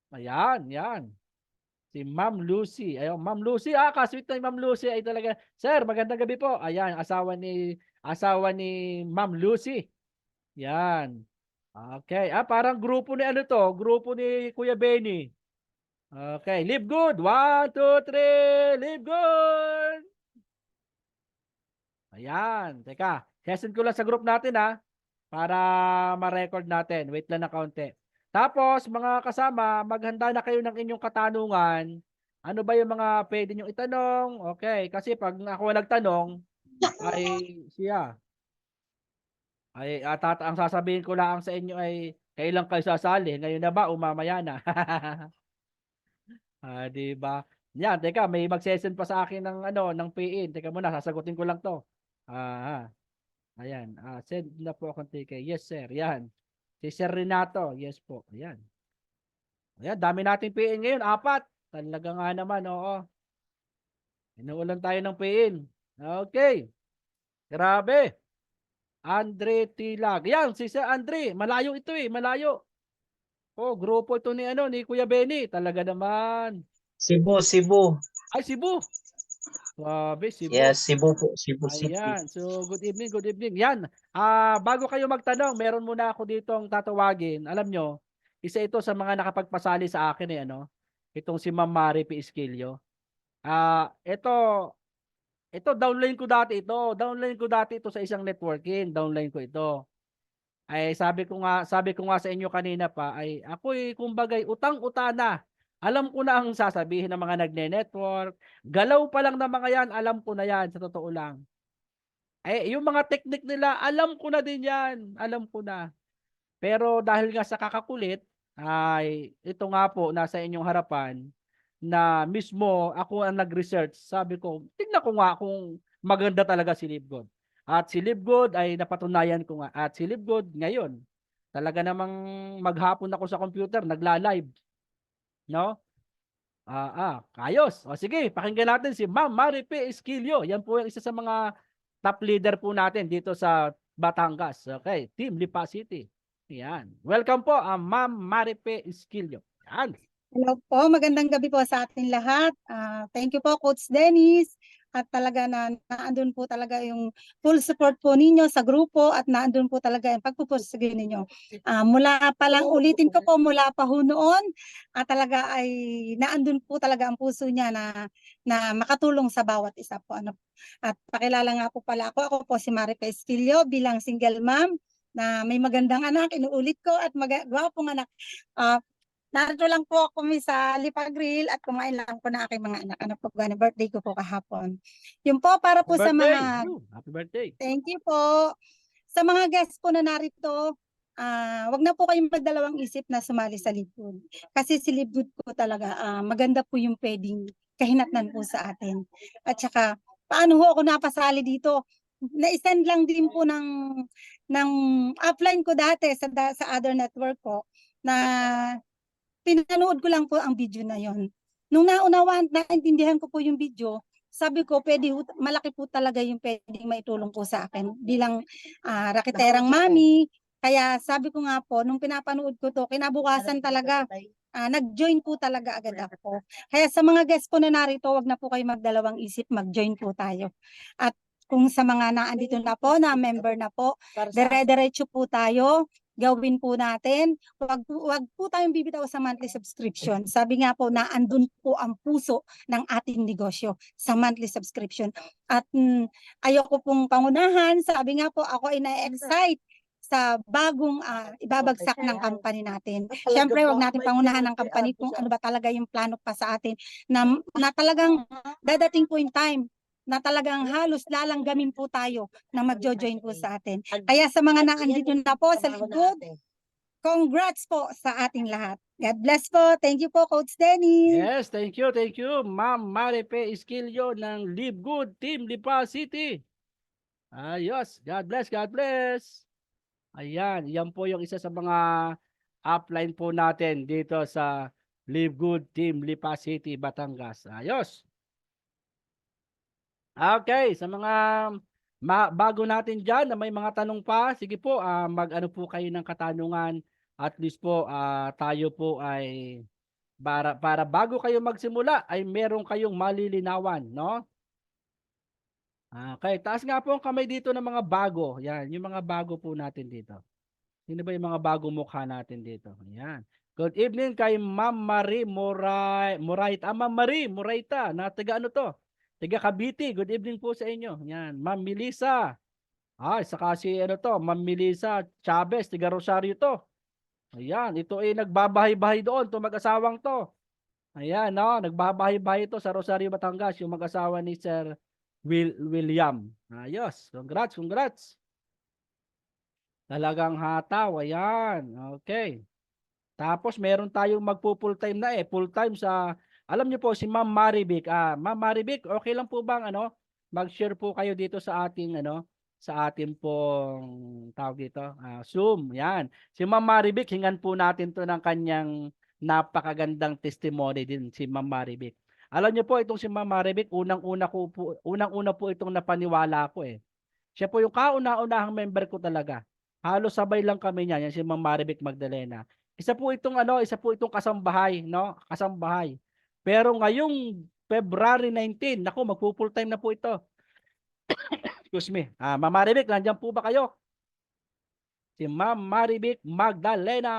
Ayan, yan. Si Ma'am Lucy. Ayun, Ma'am Lucy. Kasweet na Ma'am Lucy ay talaga. Sir, magandang gabi po. Ayan, asawa ni Ma'am Lucy. Yan. Okay. Parang grupo ni ano to? Grupo ni Kuya Benny. Okay. Live good. 1, 2, 3. Live good. Ayan. Teka. Session ko lang sa group natin para ma-record natin. Wait lang na kaunti. Tapos, mga kasama, maghanda na kayo ng inyong katanungan. Ano ba yung mga pwede nyo itanong? Okay, kasi pag ako nagtanong, ay siya. Ang sasabihin ko lang sa inyo ay, kailan kayo sasali? Ngayon na ba o mamaya na? Diba? Yan, teka, may mag-session pa sa akin ng PIN. Teka muna, sasagutin ko lang to. Ayan, send na po akong ticket. Yes, sir. Yan. Si Sir Renato, yes po. Ayan. Ayan, dami nating PIN ngayon, 4. Talaga nga naman, oo. Inuulan tayo ng PIN. Okay. Grabe. Andre Tilag. Ayan, si Sir Andre. Malayo ito malayo. Grupo ito ni Kuya Benny. Talaga naman. Cebu. Ay, Cebu. Grabe, Cebu. Yes, Cebu po. Cebu City. Ayan. So, good evening. Yan. Bago kayo magtanong, meron muna ako ditong tatawagin. Alam nyo, isa ito sa mga nakapagpasali sa akin itong si Ma'am Mari P. Esquilio. Ito downline ko dati ito. Downline ko dati ito sa isang networking. Downline ko ito. Ay sabi ko nga sa inyo kanina pa ay ako'y kumbagay utang-utana. Alam ko na ang sasabihin ng mga nagne-network. Galaw pa lang ng mga yan, alam ko na yan, sa totoo lang. Yung mga technique nila, alam ko na din yan. Alam ko na. Pero dahil nga sa kakakulit, ay ito nga po, nasa inyong harapan, na mismo ako ang nag-research. Sabi ko, tingnan ko nga kung maganda talaga si Live Good. At si Live Good ay napatunayan ko nga. At si Live Good ngayon, talaga namang maghapon ako sa computer, nagla-live. No? Ayos. O sige, pakinggan natin si Ma'am Mari P. Esquilio. Yan po yung isa sa mga top leader po natin dito sa Batangas. Okay, Team Lipa City. Yan. Welcome po, Ma'am Mari P. Esquilio. Yan. Hello po, magandang gabi po sa atin lahat. Thank you po, Coach Dennis. At talaga naandun po talaga yung full support po ninyo sa grupo at naandun po talaga yung pagpupursige ninyo. Mula pa lang, ulitin ko po, mula pa ho noon, talaga ay naandun po talaga ang puso niya na makatulong sa bawat isa po. At pakilala nga po pala ako po si Mari P. Esquilio bilang single mom na may magandang anak, inuulit ko, at gwapong anak. Narito lang po ako sa Lipa Grill at kumain lang po na aking mga anak. Po ba na birthday ko po kahapon. Yun po para po sa mga... Happy birthday. Thank you po. Sa mga guests po na narito, wag na po kayong magdalawang isip na sumali sa Live Good. Kasi si Live Good po talaga, maganda po yung pwedeng kahinatnan po sa atin. At saka, paano ho ako napasali dito? Na-send lang din po ng upline ko dati sa other network ko na pinanood ko lang po ang video na yon. Nung naintindihan ko po yung video, sabi ko, malaki po talaga yung pwedeng maitulong po sa akin bilang rakiterang mami. Kaya sabi ko nga po, nung pinapanood ko to, kinabukasan talaga, nag-join po talaga agad ako. Kaya sa mga guests po na narito, wag na po kayo magdalawang isip, mag-join po tayo. At kung sa mga naandito na po, na member na po, dire-diretso po tayo. gawin po natin. Wag po tayong bibitaw sa monthly subscription. Sabi nga po na andun po ang puso ng ating negosyo sa monthly subscription. At ayoko pong pangunahan. Sabi nga po ako ay na-excite sa bagong ibabagsak ng company natin. Siyempre, wag natin pangunahan ng company kung ano ba talaga yung plano pa sa atin na talagang dadating po yung time na talagang halos lalanggamin po tayo na magjo-join po sa atin. Kaya sa mga naandito na po sa Live Good, congrats po sa ating lahat. God bless po. Thank you po, Coach Denny. Yes, thank you, Ma'am Maripe Esquilio ng Live Good Team Lipa City. Ayos, God bless, God bless. Ayan, yan po yung isa sa mga upline po natin dito sa Live Good Team Lipa City, Batangas. Ayos. Okay, sa mga bago natin dyan na may mga tanong pa, sige po, mag-ano po kayo ng katanungan. At least po, tayo po ay para bago kayo magsimula ay meron kayong malilinawan, no? Okay, taas nga po ang kamay dito ng mga bago. Yan, yung mga bago po natin dito. Sino ba yung mga bago mukha natin dito? Yan. Good evening kay Ma'am Marie Moraita. Ma'am Marie Moraita, na taga ano to? Taga Cavite. Good evening po sa inyo. Yan, Ma'am Melissa. Saka si ano to, Ma'am Melissa Chavez, taga Rosario to. Ayan, ito ay nagbabahay-bahay doon, to mag-asawang to. Ayan, no, nagbabahay-bahay to sa Rosario, Batangas, yung mag-asawa ni Sir William. Ayos, congrats. Talagang hataw, ayan. Okay. Tapos meron tayong magpo-full time na full time sa, alam niyo po si Ma'am Marivic. Ma'am Marivic, okay lang po bang mag-share po kayo dito sa ating sa ating pong tawag dito, Zoom. Yan. Si Ma'am Marivic, hingan po natin to ng kanyang napakagandang testimony din si Ma'am Marivic. Alam niyo po itong si Ma'am Marivic, unang-una po itong napaniwala ko Siya po yung kauna-unahang member ko talaga. Halos sabay lang kami niya, yan si Ma'am Marivic Magdalena. Isa po itong kasambahay, no? Kasambahay. Pero ngayong February 19, naku, magpo-full time na po ito. Excuse me. Ma'am Marivic, nandiyan po ba kayo? Si Ma'am Marivic Magdalena.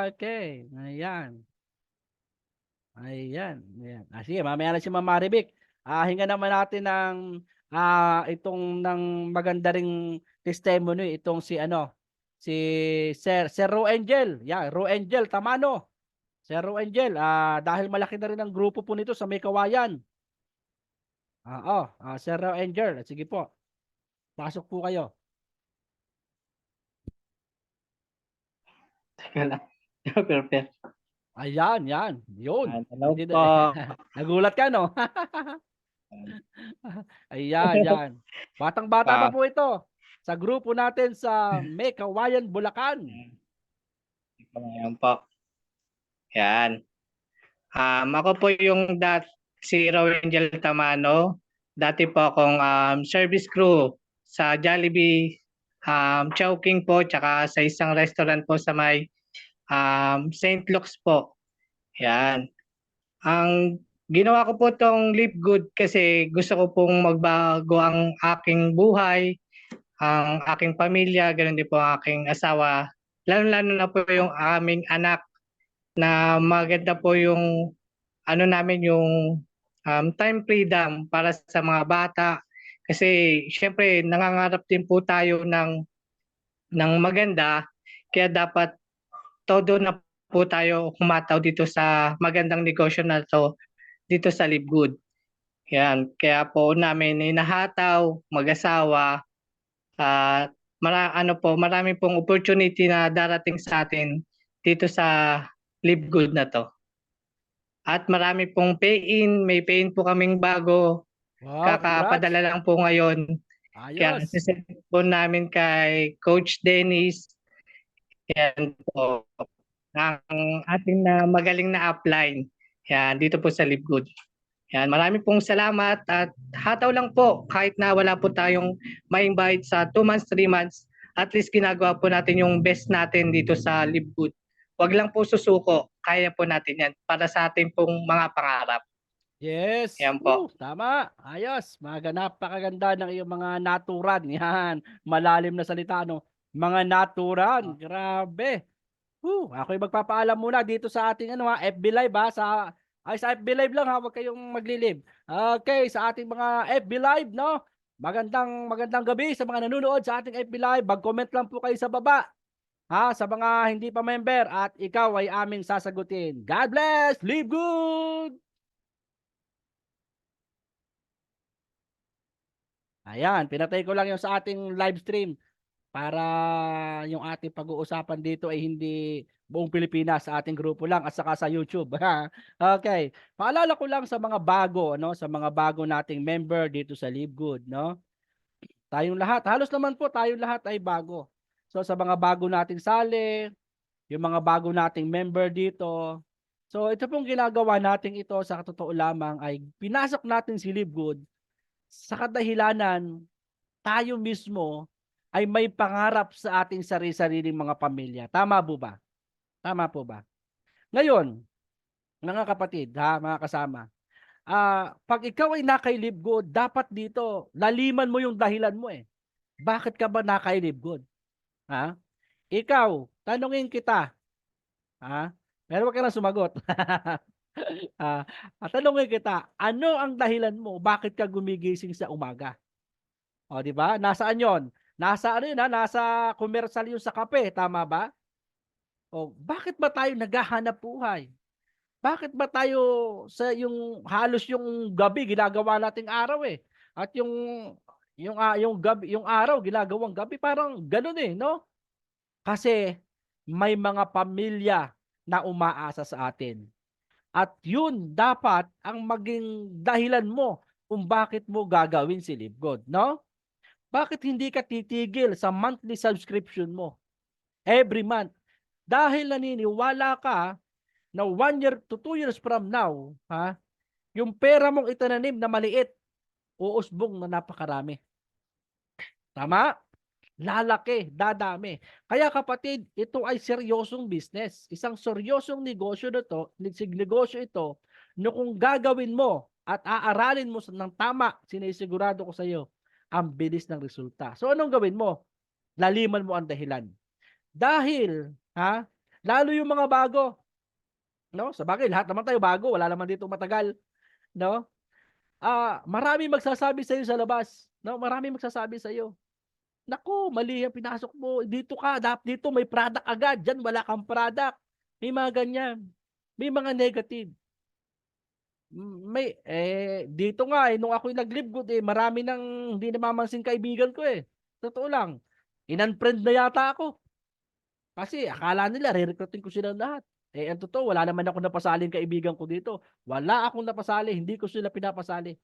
Okay. Ayan. Sige, mamaya na si Ma'am Marivic. Hinga naman natin ng itong ng maganda ring testimony itong si Sir Ro Angel. Ro Angel Tamano. Sir Ro Angel, dahil malaki na rin ang grupo po nito sa May Kawayan. Sir Ro Angel, sige po. Pasok po kayo. Teka lang. Perfect. Ayan, yun. Hello po. Nagulat ka, no? Ayan. Batang-bata pa po ito. Sa grupo natin sa May Kawayan, Bulacan. Ayan po. Yan. Ako po yung si Rowangel Tamano. Dati po akong service crew sa Jollibee Chowking po, tsaka sa isang restaurant po sa may St. Luke's po. Yan. Ang ginawa ko po tong Live Good kasi gusto ko pong magbago ang aking buhay, ang aking pamilya, ganoon din po ang aking asawa. Lalo-lalo na po yung aming anak na maganda po yung namin yung time freedom para sa mga bata. Kasi syempre nangangarap din po tayo ng maganda, kaya dapat todo na po tayo humataw dito sa magandang negosyo na to dito sa Live Good. Yan, kaya po namin inahataw mag-asawa at marami pong opportunity na darating sa atin dito sa Live Good na to. At marami pong pay-in, may pay-in po kaming bago. Kakapadala lang po ngayon. Kaya sisend po namin kay Coach Dennis. Yan po. Ang ating magaling na upline. Yan, dito po sa Live Good. Yan, marami pong salamat at hataw lang po kahit na wala po tayong ma-invite sa 2 months, 3 months. At least ginagawa po natin yung best natin dito sa Live Good. Huwag lang po susuko. Kaya po natin yan para sa ating pong mga pangarap. Yes. Yan po. Tama. Ayos. Napakaganda ng iyong mga naturan. Yan. Malalim na salita. Mga natural. Grabe. Ako'y magpapaalam muna dito sa ating FB Live sa FB Live lang ha, huwag kayong maglilib. Okay, sa ating mga FB Live, no? Magandang gabi sa mga nanonood sa ating FB Live. Mag-comment lang po kayo sa baba. Ha, sa mga hindi pa member at ikaw ay aming sasagutin. God bless! Live good! Ayan, pinatay ko lang yung sa ating live stream para yung ating pag-uusapan dito ay hindi buong Pilipinas, sa ating grupo lang at saka sa YouTube. Okay. Paalala ko lang sa mga bago, no, sa mga bago nating member dito sa Live Good, no? Tayong lahat, halos naman po tayong lahat ay bago. So sa mga bago nating sali, yung mga bago nating member dito. So ito pong ginagawa natin ito sa totoo lamang ay pinasok natin si Live Good sa kadahilanan tayo mismo ay may pangarap sa ating sarili-sariling mga pamilya. Tama po ba? Tama po ba? Ngayon, mga kapatid, mga kasama, pag ikaw ay naka-Live Good, dapat dito, laliman mo yung dahilan mo eh. Bakit ka ba naka-Live Good? Ikaw, tanungin kita. Pero wag ka na sumagot. Tanungin kita, ano ang dahilan mo? Bakit ka gumigising sa umaga? O, di ba? Nasaan yon? Nasa nasa commercial yun sa kape, tama ba? O, bakit ba tayo naghahanap buhay? Bakit ba tayo yung halos yung gabi ginagawa nating araw eh? At yung gabi, yung araw ginagawang gabi, parang ganoon eh, no? Kasi may mga pamilya na umaasa sa atin. At yun dapat ang maging dahilan mo kung bakit mo gagawin si Live Good, no? Bakit hindi ka titigil sa monthly subscription mo? Every month. Dahil naniniwala ka na 1 year to 2 years from now, yung pera mong itananim na maliit, uusbong na napakarami. Tama? Lalaki, dadami. Kaya kapatid, ito ay seryosong business. Isang seryosong negosyo negosyo ito, no kung gagawin mo at aaralin mo ng tama, sinisigurado ko sa iyo, ang bilis ng resulta. So anong gawin mo? Laliman mo ang dahilan. Dahil, lalo yung mga bago, no? Sa bagay, lahat naman tayo bago, wala naman dito matagal, no? Marami magsasabi sa iyo sa labas, no? Marami magsasabi sa iyo, naku, mali ang pinasok mo. Dito dito may product agad. Diyan wala kang product. May mga ganyan. May mga negative. Dito nga nung ako'y nag-Live Good marami nang hindi namamansin kaibigan ko eh. Totoo lang. In-unfriend na yata ako. Kasi akala nila re-recruiting ko silang lahat. Ang totoo, wala naman ako napasaling kaibigan ko dito. Wala akong napasali, hindi ko sila pinapasali.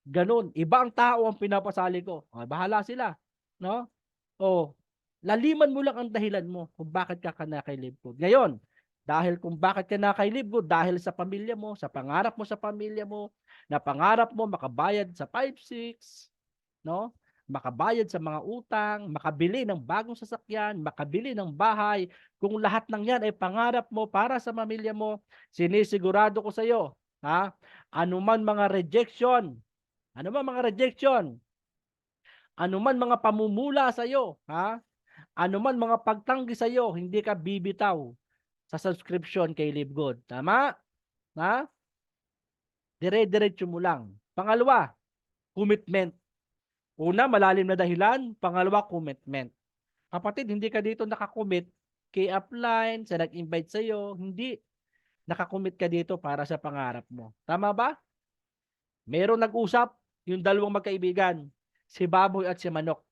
Ganon. Iba ang tao ang pinapasali ko. Bahala sila. No? Laliman mo lang ang dahilan mo kung bakit ka naka-Live Good. Ngayon, dahil kung bakit ka naka-Live Good, dahil sa pamilya mo, sa pangarap mo sa pamilya mo, na pangarap mo makabayad sa 5-6, no? Makabayad sa mga utang, makabili ng bagong sasakyan, makabili ng bahay, kung lahat ng yan ay pangarap mo para sa pamilya mo, sinisigurado ko sa iyo, anuman mga rejection, anuman mga pamumula sa iyo, anuman mga pagtanggi sa iyo, hindi ka bibitaw sa subscription kay Live Good. Tama? Dire-diretso mo lang. Pangalawa, commitment. Una, malalim na dahilan. Pangalawa, commitment. Kapatid, hindi ka dito nakakommit kay upline, sa nag-invite sa iyo, hindi. Nakakommit ka dito para sa pangarap mo. Tama ba? Meron nag-usap, yung dalawang magkaibigan, si Baboy at si Manok.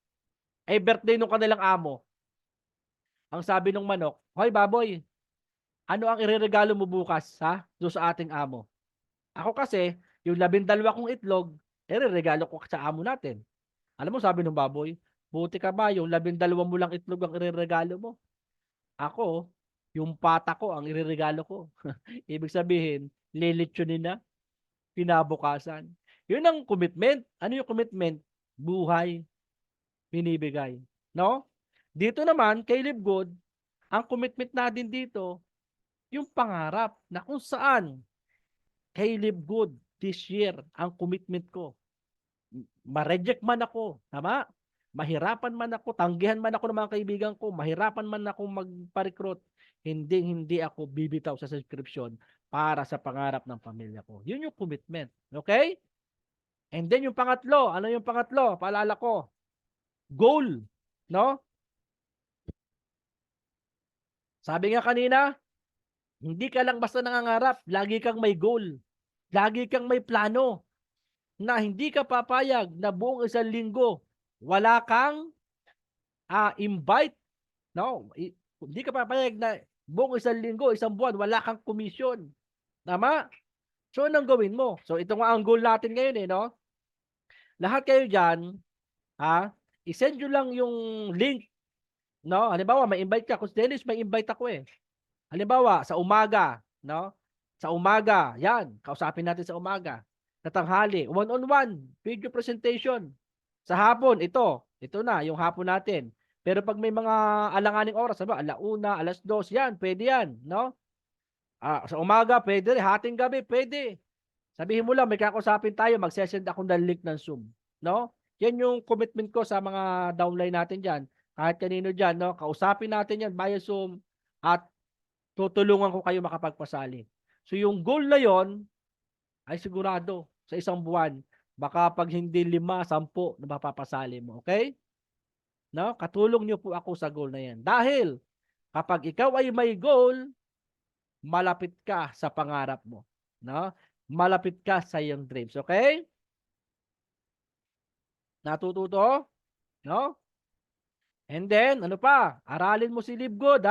Birthday nung kanilang amo. Ang sabi nung Manok, "Hoy Baboy, ano ang ireregalo mo bukas, doon sa ating amo?" Ako kasi, yung 12 kong itlog, ireregalo ko sa amo natin. Alam mo, sabi nung Baboy, "Buti ka ba, yung 12 mo lang itlog ang ireregalo mo? Ako, yung pata ko ang ireregalo ko." Ibig sabihin, lilitsunin na, kinabukasan. Yun ang commitment. Ano yung commitment? Buhay, binibigay. No? Dito naman, kay Live Good, ang commitment natin dito, yung pangarap na kung saan kay Live Good this year, ang commitment ko. Ma-reject man ako, tama? mahirapan man ako, tanggihan man ako ng mga kaibigan ko, mahirapan man ako magpa-recruit, hindi ako bibitaw sa subscription para sa pangarap ng pamilya ko. Yun yung commitment. Okay? And then yung pangatlo, ano yung pangatlo? Paalala ko, goal. No? Sabi nga kanina, hindi ka lang basta nangangarap, lagi kang may goal. Lagi kang may plano na hindi ka papayag na buong isang linggo wala kang invite. No? Hindi ka papayag na buong isang linggo, isang buwan, wala kang commission. Tama? So, anong gawin mo? So, ito nga ang goal natin ngayon no? Lahat kayo dyan, isend nyo lang yung link. No? Halimbawa, may invite ka. Coach Dennis, may invite ako Halimbawa, sa umaga, no? Sa umaga, yan, kausapin natin sa umaga. Sa tanghali, one-on-one, video presentation. Sa hapon, ito na, yung hapon natin. Pero pag may mga alanganing oras, sabi, 1:00, 2:00, yan, pwede yan, no? Sa umaga, pwede rin. Hating gabi, pwede. Sabihin mo lang, may kakausapin tayo, mag-sesend ako ng link ng Zoom, no? Yan yung commitment ko sa mga downline natin dyan. Kahit kanino dyan, no? Kausapin natin yan via Zoom at tutulungan ko kayo makapagpasali. So yung goal na yon ay sigurado sa isang buwan, baka pag hindi 5, 10 na mapapasali mo. Okay? No? Katulong niyo po ako sa goal na yan. Dahil kapag ikaw ay may goal, malapit ka sa pangarap mo. No? Malapit ka sa iyong dreams. Okay? Natututo? No? And then, ano pa? Aralin mo si Live Good,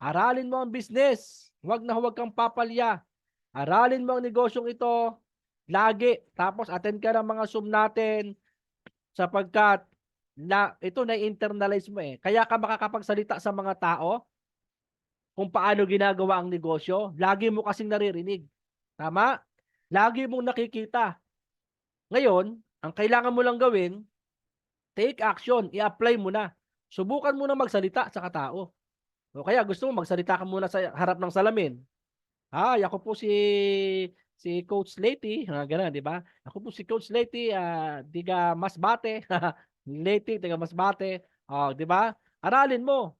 Aralin mo ang business. Huwag na huwag kang papalya. Aralin mo ang negosyong ito lagi. Tapos attend ka ng mga Zoom natin sapagkat ito na-internalize mo Kaya ka makakapagsalita sa mga tao kung paano ginagawa ang negosyo. Lagi mo kasing naririnig. Tama? Lagi mong nakikita. Ngayon, ang kailangan mo lang gawin, take action. I-apply mo na. Subukan mo na magsalita sa katao. O kaya gusto mo magsalita ka muna sa harap ng salamin. Ako po si Coach Leti, gano'n, di ba? Ako po si Coach Leti, tiga Masbate. Leti, tiga Masbate. Di ba? Aralin mo.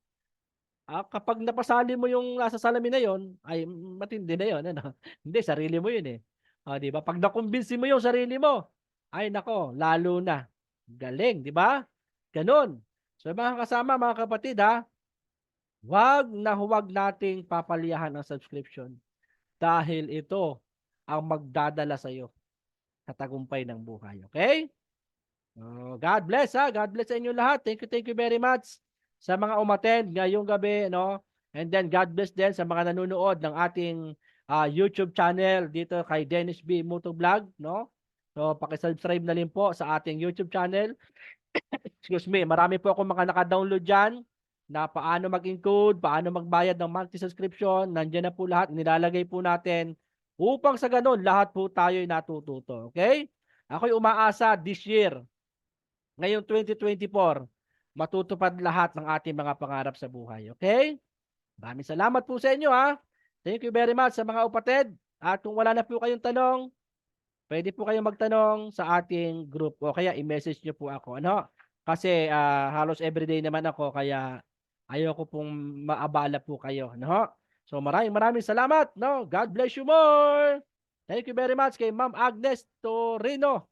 Kapag napasali mo yung nasa salamin na yon, ay matindi na yon, ano? Hindi, sarili mo yun di ba? Pag nakumbinsi mo yung sarili mo, ay nako, lalo na. Galing, di ba? Ganon. So mga kasama, mga kapatid, huwag nating papaliyahan ang subscription dahil ito ang magdadala sa iyo sa tagumpay ng buhay. Okay? God bless God bless sa inyo lahat. Thank you very much sa mga umattend ngayong gabi, no? And then God bless din sa mga nanonood ng ating YouTube channel dito kay Dennis B. Motovlog, no? So paki-subscribe na rin po sa ating YouTube channel. Excuse me, marami po akong mga naka-download diyan na paano mag-encode, paano magbayad ng monthly subscription. Nandiyan na po lahat, nilalagay po natin upang sa ganun, lahat po tayo ay natututo. Okay? Ako'y umaasa this year, ngayong 2024, matutupad lahat ng ating mga pangarap sa buhay. Okay? Maraming salamat po sa inyo Thank you very much sa mga upatid. At kung wala na po kayong tanong, pwede po kayong magtanong sa ating group o kaya i-message nyo po ako. Ano? Kasi halos everyday naman ako kaya ayoko pong maabala po kayo, no? So maraming salamat, no? God bless you more. Thank you very much kay Ma'am Agnes Torino.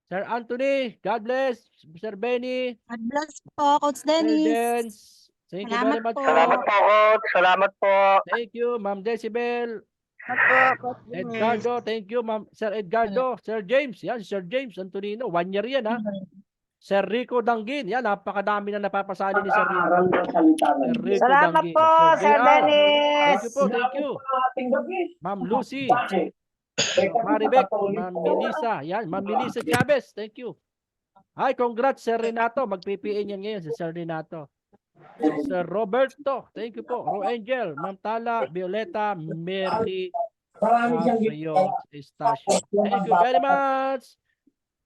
Sir Anthony, God bless. Sir Benny. God bless po, Coach Dennis. Thank you very much. Salamat po, Coach. Salamat po. Thank you, Ma'am Decibel. Edgardo, thank you, Ma'am. Sir Edgardo. Sir James, yan, Sir James Antonino. 1 year yan, Sir Rico Danggin. Yan, napakadami na napapasali ni Sir Rico. Sir Rico Salamat Danggin. po, Sir Dennis. Thank you po, thank you. Ma'am Lucy. Maribek, Ma'am Melissa. Yan, Ma'am Melissa Chavez. Thank you. Hi, congrats, Sir Renato. Mag-PPA niyan ngayon si Sir Renato. Sir Roberto. Thank you po. Ro Angel, Ma'am Tala, Violeta, Mary, Estacio. Thank you very much.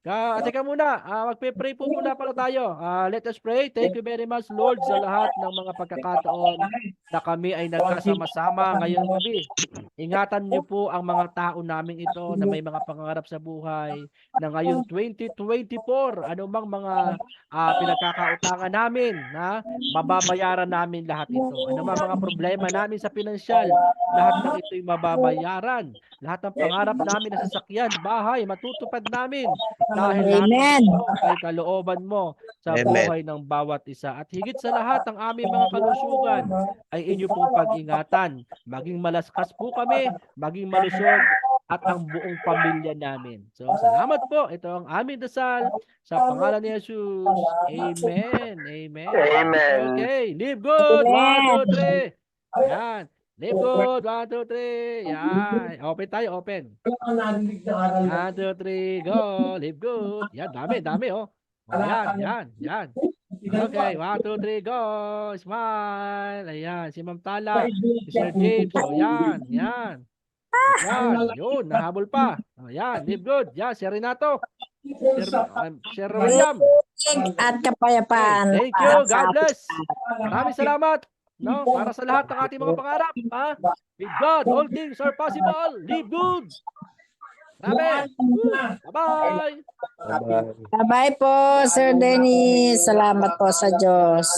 Teka muna, magpe-pray po muna pala tayo. Let us pray. Thank you very much, Lord, sa lahat ng mga pagkakataon na kami ay nagkasama-sama ngayong gabi. Ingatan niyo po ang mga tao namin ito na may mga pangarap sa buhay na ngayong 2024, anumang mga pinagkakautangan namin, na mababayaran namin lahat ito. Anumang mga problema namin sa pinansyal, lahat ng ito'y mababayaran. Lahat ng pangarap namin na sasakyan, bahay, matutupad namin. Dahil lahat ito ay kalooban mo sa buhay ng bawat isa. At higit sa lahat, ang aming mga kalusugan ay inyo pong pag-ingatan. Maging malaskas po kami, maging malusog, at ang buong pamilya namin. So, salamat po. Ito ang aming dasal sa pangalan ni Jesus. Amen. Amen. Amen. Okay. Live good. 1, 2, 3. Yan. Live good. 1, 2, 3. Yan. Open tayo. Open. 1, 2, 3. Go. Live good. Yan. Dami. Oh. Yan. Okay. 1, 2, 3. Go. Smile. Ayan. Si Ma'am Tala. Si Sir James. So, yan. Yun. Nahabol pa. Yan. Live good. Yan. Si Renato. Sir William. At kapayapaan. Thank you. God bless. Maraming salamat. No, para sa lahat ng ating mga pangarap, ha? With God, all things are possible. Live good. Amen. Bye-bye. Bye-bye po, Sir Dennis. Salamat po sa Diyos.